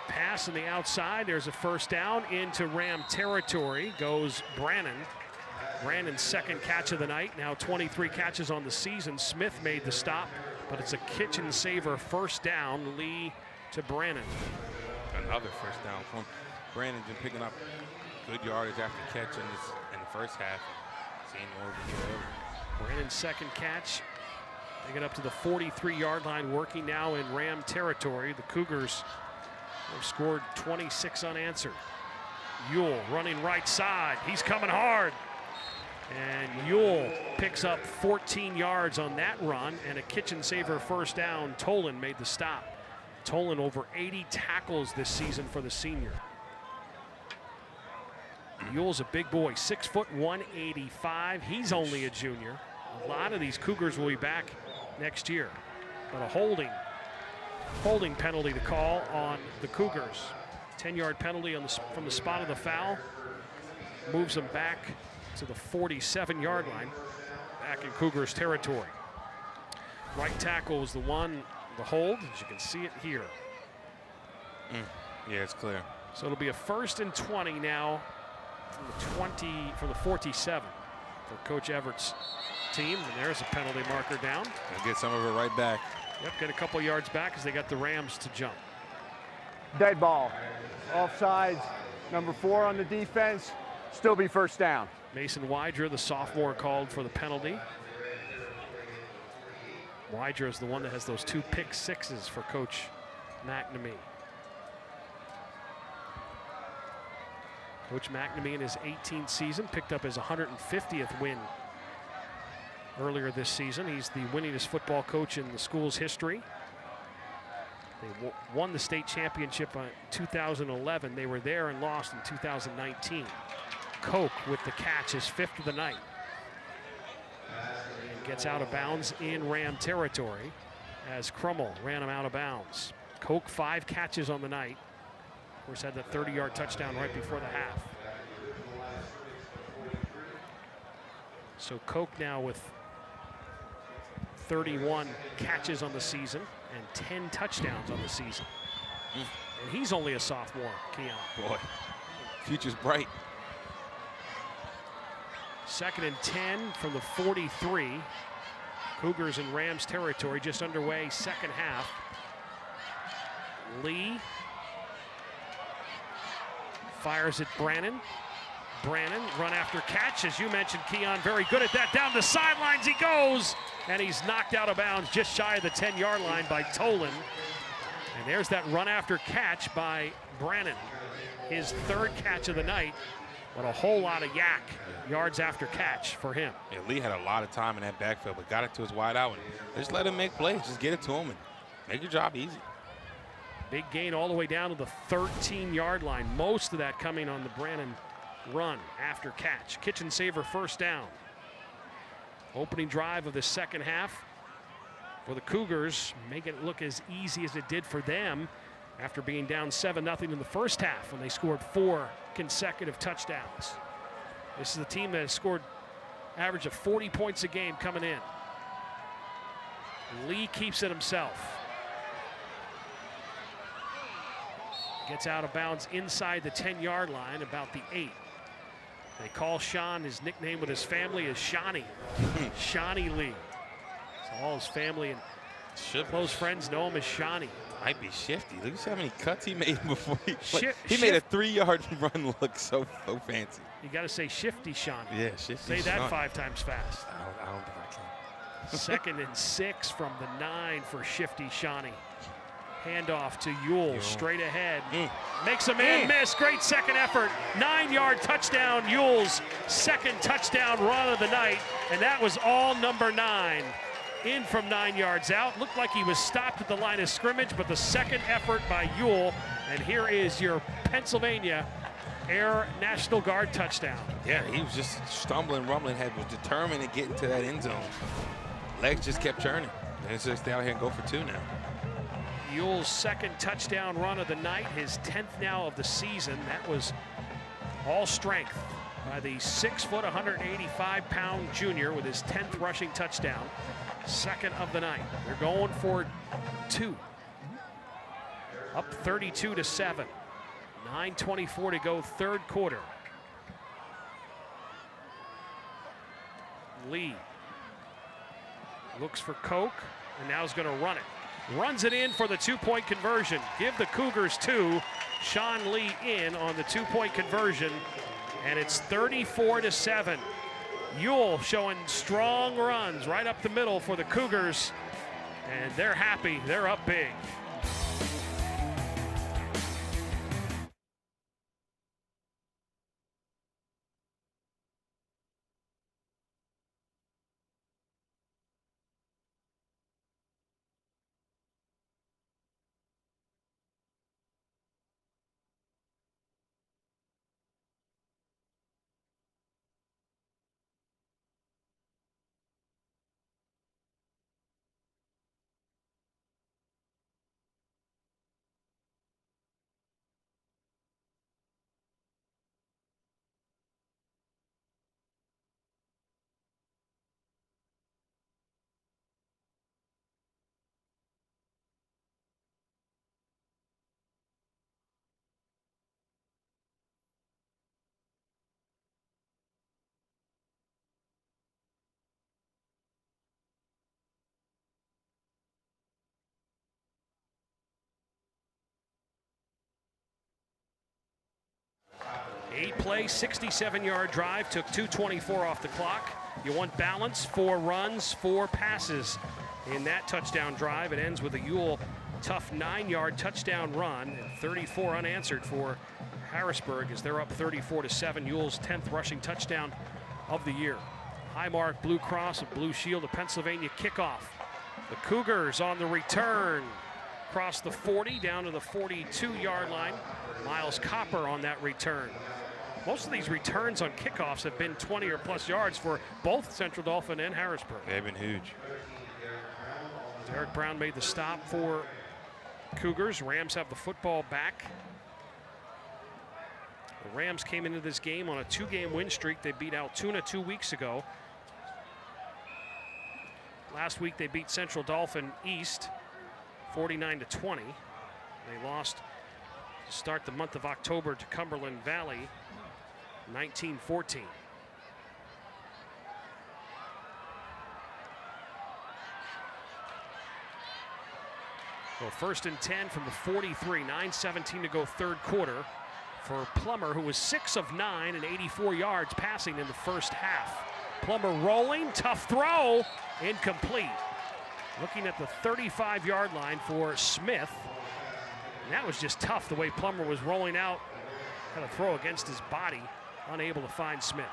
Pass on the outside. There's a first down into Ram territory. Goes Brannon. Brannon's second catch of the night. Now 23 catches on the season. Smith made the stop, but it's a kitchen saver first down. Lee to Brannon. Another first down from Brannon's been picking up good yardage after catch in the first half. Seeing over here. Brannon's second catch. They get up to the 43-yard line, working now in Ram territory. The Cougars have scored 26 unanswered. Ewell running right side. He's coming hard. And Ewell picks up 14 yards on that run and a kitchen saver first down. Tolan made the stop. Tolan over 80 tackles this season for the senior. Ewell's a big boy, 6 foot 185. He's only a junior. A lot of these Cougars will be back next year. But a holding penalty to call on the Cougars. 10-yard penalty from the spot of the foul. Moves them back to the 47-yard line, back in Cougars territory. Right tackle was the hold, as you can see it here. Yeah, it's clear. So it'll be a 1st and 20 now from the 47 for Coach Everett's team. And there's a penalty marker down. They'll get some of it right back. Yep, get a couple yards back as they got the Rams to jump. Dead ball. Offsides. Number 4 on the defense. still be first down. Mason Widger, the sophomore, called for the penalty. Widger is the one that has those 2 pick sixes for Coach McNamee. Coach McNamee in his 18th season picked up his 150th win earlier this season. He's the winningest football coach in the school's history. They won the state championship in 2011. They were there and lost in 2019. Koch with the catch, his 5th of the night. And gets out of bounds in Ram territory as Crummell ran him out of bounds. Koch 5 catches on the night. Of course, had that 30-yard touchdown right before the half. So Koch now with 31 catches on the season and 10 touchdowns on the season. And he's only a sophomore, Keon. Boy, future's bright. 2nd and 10 from the 43. Cougars in Rams territory, just underway, second half. Lee fires at Brannon. Brannon, run after catch, as you mentioned, Keon, very good at that. Down the sidelines he goes, and he's knocked out of bounds just shy of the 10-yard line by Tolan. And there's that run after catch by Brannon. His 3rd catch of the night, but a whole lot of yards after catch for him. Yeah, Lee had a lot of time in that backfield, but got it to his wide out. And just let him make plays. Just get it to him and make your job easy. Big gain all the way down to the 13-yard line. Most of that coming on the Brannon run after catch. Kitchen saver first down. Opening drive of the second half for the Cougars. Make it look as easy as it did for them after being down 7-0 in the first half when they scored 4 consecutive touchdowns. This is the team that has scored average of 40 points a game coming in. Lee keeps it himself. Gets out of bounds inside the 10-yard line, about the 8. They call Sean, his nickname with his family is Shawnee. Shawnee Lee. So all his family and close friends know him as Shawnee. Might be shifty. Look at how many cuts he made before he played. He made a 3-yard run look so fancy. You got to say shifty Shawnee. Yeah, shifty. Say that Shawnee 5 times fast. I don't think I can. 2nd and 6 from the 9 for shifty Shawnee. Handoff to Ewell, straight ahead. Makes a man miss. Great second effort. 9-yard touchdown. Ewell's 2nd touchdown run of the night, and that was all number 9. In from 9 yards out. Looked like he was stopped at the line of scrimmage, but the 2nd effort by Ewell. And here is your Pennsylvania Air National Guard touchdown. Yeah, he was just stumbling, rumbling, was determined to get into that end zone. Legs just kept churning. And it's just stay out here and go for 2 now. Ewell's 2nd touchdown run of the night, his 10th now of the season. That was all strength by the 6-foot, 185-pound junior with his 10th rushing touchdown. 2nd of the night. They're going for 2. Up 32-7. 9:24 to go, 3rd quarter. Lee looks for Koch, and now is going to run it. Runs it in for the 2-point conversion. Give the Cougars 2. Sean Lee in on the 2-point conversion, and it's 34-7. Ewell showing strong runs right up the middle for the Cougars, and they're happy. They're up big. play, 67-yard drive, took 2:24 off the clock. You want balance, 4 runs, 4 passes in that touchdown drive. It ends with a Ewell tough 9-yard touchdown run, and 34 unanswered for Harrisburg as they're up 34-7. Ewell's 10th rushing touchdown of the year. Highmark Blue Cross and Blue Shield of Pennsylvania kickoff. The Cougars on the return across the 40 down to the 42-yard line. Miles Copper on that return. Most of these returns on kickoffs have been 20 or plus yards for both Central Dauphin and Harrisburg. They've been huge. Derek Brown made the stop for Cougars. Rams have the football back. The Rams came into this game on a 2-game win streak. They beat Altoona 2 weeks ago. Last week they beat Central Dauphin East 49-20. They lost to start the month of October to Cumberland Valley 19-14. So 1st and 10 from the 43, 9:17 to go third quarter for Plummer, who was 6 of 9 and 84 yards passing in the first half. Plummer rolling, tough throw, incomplete. Looking at the 35-yard line for Smith. And that was just tough the way Plummer was rolling out. Had a throw against his body, unable to find Smith.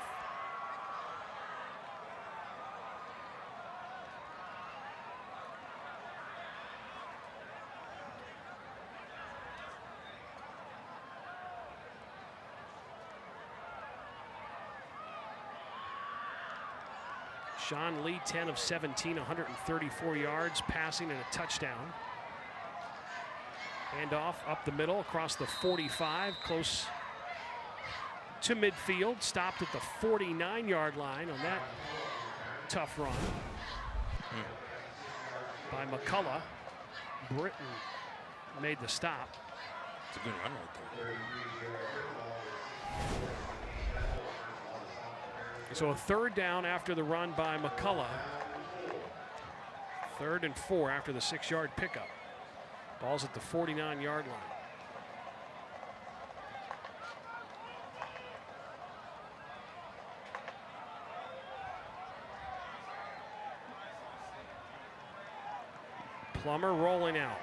Sean Lee, 10 of 17, 134 yards, passing and a touchdown. Handoff up the middle across the 45, close to midfield. Stopped at the 49-yard line on that tough run by McCullough. Britton made the stop. It's a good run right there. So a 3rd down after the run by McCullough. 3rd and 4 after the 6-yard pickup. Ball's at the 49-yard line. Plummer rolling out.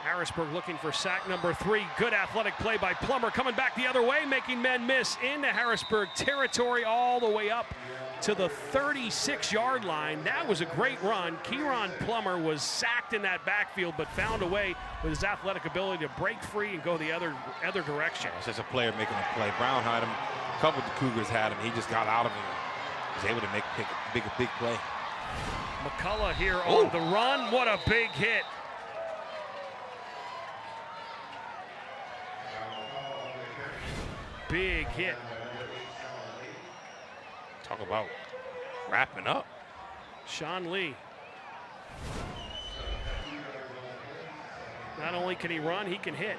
Harrisburg looking for sack number 3. Good athletic play by Plummer, coming back the other way, making men miss into Harrisburg territory all the way up to the 36-yard line. That was a great run. Kieron Plummer was sacked in that backfield, but found a way with his athletic ability to break free and go the other direction. It's just a player making a play. Brown had him, a couple of the Cougars had him. He just got out of him. Was able to make a big play. McCullough here on the run. What a big hit. Big hit. Talk about wrapping up. Sean Lee. Not only can he run, he can hit.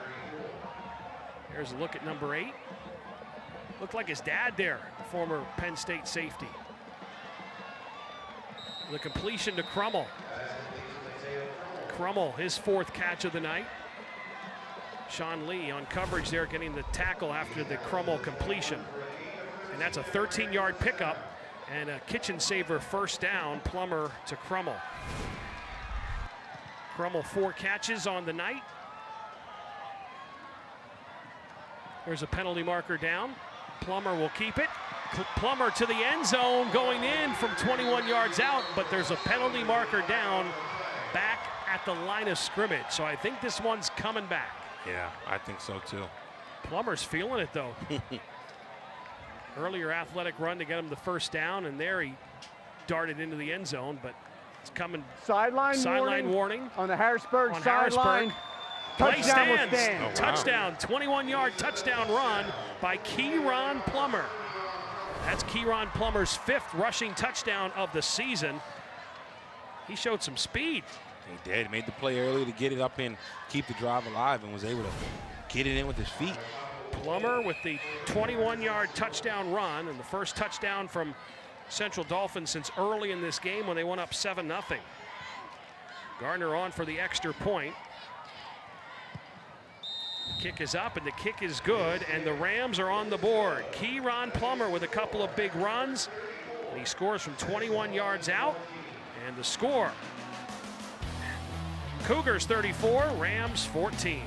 There's a look at number 8. Looked like his dad there, former Penn State safety. The completion to Crummell. Crummell, his 4th catch of the night. Sean Lee on coverage there, getting the tackle after the Crummell completion. And that's a 13-yard pickup and a kitchen saver 1st down. Plummer to Crummell. Crummell 4 catches on the night. There's a penalty marker down. Plummer will keep it. Plummer to the end zone, going in from 21 yards out, but there's a penalty marker down back at the line of scrimmage. So I think this one's coming back. Yeah, I think so too. Plummer's feeling it though. Earlier athletic run to get him the 1st down, and there he darted into the end zone, but it's coming. Sideline warning on the Harrisburg on sideline. Play Touchdown will stands. stand. Oh, wow. Touchdown, 21-yard touchdown run by Kieron Plummer. That's Kieron Plummer's 5th rushing touchdown of the season. He showed some speed. He did. He made the play early to get it up and keep the drive alive, and was able to get it in with his feet. Plummer with the 21-yard touchdown run, and the first touchdown from Central Dauphin since early in this game when they went up 7-0. Gardner on for the extra point. Kick is up, and the kick is good, and the Rams are on the board. Kieran Plummer with a couple of big runs, and he scores from 21 yards out, and the score, Cougars 34, Rams 14.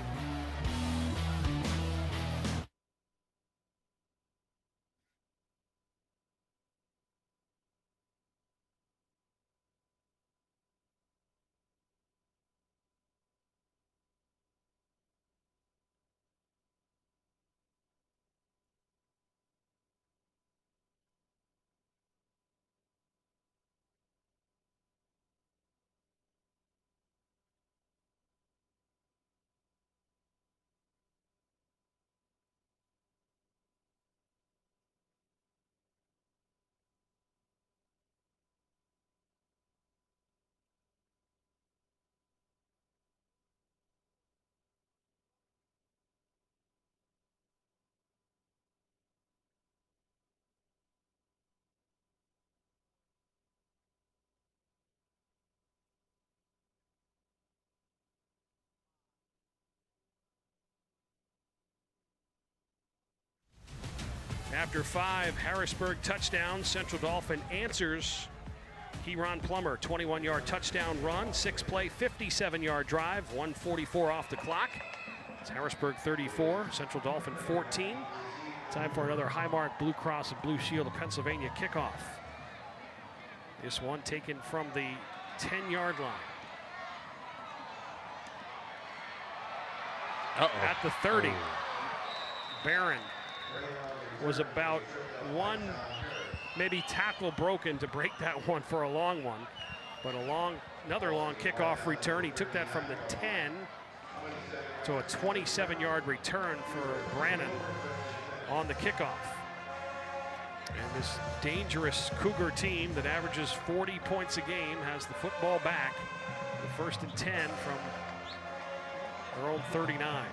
After 5 Harrisburg touchdowns, Central Dolphin answers. Kieran Plummer, 21-yard touchdown run, 6-play, 57-yard drive, 1:44 off the clock. It's Harrisburg 34, Central Dolphin 14. Time for another Highmark Blue Cross and Blue Shield of Pennsylvania kickoff. This one taken from the 10-yard line. At the 30, Barron was about one, maybe tackle broken to break that one for a long one, but another long kickoff return. He took that from the 10 to a 27-yard return for Brannon on the kickoff. And this dangerous Cougar team that averages 40 points a game has the football back. The 1st and 10 from their own 39.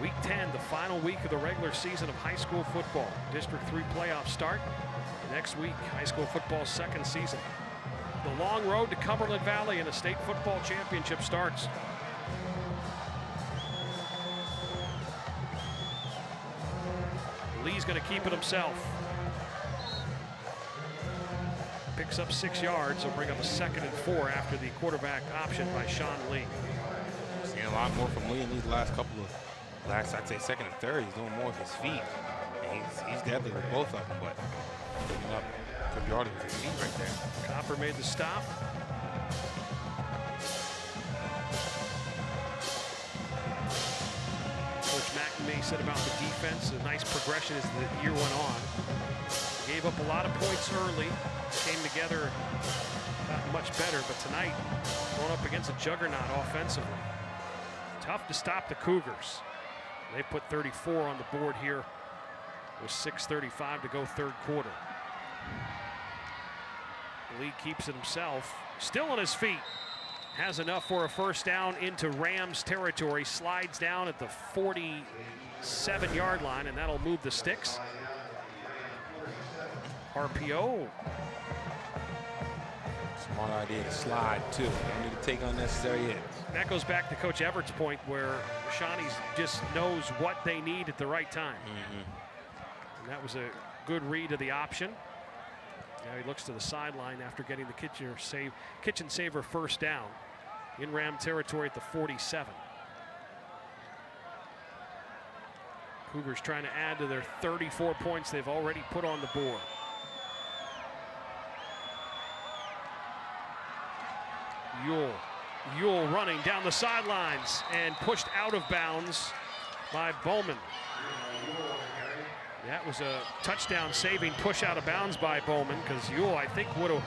Week 10, the final week of the regular season of high school football. District 3 playoffs start next week. High school football's 2nd season. The long road to Cumberland Valley and a state football championship starts. Lee's going to keep it himself. Picks up 6 yards. He'll bring up a 2nd and 4 after the quarterback option by Sean Lee. Seeing a lot more from Lee in these last couple of I'd say 2nd and 3rd, he's doing more with his feet. And he's deadly with both of them, but picking up good yardage with his feet right there. Copper made the stop. Coach McNamee said about the defense, a nice progression as the year went on. Gave up a lot of points early, came together, got much better, but tonight going up against a juggernaut offensively. Tough to stop the Cougars. They put 34 on the board here with 6:35 to go 3rd quarter. Lee keeps it himself, still on his feet. Has enough for a 1st down into Rams territory. Slides down at the 47-yard line, and that'll move the sticks. RPO. Smart idea to slide, too. Don't need to take unnecessary hits. That goes back to Coach Everett's point where Shawnee's just knows what they need at the right time. And that was a good read of the option. Now he looks to the sideline after getting the kitchen saver 1st down in Ram territory at the 47. Cougars trying to add to their 34 points they've already put on the board. Ewell running down the sidelines and pushed out of bounds by Bowman. That was a touchdown saving push out of bounds by Bowman, because Ewell, I think, would have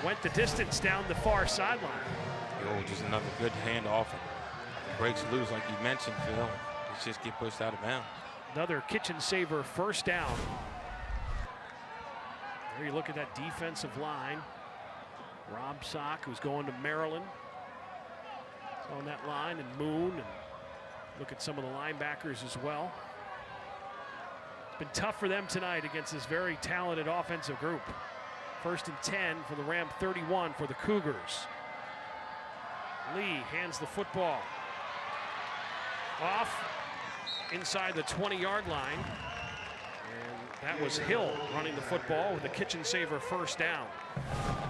went the distance down the far sideline. Ewell, just another good handoff. Breaks loose, like you mentioned, Phil. Let's just get pushed out of bounds. Another kitchen saver 1st down. There you look at that defensive line. Rob Sock, who's going to Maryland, on that line, and Moon, and look at some of the linebackers as well. It's been tough for them tonight against this very talented offensive group. First and 10 for the Ram 31 for the Cougars. Lee hands the football off inside the 20-yard line. And that was Hill running the football with a kitchen saver first down.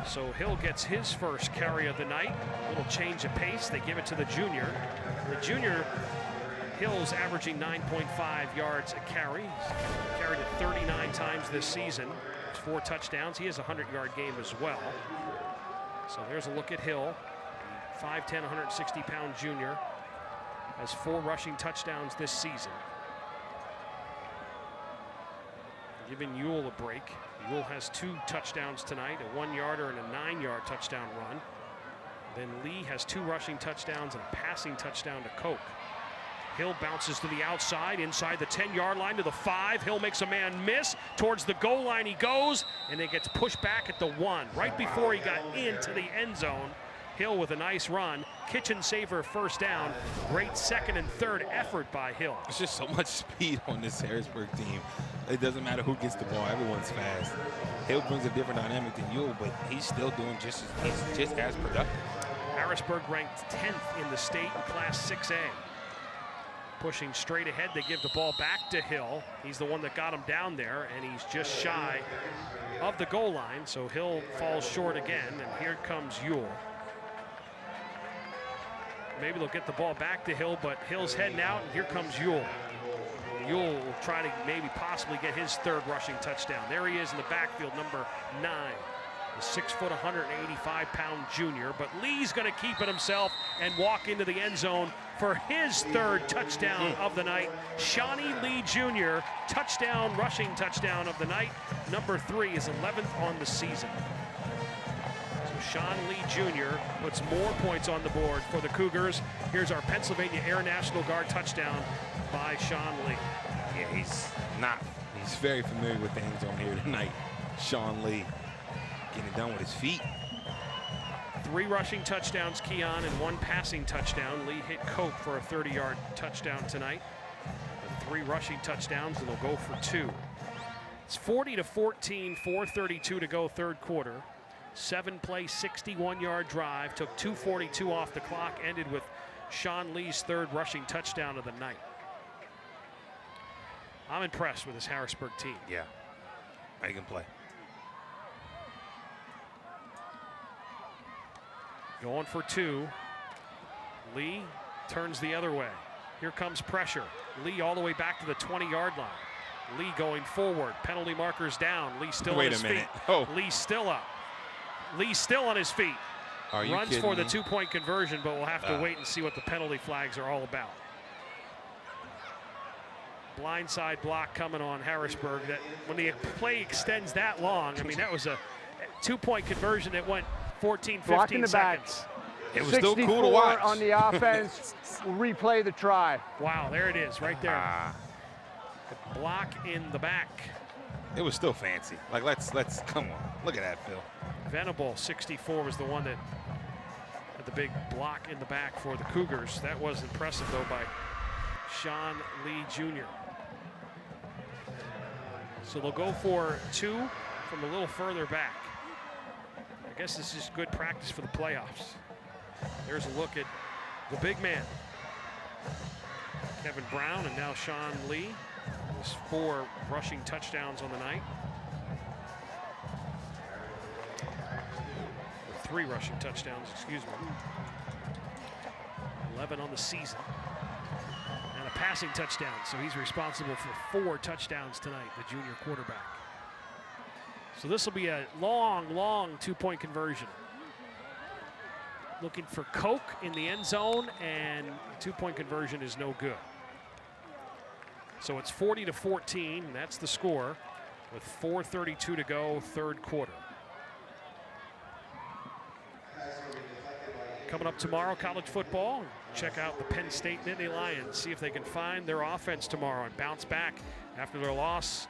So Hill gets his first carry of the night. A little change of pace. They give it to the junior. The junior, Hill's averaging 9.5 yards a carry. He's carried it 39 times this season. 4 touchdowns. He has a 100-yard game as well. So there's a look at Hill. 5'10", 160-pound junior. Has 4 rushing touchdowns this season. Giving Ewell a break. Ewell has 2 touchdowns tonight, a 1-yarder and a 9-yard touchdown run. Then Lee has 2 rushing touchdowns and a passing touchdown to Koch. Hill bounces to the outside, inside the 10-yard line to the 5. Hill makes a man miss. Towards the goal line he goes, and then gets pushed back at the 1. Right before he got into the end zone, Hill with a nice run. Kitchen saver first down. Great second and third effort by Hill. There's just so much speed on this Harrisburg team. It doesn't matter who gets the ball. Everyone's fast. Hill brings a different dynamic than Ewell, but he's still doing just as productive. Harrisburg ranked 10th in the state in Class 6A. Pushing straight ahead, they give the ball back to Hill. He's the one that got him down there, and he's just shy of the goal line, so Hill falls short again, and here comes Ewell. Maybe they'll get the ball back to Hill, but Hill's heading out, and here comes Ewell. Ewell will try to maybe possibly get his 3rd rushing touchdown. There he is in the backfield, number 9. The 6', 185-pound junior, but Lee's going to keep it himself and walk into the end zone for his 3rd touchdown of the night. Shawnee Lee Jr., touchdown, rushing touchdown of the night. Number 3 is 11th on the season. So Sean Lee Jr. puts more points on the board for the Cougars. Here's our Pennsylvania Air National Guard touchdown by Sean Lee. Yeah, he's very familiar with the end zone here tonight. Sean Lee getting it done with his feet. 3 rushing touchdowns, Keon, and 1 passing touchdown. Lee hit Koch for a 30-yard touchdown tonight. And 3 rushing touchdowns, and they'll go for 2. It's 40-14, 4:32 to go, 3rd quarter. 7-play, 61-yard drive. Took 2:42 off the clock. Ended with Sean Lee's 3rd rushing touchdown of the night. I'm impressed with this Harrisburg team. Yeah, they can play. Going for 2. Lee turns the other way. Here comes pressure. Lee all the way back to the 20-yard line. Lee going forward. Penalty markers down. Lee still on his feet. Oh. Lee still up. Lee still on his feet. Are you Runs kidding for me? the 2-point conversion, but we'll have to wait and see what the penalty flags are all about. Blindside block coming on Harrisburg. That when the play extends that long, I mean, that was a 2-point conversion that went 14, 15 seconds. It was still cool to watch. On the offense, we'll replay the try. Wow, there it is, right there. The block in the back. It was still fancy. Like, let's come on. Look at that, Phil. Venable, 64, was the one that had the big block in the back for the Cougars. That was impressive, though, by Sean Lee Jr. So they'll go for 2 from a little further back. I guess this is good practice for the playoffs. There's a look at the big man, Kevin Brown, and now Sean Lee. There's 4 rushing touchdowns on the night. 3 rushing touchdowns, excuse me. 11 on the season. And a passing touchdown, so he's responsible for 4 touchdowns tonight, the junior quarterback. So this will be a long, long 2-point conversion. Looking for Koch in the end zone, and 2-point conversion is no good. So it's 40-14, and that's the score, with 4:32 to go, 3rd quarter. Coming up tomorrow, college football. Check out the Penn State Nittany Lions, see if they can find their offense tomorrow and bounce back after their loss.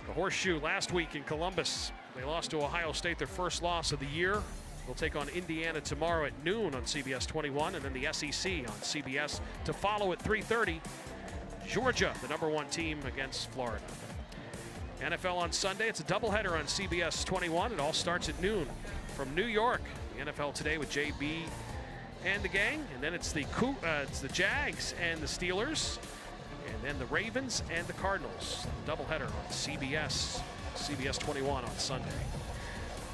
The Horseshoe last week in Columbus. They lost to Ohio State, their first loss of the year. They'll take on Indiana tomorrow at noon on CBS 21, and then the SEC on CBS to follow at 3:30. Georgia, the #1 team, against Florida. NFL on Sunday. It's a doubleheader on CBS 21. It all starts at noon from New York. The NFL today with JB and the gang, and then it's the Jags and the Steelers, and then the Ravens and the Cardinals. Doubleheader on CBS 21 on Sunday.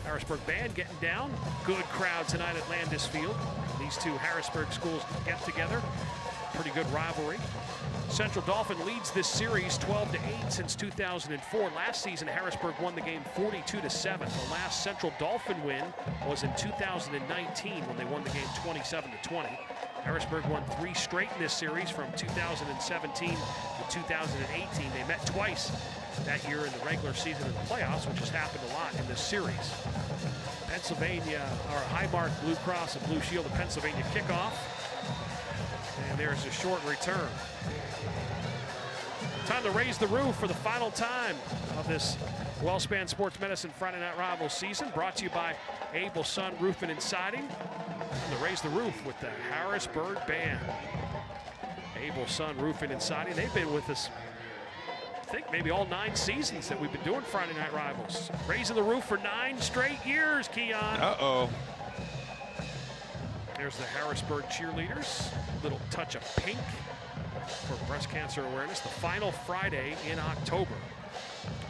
Harrisburg band getting down. Good crowd tonight at Landis Field. These two Harrisburg schools get together. Pretty good rivalry. Central Dolphin leads this series 12-8 since 2004. Last season, Harrisburg won the game 42-7. The last Central Dolphin win was in 2019 when they won the game 27-20. Harrisburg won 3 straight in this series from 2017 to 2018. They met twice that year in the regular season and the playoffs, which has happened a lot in this series. Pennsylvania, or Highmark Blue Cross and Blue Shield, the Pennsylvania kickoff. And there's a short return. Time to raise the roof for the final time of this WellSpan Sports Medicine Friday Night Rivals season, brought to you by Able Sun Roofing and Siding. Time to raise the roof with the Harrisburg Band. Able Sun Roofing and Siding. They've been with us, I think, maybe all 9 seasons that we've been doing Friday Night Rivals. Raising the roof for 9 straight years, Keon. Uh-oh. There's the Harrisburg cheerleaders. Little touch of pink for breast cancer awareness. The final Friday in October.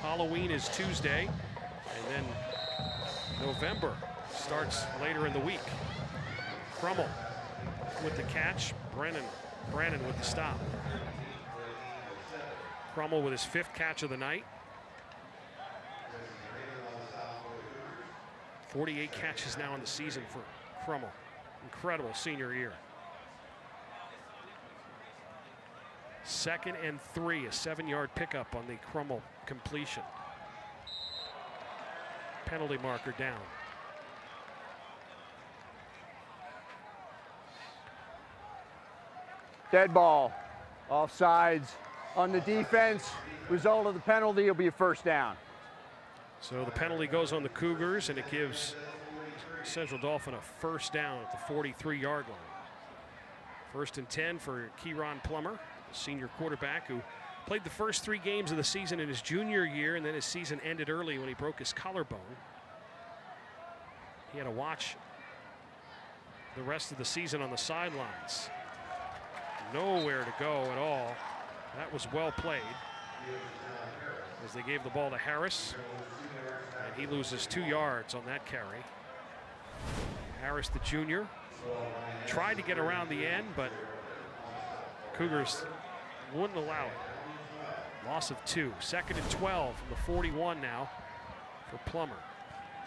Halloween is Tuesday, and then November starts later in the week. Crummell with the catch. Brannon with the stop. Crummell with his 5th catch of the night. 48 catches now in the season for Crummell. Incredible senior year. 2nd and 3, a 7-yard pickup on the Crummell completion. Penalty marker down. Dead ball. Offsides on the defense. Result of the penalty will be a first down. So the penalty goes on the Cougars, and it gives Central Dolphin a first down at the 43-yard line. 1st and 10 for Kieron Plummer, the senior quarterback who played the first 3 games of the season in his junior year, and then his season ended early when he broke his collarbone. He had to watch the rest of the season on the sidelines. Nowhere to go at all. That was well played, as they gave the ball to Harris, and he loses 2 yards on that carry. Harris, the junior, tried to get around the end, but Cougars wouldn't allow it. Loss of 2. 2nd and 12 from the 41 now for Plummer.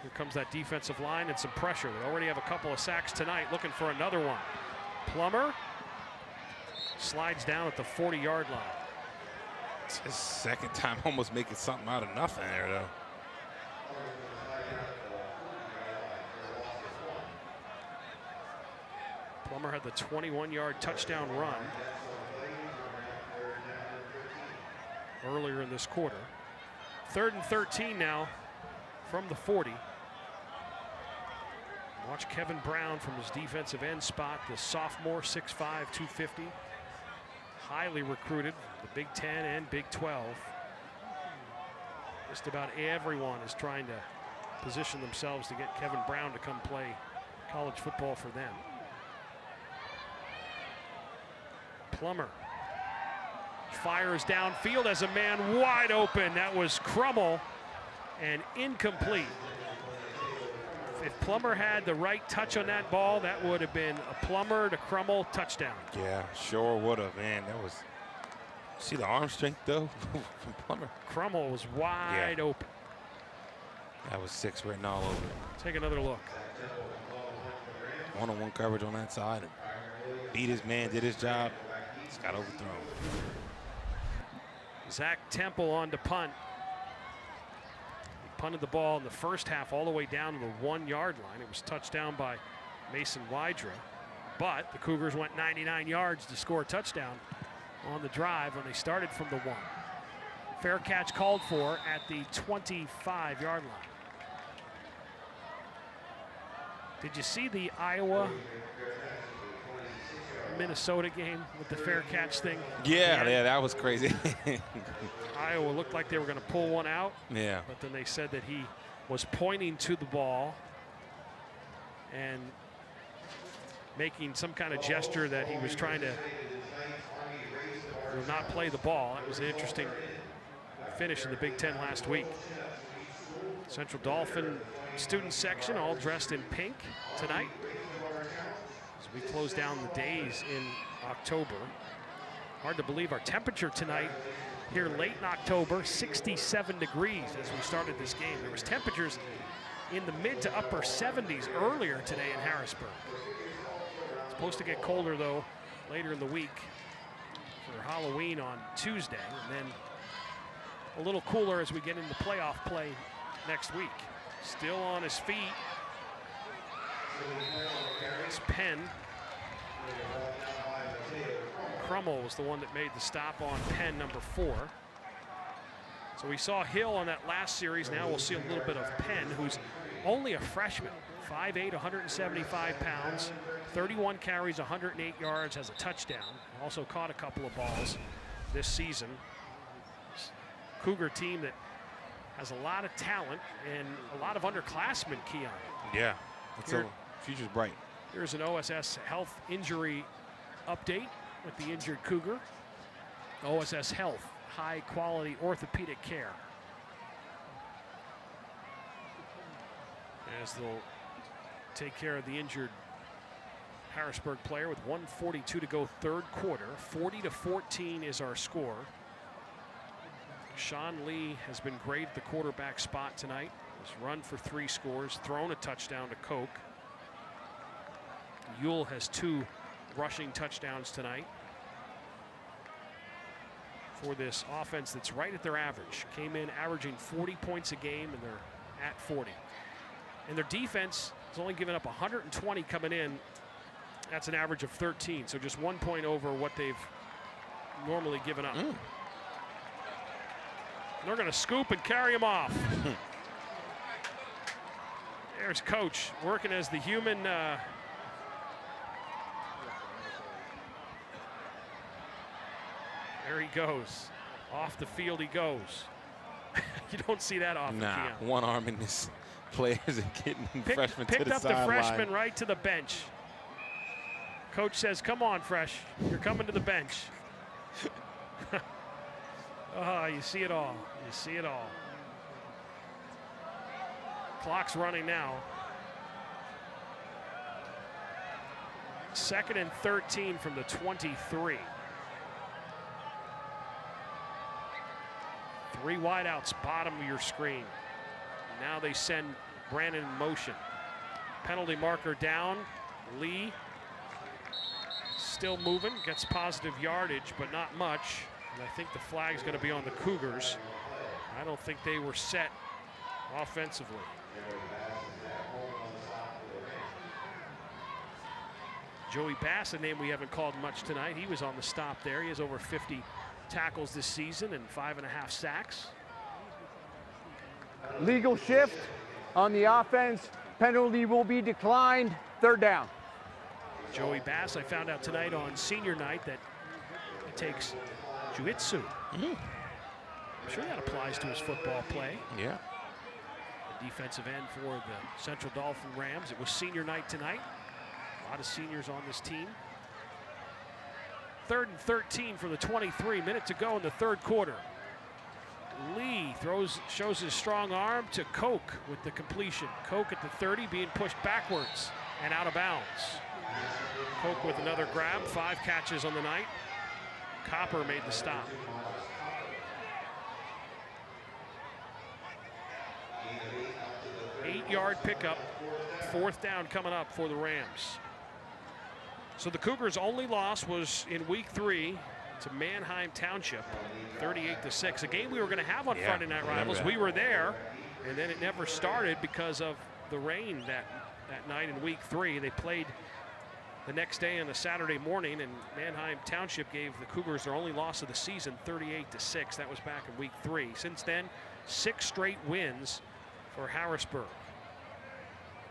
Here comes that defensive line and some pressure. They already have a couple of sacks tonight, looking for another one. Plummer slides down at the 40-yard line. It's his 2nd time almost making something out of nothing there, though. Plummer had the 21-yard touchdown run earlier in this quarter. 3rd and 13 now from the 40. Watch Kevin Brown from his defensive end spot, the sophomore, 6'5", 250. Highly recruited, the Big 10 and Big 12. Just about everyone is trying to position themselves to get Kevin Brown to come play college football for them. Plummer fires downfield as a man wide open. That was Crummell, and incomplete. If Plummer had the right touch on that ball, that would have been a Plummer to Crummell touchdown. Yeah, sure would have, man. That was, see the arm strength, though, from Plummer. Crummell was wide open. That was 6 written all over it. Take another look. One-on-one coverage on that side. And beat his man, did his job. Just got overthrown. Zach Temple on to punt. He punted the ball in the first half all the way down to the 1-yard line. It was touched down by Mason Wydra, but the Cougars went 99 yards to score a touchdown on the drive when they started from the 1. Fair catch called for at the 25-yard line. Did you see the Iowa Minnesota game with the fair catch thing? Yeah, that was crazy. Iowa looked like they were going to pull one out. Yeah. But then they said that he was pointing to the ball and making some kind of gesture that he was trying to not play the ball. That was an interesting finish in the Big Ten last week. Central Dolphin student section all dressed in pink tonight as we close down the days in October. Hard to believe our temperature tonight here late in October, 67 degrees as we started this game. There was temperatures in the mid to upper 70s earlier today in Harrisburg. It's supposed to get colder though later in the week for Halloween on Tuesday, and then a little cooler as we get into playoff play next week. Still on his feet. It's Penn. Crummel was the one that made the stop on Penn, number 4. So we saw Hill on that last series. Now we'll see a little bit of Penn, who's only a freshman. 5'8", 175 pounds, 31 carries, 108 yards, has a touchdown. Also caught a couple of balls this season. Cougar team that has a lot of talent and a lot of underclassmen, Keon. Yeah, future's bright. Here's an OSS health injury update with the injured Cougar. OSS Health, high quality orthopedic care. As they'll take care of the injured Harrisburg player with 1:42 to go third quarter. 40-14 is our score. Sean Lee has been great at the quarterback spot tonight. He's run for 3 scores, thrown a touchdown to Koch. Ewell has 2 rushing touchdowns tonight for this offense that's right at their average. Came in averaging 40 points a game, and they're at 40. And their defense has only given up 120 coming in. That's an average of 13, so just 1 point over what they've normally given up. They're going to scoop and carry him off. There's Coach working as the human. There he goes. Off the field he goes. You don't see that often. Nah, one arm in this players and getting freshman to the sideline. Picked up the freshman right to the bench. Coach says, come on, Fresh. You're coming to the bench. Oh, you see it all. You see it all. Clock's running now. 2nd and 13 from the 23. 3 wideouts, bottom of your screen. Now they send Brandon in motion. Penalty marker down. Lee still moving, gets positive yardage, but not much. And I think the flag's going to be on the Cougars. I don't think they were set offensively. Joey Bass, a name we haven't called much tonight. He was on the stop there. He has over 50 tackles this season and 5.5 sacks. Legal shift on the offense. Penalty will be declined. 3rd down. Joey Bass, I found out tonight on senior night that it takes jiu-jitsu. I'm sure that applies to his football play. Yeah. The defensive end for the Central Dolphin Rams. It was senior night tonight. A lot of seniors on this team. 3rd and 13 for the 23. Minute to go in the 3rd quarter. Lee shows his strong arm to Koch with the completion. Koch at the 30 being pushed backwards and out of bounds. Koch with another grab, 5 catches on the night. Copper made the stop. Eight-yard pickup, 4th down coming up for the Rams. So the Cougars' only loss was in week 3 to Manheim Township, 38-6. A game we were going to have on Friday Night Rivals. We were there, and then it never started because of the rain that night in week 3. They played the next day on a Saturday morning, and Manheim Township gave the Cougars their only loss of the season, 38-6. That was back in week 3. Since then, 6 straight wins for Harrisburg.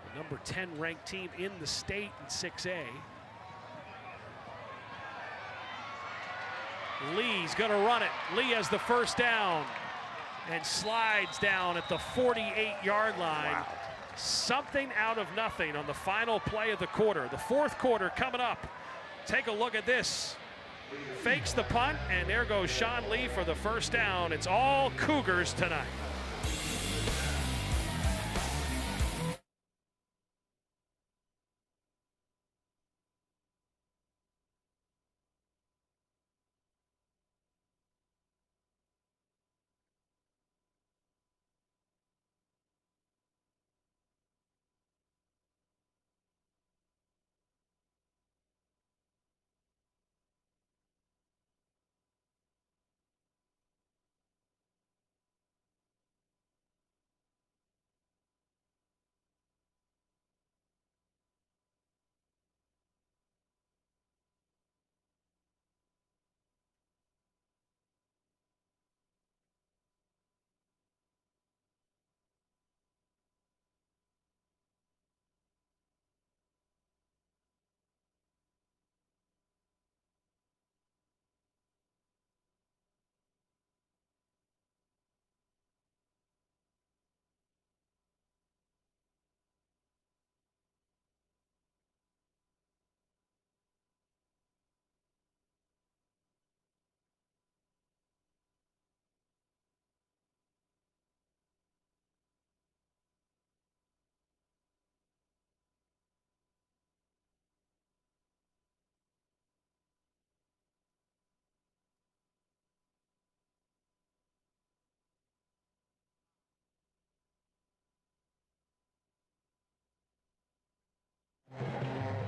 The number 10 ranked team in the state in 6A. Lee's gonna run it. Lee has the first down and slides down at the 48-yard line. Wow. Something out of nothing on the final play of the quarter. The fourth quarter coming up. Take a look at this. Fakes the punt, and there goes Sean Lee for the first down. It's all Cougars tonight.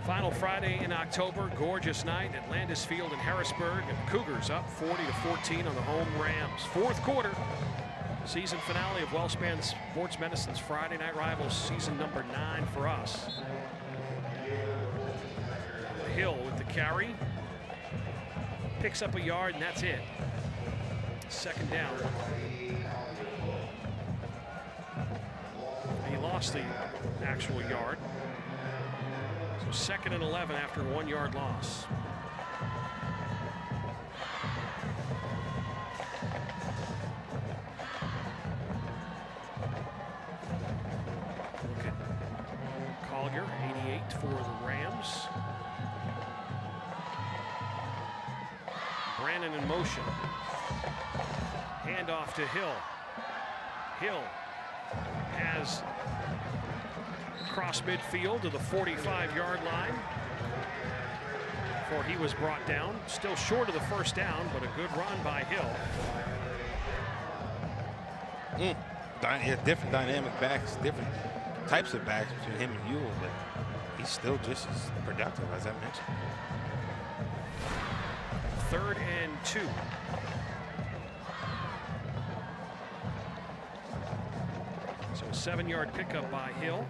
Final Friday in October, gorgeous night at Landis Field in Harrisburg, and Cougars up 40-14 on the home Rams. Fourth quarter, season finale of WellSpan Sports Medicine's Friday Night Rivals, season number 9 for us. Hill with the carry, picks up a yard, and that's it. Second down. He lost the actual yard. So 2nd and 11 after a 1-yard loss. Look at Collier, 88 for the Rams. Brannon in motion. Handoff to Hill. Hill has across midfield to the 45-yard line before he was brought down. Still short of the first down, but a good run by Hill. Different dynamic backs, different types of backs between him and Ewell, but he's still just as productive, as I mentioned. 3rd and 2. So a 7-yard pickup by Hill.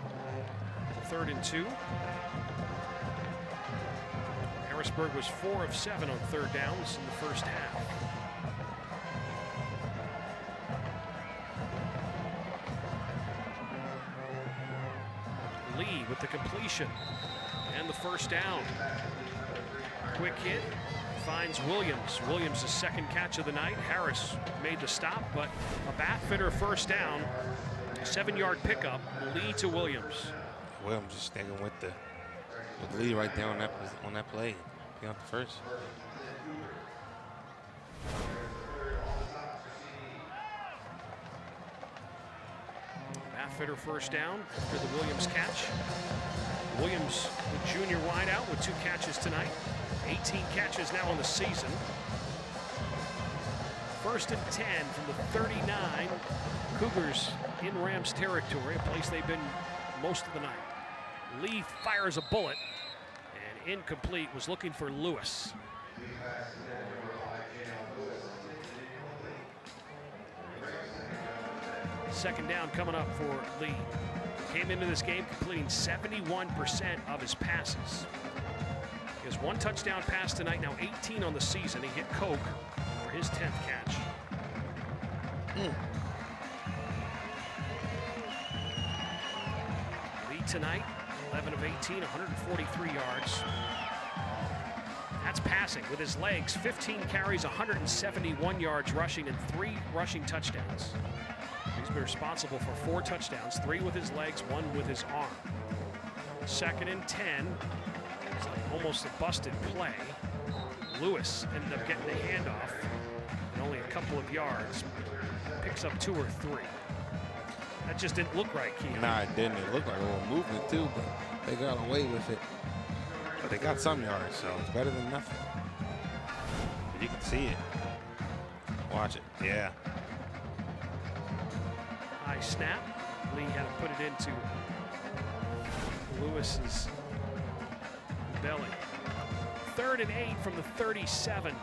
3rd and 2. Harrisburg was 4 of 7 on 3rd downs in the first half. Lee with the completion and the first down. Quick hit, finds Williams. Williams' 2nd catch of the night. Harris made the stop, but a bat fitter first down. 7-yard pickup, Lee to Williams. Williams just sticking with Lee right there on that play. He got the first. Bat fitter first down after the Williams catch. Williams, the junior wideout, with 2 catches tonight. 18 catches now on the season. 1st and 10 from the 39. Cougars in Rams territory, a place they've been most of the night. Lee fires a bullet, and incomplete. Was looking for Lewis. Second down coming up for Lee. Came into this game completing 71% of his passes. He has 1 touchdown pass tonight, now 18 on the season. He hit Koch for his 10th catch. Lee tonight, 11 of 18, 143 yards. That's passing with his legs. 15 carries, 171 yards rushing, and 3 rushing touchdowns. He's been responsible for 4 touchdowns, 3 with his legs, 1 with his arm. 2nd and 10. It's like almost a busted play. Lewis ended up getting the handoff and only a couple of yards. Picks up 2 or 3. That just didn't look right, Keon. Nah, it didn't. It looked like a little movement too, but they got away with it. But they got some yards, so it's better than nothing. But you can see it. Watch it. Yeah. High snap. Lee had to put it into Lewis's belly. 3rd and 8 from the 37.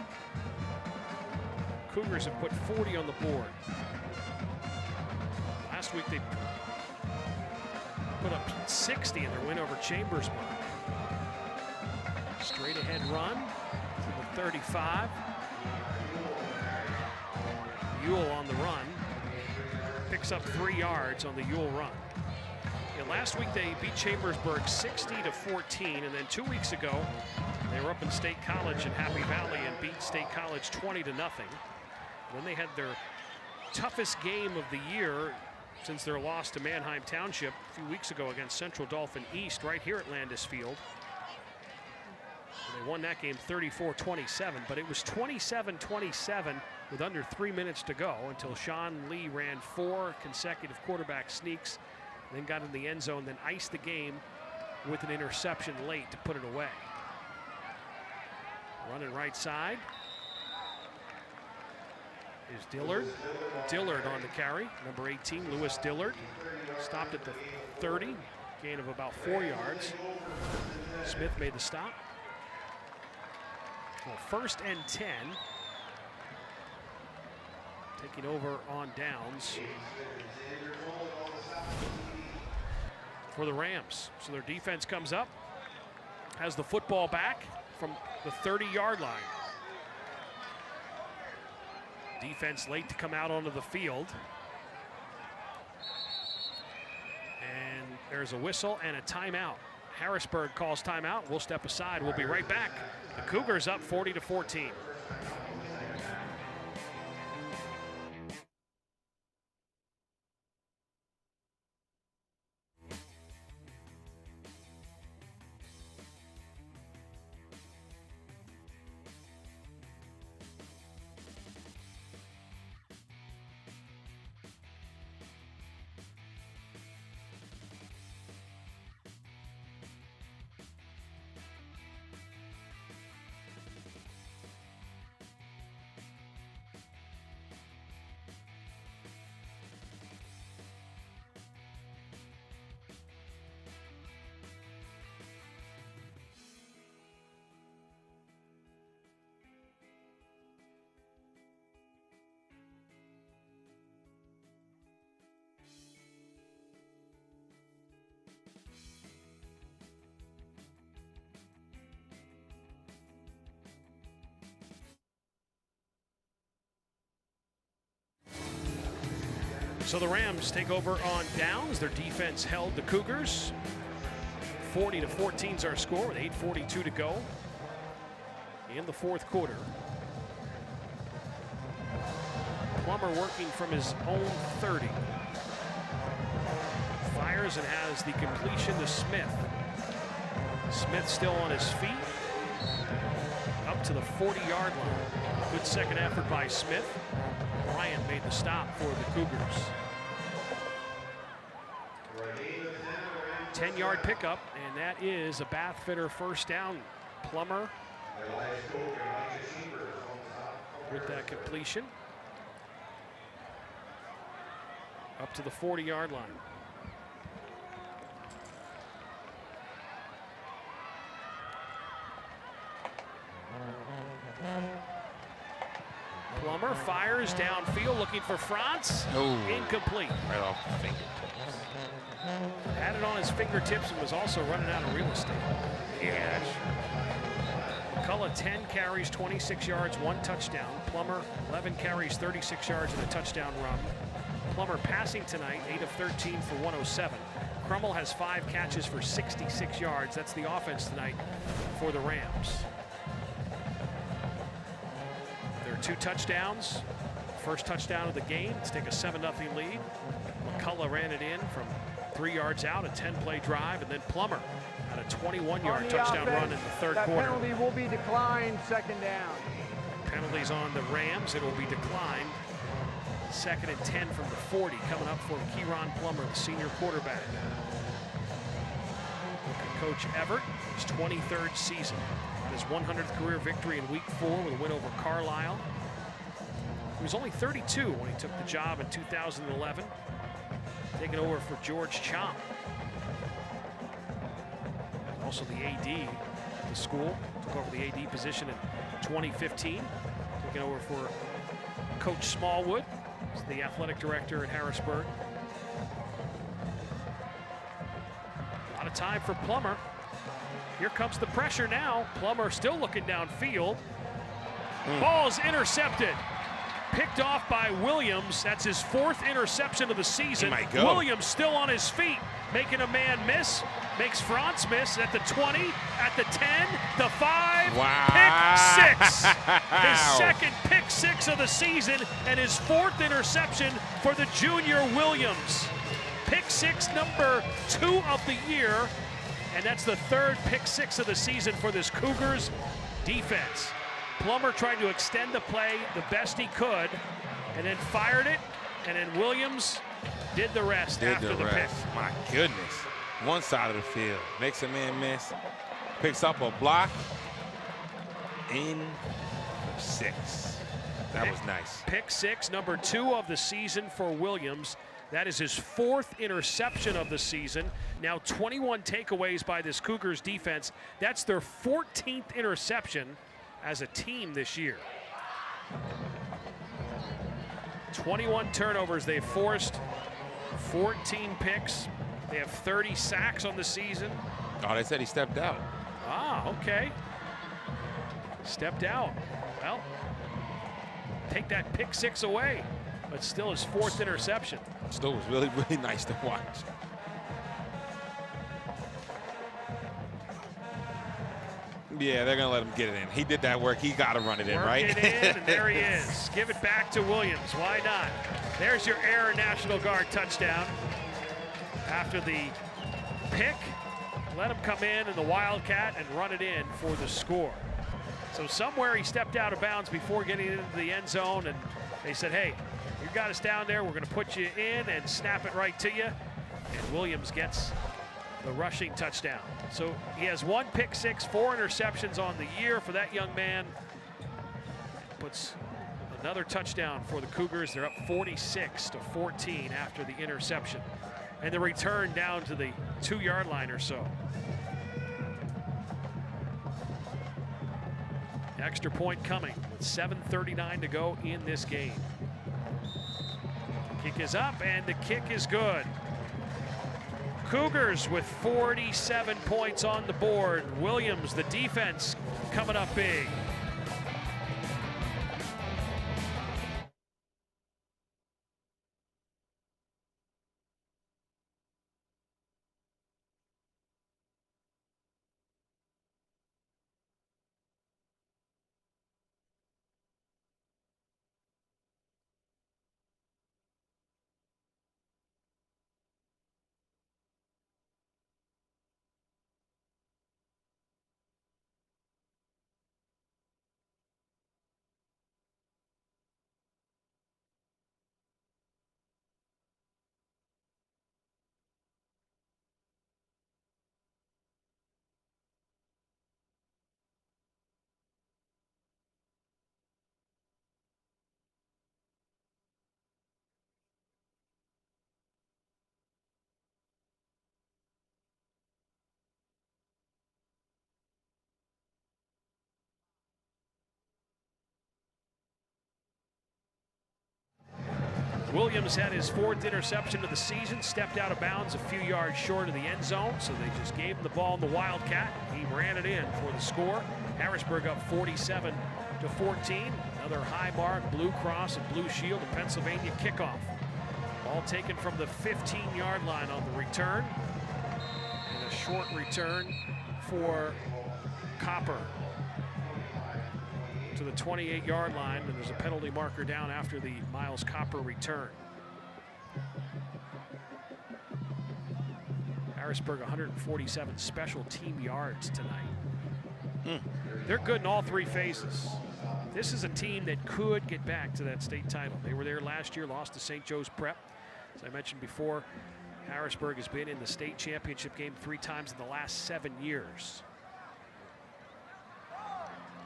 Cougars have put 40 on the board. Last week they put up 60 in their win over Chambersburg. Straight ahead run to the 35. Ewell on the run. Picks up 3 yards on the Ewell run. Yeah, last week they beat Chambersburg 60-14, and then 2 weeks ago they were up in State College in Happy Valley and beat State College 20-0. Then they had their toughest game of the year since their loss to Manheim Township a few weeks ago against Central Dolphin East right here at Landis Field. And they won that game 34-27, but it was 27-27 with under 3 minutes to go until Sean Lee ran 4 consecutive quarterback sneaks, then got in the end zone, then iced the game with an interception late to put it away. Running right side is Dillard. Dillard on the carry, number 18, Lewis Dillard. Stopped at the 30, gain of about 4 yards. Smith made the stop. Well, 1st and 10. Taking over on downs for the Rams. So their defense comes up, has the football back from the 30-yard line. Defense late to come out onto the field. And there's a whistle and a timeout. Harrisburg calls timeout. We'll step aside. We'll be right back. The Cougars up 40-14. So the Rams take over on downs. Their defense held the Cougars. 40-14 is our score with 8:42 to go in the 4th quarter. Plummer working from his own 30. Fires and has the completion to Smith. Smith still on his feet. Up to the 40-yard line. Good second effort by Smith. Bryant made the stop for the Cougars. 10-yard pickup, and that is a Bathfitter 1st down. Plummer with that completion. Up to the 40-yard line. Plummer fires downfield looking for Franz. Oh. Incomplete. Right off the fingertips. Had it on his fingertips and was also running out of real estate. Yeah. McCullough 10 carries, 26 yards, 1 touchdown. Plummer 11 carries, 36 yards and a touchdown run. Plummer passing tonight, 8 of 13 for 107. Crummell has 5 catches for 66 yards. That's the offense tonight for the Rams. 2 touchdowns. First touchdown of the game. Let's take a 7-0 lead. McCullough ran it in from 3 yards out, a 10-play drive, and then Plummer had a 21-yard touchdown run in the third quarter. That penalty will be declined, 2nd down. Penalties on the Rams. It will be declined. 2nd and 10 from the 40 coming up for Kieron Plummer, the senior quarterback. Coach Everett, his 23rd season. His 100th career victory in Week 4 with a win over Carlisle. He was only 32 when he took the job in 2011, taking over for George Chomp. Also the AD at the school, took over the AD position in 2015, taking over for Coach Smallwood, who's the athletic director at Harrisburg. A lot of time for Plummer. Here comes the pressure now. Plummer still looking downfield. Ball's intercepted. Picked off by Williams. That's his 4th interception of the season. Williams still on his feet, making a man miss. Makes Franz miss at the 20, at the 10, the 5. Wow. Pick 6. His 2nd pick 6 of the season and his 4th interception for the junior Williams. Pick 6 number 2 of the year. And that's the 3rd pick 6 of the season for this Cougars defense. Plummer tried to extend the play the best he could and then fired it, and then Williams did the rest after the pick. My goodness. One side of the field, makes a man miss, picks up a block, in 6. That was nice. Pick 6, number 2 of the season for Williams. That is his 4th interception of the season. Now 21 takeaways by this Cougars defense. That's their 14th interception as a team this year. 21 turnovers they've forced, 14 picks. They have 30 sacks on the season. Oh, they said he stepped out. Ah, okay. Stepped out. Well, take that pick 6 away, but still his 4th interception. Still was really, really nice to watch. Yeah, they're going to let him get it in. He did that work. He got to run it in, right? Work it in, and there he is. Give it back to Williams. Why not? There's your Air National Guard touchdown. After the pick, let him come in the Wildcat and run it in for the score. So somewhere he stepped out of bounds before getting into the end zone, and they said, hey, you got us down there, we're going to put you in and snap it right to you. And Williams gets the rushing touchdown. So he has 1 pick 6, 4 interceptions on the year for that young man. Puts another touchdown for the Cougars. They're up 46-14 after the interception. And the return down to the 2-yard line or so. Extra point coming with 7:39 to go in this game. Kick is up and the kick is good. Cougars with 47 points on the board. Williams, the defense, coming up big. Williams had his 4th interception of the season, stepped out of bounds a few yards short of the end zone, so they just gave him the ball in the Wildcat. He ran it in for the score. Harrisburg up 47-14. Another high mark, Blue Cross and Blue Shield, a Pennsylvania kickoff. Ball taken from the 15-yard line on the return. And a short return for Copper. to the 28-yard line, and there's a penalty marker down after the Miles Copper return. Harrisburg 147 special team yards tonight. They're good in all three phases. This is a team that could get back to that state title. They were there last year, lost to St. Joe's Prep. As I mentioned before, Harrisburg has been in the state championship game 3 times in the last 7 years.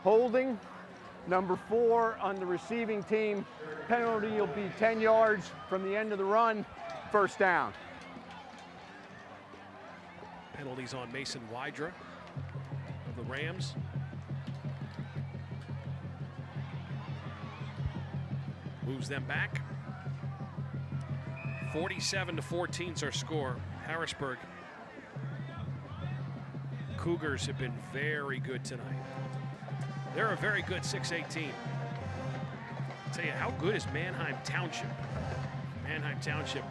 Holding, number 4 on the receiving team. Penalty will be 10 yards from the end of the run, first down. Penalties on Mason Wydra of the Rams. Moves them back. 47-14 is our score. Harrisburg. Cougars have been very good tonight. They're a very good 6A team. I'll tell you, how good is Manheim Township? Manheim Township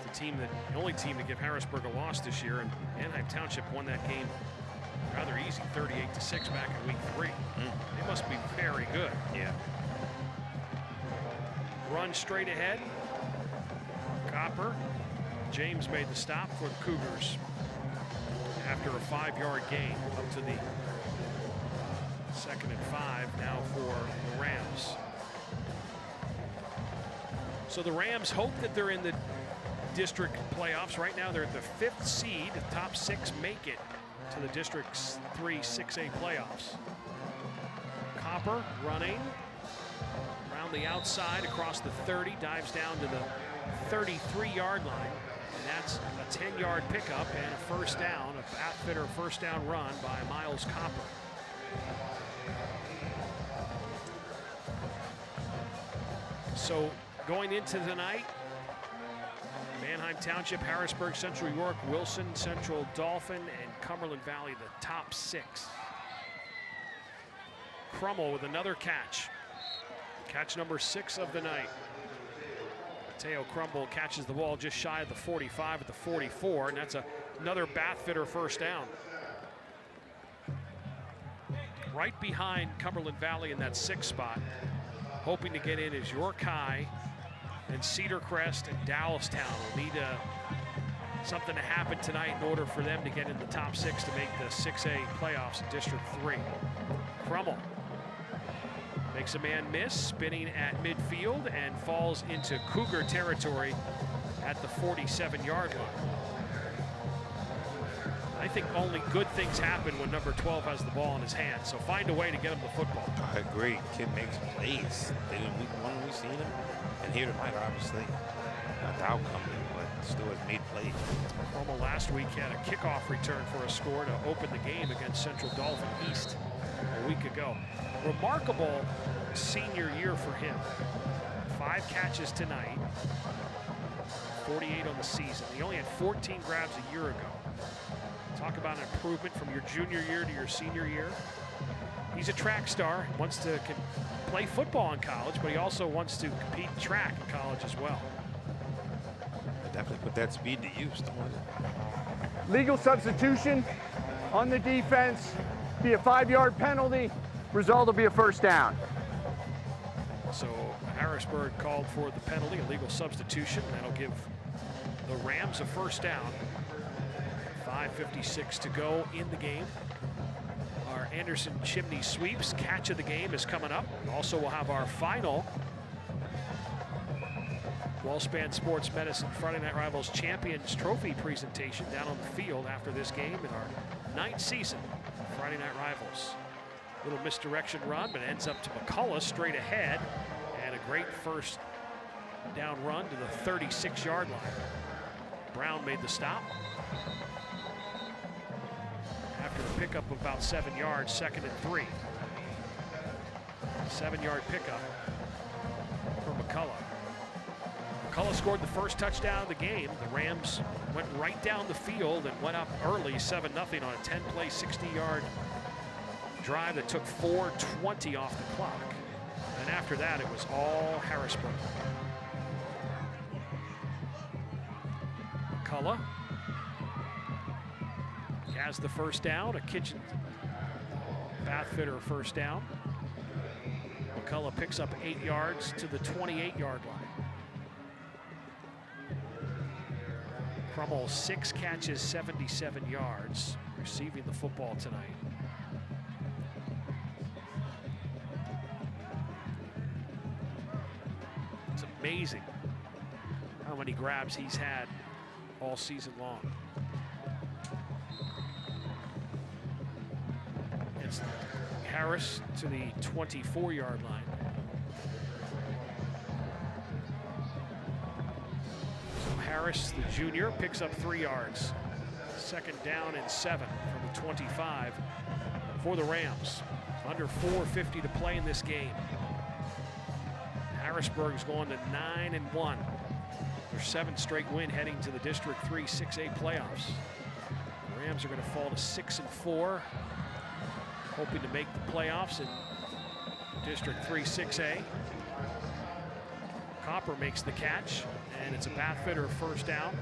is the only team to give Harrisburg a loss this year, and Manheim Township won that game rather easy, 38-6 back in week 3. They must be very good. Yeah. Run straight ahead. Copper. James made the stop for the Cougars after a 5-yard gain up to the 2nd and 5 now for the Rams. So the Rams hope that they're in the district playoffs. Right now they're the 5th seed. The top 6 make it to the District 3 6A playoffs. Copper running around the outside across the 30, dives down to the 33-yard line. And that's a 10-yard pickup and a first down, a path-fitter first down run by Miles Copper. So going into tonight, Manheim Township, Harrisburg, Central York, Wilson, Central Dolphin, and Cumberland Valley, the top 6. Crummel with another catch. Catch number 6 of the night. Mateo Crummel catches the ball just shy of the 45 at the 44, and that's another bath-fitter first down. Right behind Cumberland Valley in that 6th spot, hoping to get in is York High and Cedar Crest and Dallastown. Will need something to happen tonight in order for them to get in the top 6 to make the 6A playoffs in District 3. Crummel makes a man miss, spinning at midfield, and falls into Cougar territory at the 47-yard line. I think only good things happen when number 12 has the ball in his hand, so find a way to get him the football. I agree. Kid makes plays. In week 1 we've seen him, and here tonight, obviously, not the outcome, but still has made plays. Crummel last week had a kickoff return for a score to open the game against Central Dolphin East a week ago. Remarkable senior year for him. 5 catches tonight, 48 on the season. He only had 14 grabs a year ago. Talk about an improvement from your junior year to your senior year. He's a track star, wants to play football in college, but he also wants to compete in track in college as well. Definitely put that speed to use, don't it? Legal substitution on the defense, be a 5-yard penalty. Result will be a first down. So Harrisburg called for the penalty, a legal substitution. That'll give the Rams a first down. 5:56 to go in the game. Our Anderson Chimney Sweeps catch of the game is coming up. Also, we'll have our final WellSpan Sports Medicine Friday Night Rivals Champions Trophy presentation down on the field after this game in our 9th season of Friday Night Rivals. Little misdirection run, but it ends up to McCullough straight ahead, and a great first down run to the 36-yard line. Brown made the stop. After a pickup of about 7 yards, 2nd and 3. 7-yard pickup for McCullough. McCullough scored the first touchdown of the game. The Rams went right down the field and went up early, 7-0 on a 10-play, 60-yard drive that took 4:20 off the clock. And after that, it was all Harrisburg. McCullough has the first down, a kitchen bath fitter first down. McCullough picks up 8 yards to the 28-yard line. Crummell 6 catches, 77 yards, receiving the football tonight. It's amazing how many grabs he's had all season long. It's Harris to the 24-yard line. So Harris, the junior, picks up 3 yards. 2nd down and 7 from the 25 for the Rams. Under 4:50 to play in this game. Harrisburg's going to 9-1. Their 7th straight win heading to the District 3 6A playoffs. The Rams are going to fall to 6-4, hoping to make the playoffs in District 3 6A. Copper makes the catch, and it's a Bathfitter first down.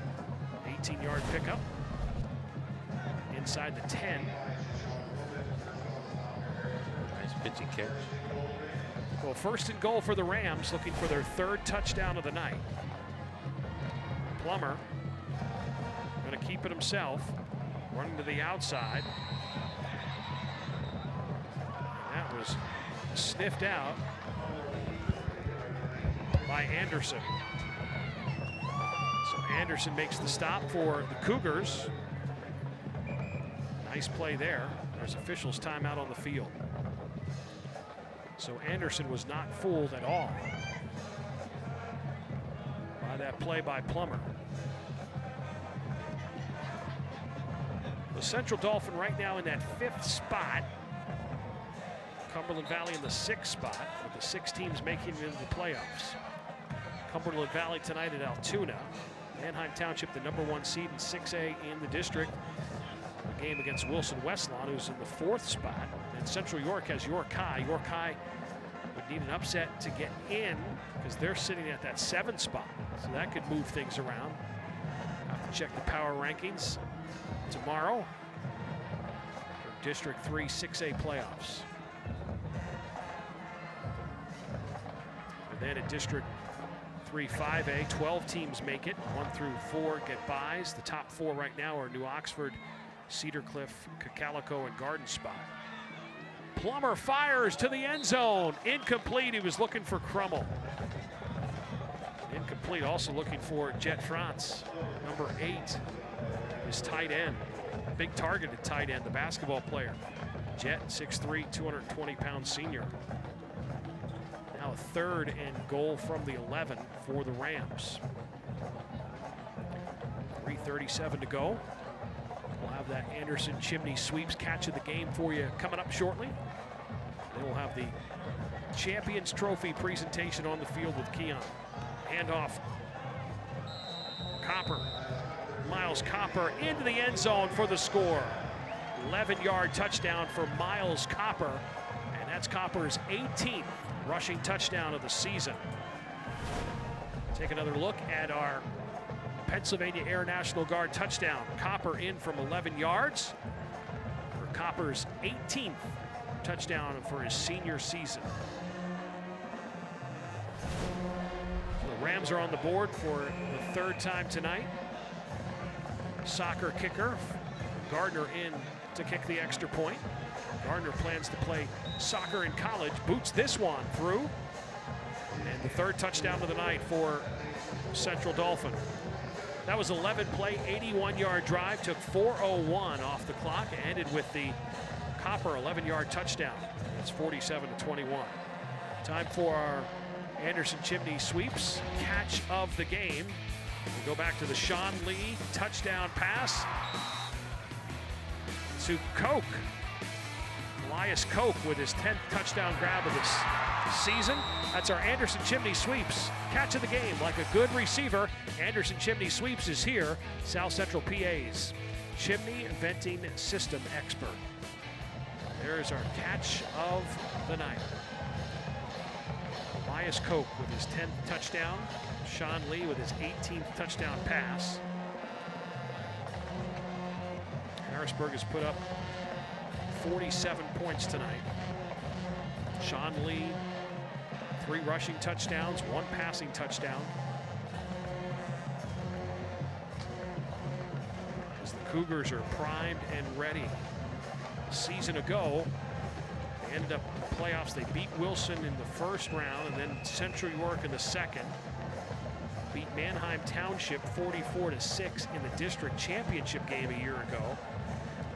18-yard pickup inside the 10. Nice pitching catch. Well, 1st and goal for the Rams, looking for their 3rd touchdown of the night. Plummer going to keep it himself, running to the outside. That was sniffed out by Anderson. So Anderson makes the stop for the Cougars. Nice play there. There's officials' timeout on the field. So Anderson was not fooled at all by that play by Plummer. The Central Dolphin right now in that 5th spot. Cumberland Valley in the 6th spot, with the 6 teams making it into the playoffs. Cumberland Valley tonight at Altoona. Manheim Township, the #1 seed in 6A in the district. A game against Wilson Westlawn, who's in the 4th spot. And Central York has York High. York High would need an upset to get in because they're sitting at that 7th spot. So that could move things around. Have to check the power rankings tomorrow for District 3 6A playoffs. And then at District 3 5A, 12 teams make it. 1 through 4 get byes. The top 4 right now are New Oxford, Cedar Cliff, Cocalico, and Garden Spot. Plummer fires to the end zone. Incomplete. He was looking for Crummell. Incomplete. Also looking for Jet France, #8, his tight end. Big targeted tight end, the basketball player. Jet, 6'3", 220-pound senior. Now a 3rd and goal from the 11 for the Rams. 3:37 to go. We'll have that Anderson Chimney Sweeps catch of the game for you coming up shortly. Then we'll have the Champions Trophy presentation on the field with Keon. Handoff. Copper. Miles Copper into the end zone for the score. 11-yard touchdown for Miles Copper, and that's Copper's 18th rushing touchdown of the season. Take another look at our Pennsylvania Air National Guard touchdown. Copper in from 11 yards for Copper's 18th touchdown for his senior season. The Rams are on the board for the 3rd time tonight. Soccer kicker, Gardner in to kick the extra point. Gardner plans to play soccer in college, boots this one through. And the 3rd touchdown of the night for Central Dolphin. That was 11-play, 81-yard drive, took 4:01 off the clock, ended with the Copper 11-yard touchdown. It's 47-21. Time for our Anderson Chimney Sweeps catch of the game. We go back to the Sean Lee touchdown pass to Koch. Elias Koch with his 10th touchdown grab of this season. That's our Anderson Chimney Sweeps catch of the game. Like a good receiver, Anderson Chimney Sweeps is here. South Central PA's chimney venting system expert. There's our catch of the night. Elias Koch with his 10th touchdown. Sean Lee with his 18th touchdown pass. Harrisburg has put up 47 points tonight. Sean Lee 3 rushing touchdowns, 1 passing touchdown. As the Cougars are primed and ready. A season ago, they ended up in the playoffs. They beat Wilson in the first round and then Central York in the second. Beat Manheim Township 44-6 in the district championship game a year ago.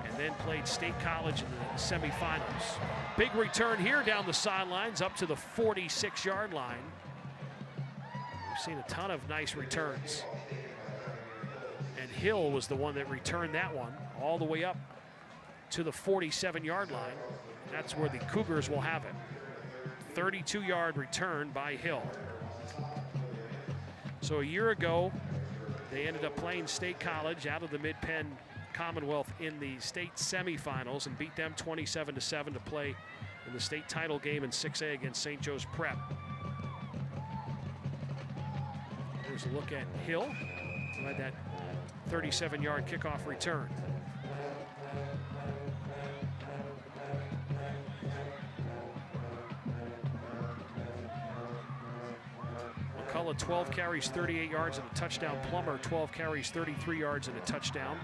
And then played State College in the semifinals. Big return here down the sidelines up to the 46-yard line. We've seen a ton of nice returns. And Hill was the one that returned that one all the way up to the 47-yard line. That's where the Cougars will have it. 32-yard return by Hill. So a year ago, they ended up playing State College out of the Mid-Penn Commonwealth in the state semifinals and beat them 27-7 to play in the state title game in 6A against St. Joe's Prep. Here's a look at Hill, who had that 37-yard kickoff return. McCullough 12 carries, 38 yards and a touchdown. Plummer 12 carries, 33 yards and a touchdown.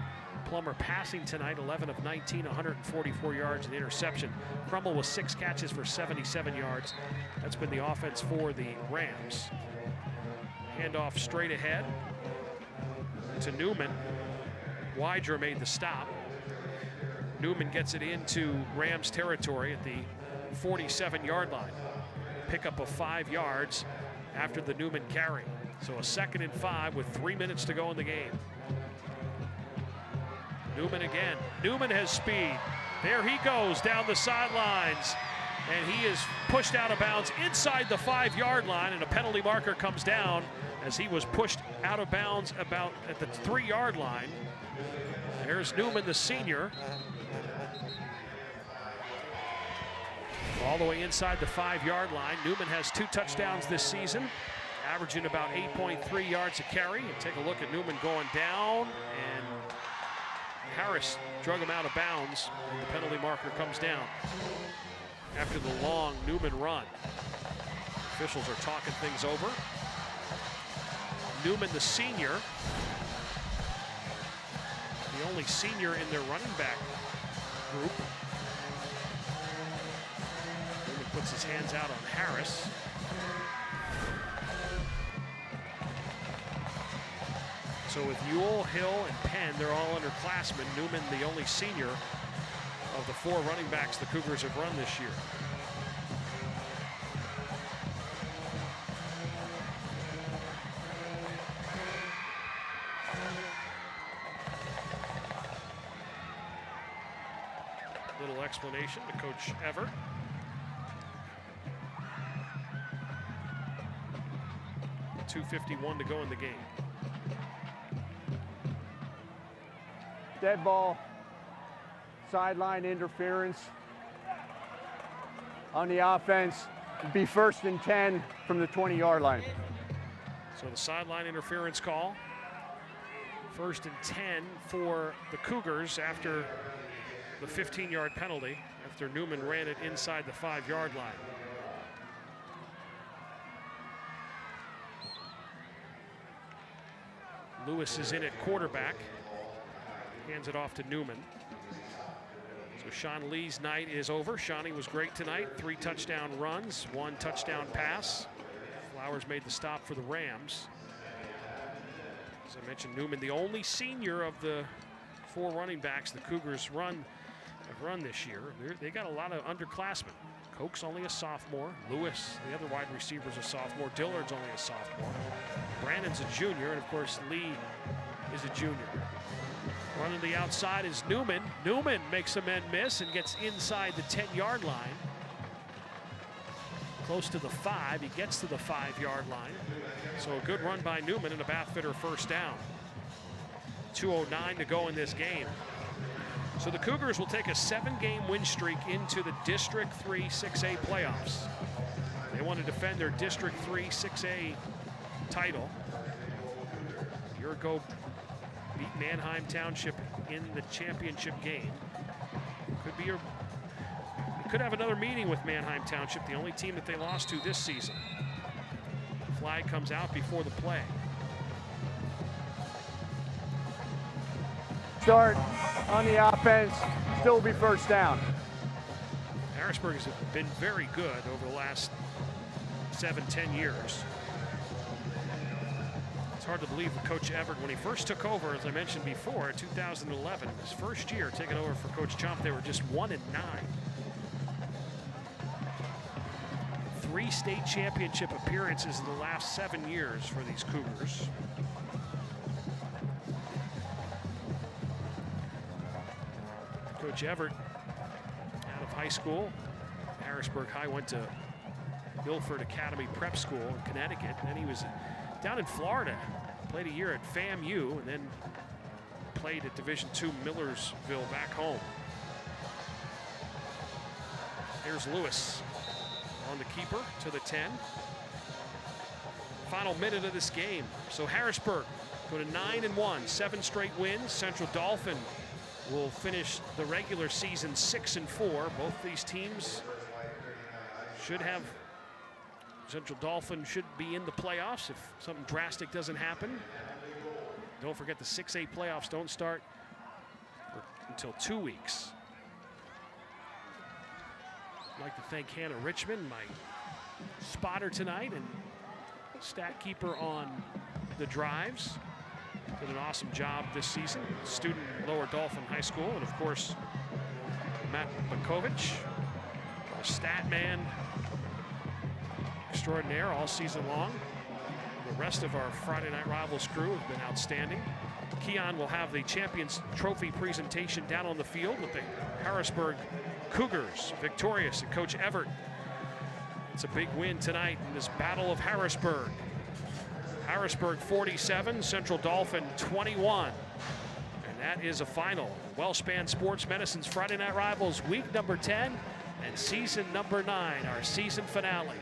Plummer passing tonight, 11 of 19, 144 yards and interception. Crummell with 6 catches for 77 yards. That's been the offense for the Rams. Handoff straight ahead to Newman. Wydra made the stop. Newman gets it into Rams territory at the 47-yard line. Pickup of 5 yards after the Newman carry. So a 2nd and 5 with 3 minutes to go in the game. Newman again. Newman has speed. There he goes down the sidelines. And he is pushed out of bounds inside the 5-yard line, and a penalty marker comes down as he was pushed out of bounds about at the 3-yard line. There's Newman, the senior. All the way inside the 5-yard line. Newman has 2 touchdowns this season, averaging about 8.3 yards a carry. And take a look at Newman going down, and Harris drug him out of bounds, and the penalty marker comes down after the long Newman run. Officials are talking things over. Newman, the senior, the only senior in their running back group. Newman puts his hands out on Harris. So with Ewell, Hill, and Penn, they're all underclassmen. Newman, the only senior of the 4 running backs the Cougars have run this year. Little explanation to Coach Everett. .251 to go in the game. Dead ball, sideline interference on the offense. It'd be 1st and 10 from the 20-yard line. So the sideline interference call. 1st and 10 for the Cougars after the 15-yard penalty, after Newman ran it inside the 5-yard line. Lewis is in at quarterback. Hands it off to Newman. So Sean Lee's night is over. Shawnee was great tonight. 3 touchdown runs, 1 touchdown pass. Flowers made the stop for the Rams. As I mentioned, Newman, the only senior of the 4 running backs the Cougars have run this year. They got a lot of underclassmen. Koch's only a sophomore. Lewis, the other wide receiver, is a sophomore. Dillard's only a sophomore. Brandon's a junior, and of course Lee is a junior. Running the outside is Newman. Newman makes a men miss and gets inside the 10-yard line. Close to the 5. He gets to the 5-yard line. So a good run by Newman and a Bathfitter first down. 2:09 to go in this game. So the Cougars will take a 7-game win streak into the District 3 6A playoffs. They want to defend their District 3 6A title. A year ago, beat Manheim Township in the championship game. It could have another meeting with Manheim Township, the only team that they lost to this season. Flag comes out before the play. Start on the offense, still be first down. Harrisburg has been very good over the last 7-10 years. It's hard to believe that Coach Everett, when he first took over, as I mentioned before, in 2011, his first year taking over for Coach Chomp, they were just 1-9. 3 state championship appearances in the last 7 years for these Cougars. Coach Everett, out of high school, Harrisburg High, went to Milford Academy Prep School in Connecticut. And then he was down in Florida, played a year at FAMU, and then played at Division II Millersville back home. Here's Lewis on the keeper to the 10. Final minute of this game. So Harrisburg go to 9-1, 7 straight wins. Central Dolphin will finish the regular season 6-4. Both these teams should have, Central Dolphin should be in the playoffs if something drastic doesn't happen. Don't forget the 6A playoffs don't start until 2 weeks. I'd like to thank Hannah Richmond, my spotter tonight and stat keeper on the drives. Did an awesome job this season. Student at Lower Dolphin High School, and of course, Matt Bakovich, a stat man extraordinaire all season long. The rest of our Friday Night Rivals crew has been outstanding. Keon will have the Champions Trophy presentation down on the field with the Harrisburg Cougars victorious, and Coach Everett. It's a big win tonight in this Battle of Harrisburg. Harrisburg 47, Central Dolphin 21. And that is a final. WellSpan Sports Medicine's Friday Night Rivals, week number 10 and season number 9, our season finale.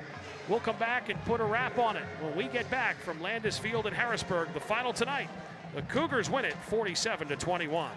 We'll come back and put a wrap on it when we get back from Landis Field in Harrisburg. The final tonight, the Cougars win it 47-21.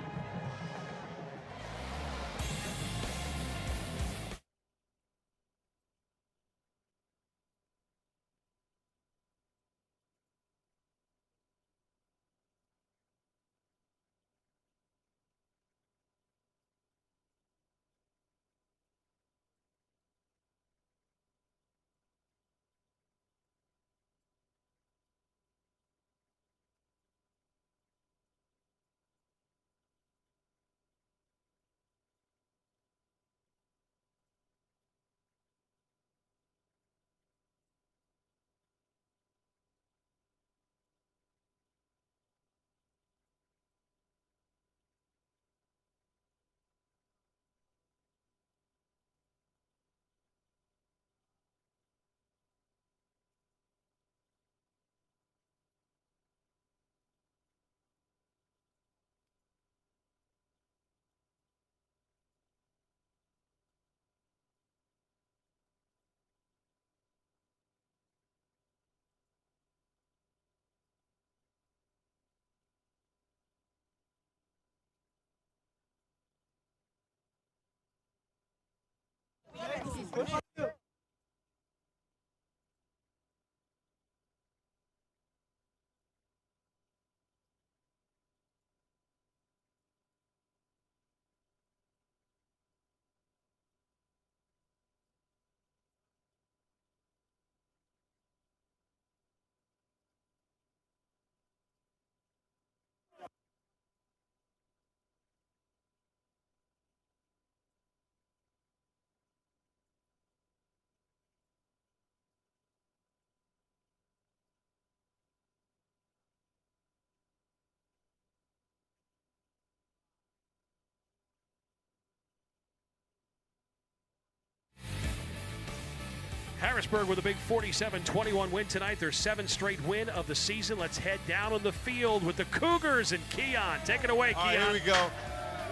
Harrisburg with a big 47-21 win tonight. Their 7th straight win of the season. Let's head down on the field with the Cougars and Keon. Take it away, Keon. All right, here we go.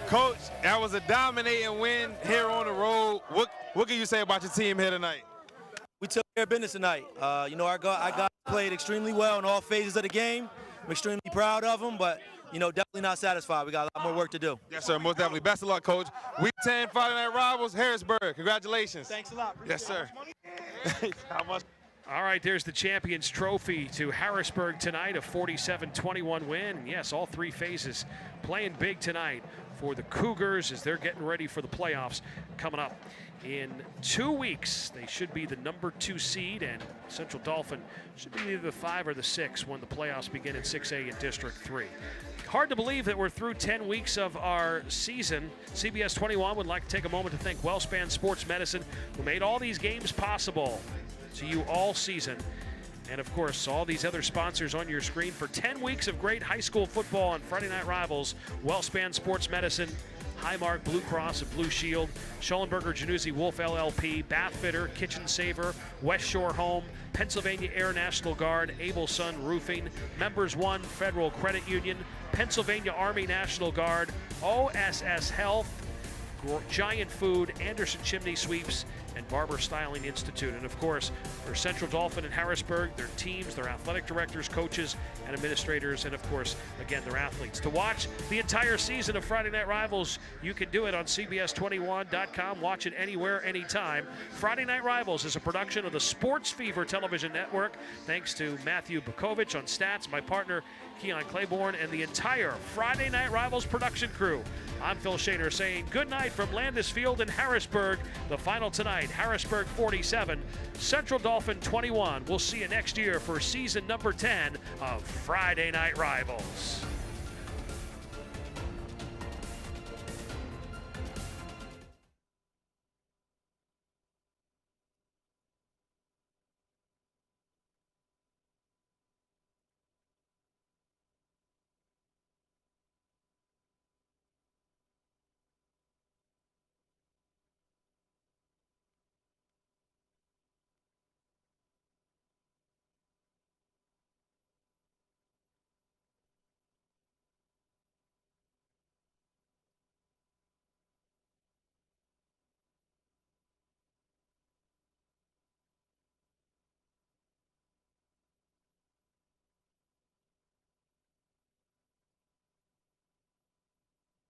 Coach, that was a dominating win here on the road. What can you say about your team here tonight? We took care of business tonight. You know, our guys played extremely well in all phases of the game. I'm extremely proud of them, but, you know, definitely not satisfied. We got a lot more work to do. Yes, sir, most definitely. Best of luck, Coach. Week 10, Friday Night Rivals, Harrisburg. Congratulations. Thanks a lot. Yes, sir. How much? All right, there's the Champions Trophy to Harrisburg tonight, a 47-21 win. And yes, all three phases playing big tonight for the Cougars as they're getting ready for the playoffs coming up. In 2 weeks, they should be the number 2 seed, and Central Dolphin should be either the 5 or the 6 when the playoffs begin in 6A in District 3. Hard to believe that we're through 10 weeks of our season. CBS 21 would like to take a moment to thank WellSpan Sports Medicine, who made all these games possible to you all season. And of course, all these other sponsors on your screen for 10 weeks of great high school football on Friday Night Rivals. WellSpan Sports Medicine, Highmark Blue Cross and Blue Shield, Schollenberger Januzzi Wolf LLP, Bath Fitter, Kitchen Saver, West Shore Home, Pennsylvania Air National Guard, Able Sun Roofing, Members One Federal Credit Union, Pennsylvania Army National Guard, OSS Health, Giant Food, Anderson Chimney Sweeps, and Barber Styling Institute. And of course, for Central Dolphin and Harrisburg, their teams, their athletic directors, coaches, and administrators, and of course, again, their athletes. To watch the entire season of Friday Night Rivals, you can do it on CBS21.com. Watch it anywhere, anytime. Friday Night Rivals is a production of the Sports Fever Television Network. Thanks to Matthew Bukovic on stats, my partner, Keon Claiborne, and the entire Friday Night Rivals production crew. I'm Phil Shader saying good night from Landis Field in Harrisburg. The final tonight, Harrisburg 47, Central Dolphin 21. We'll see you next year for season number 10 of Friday Night Rivals.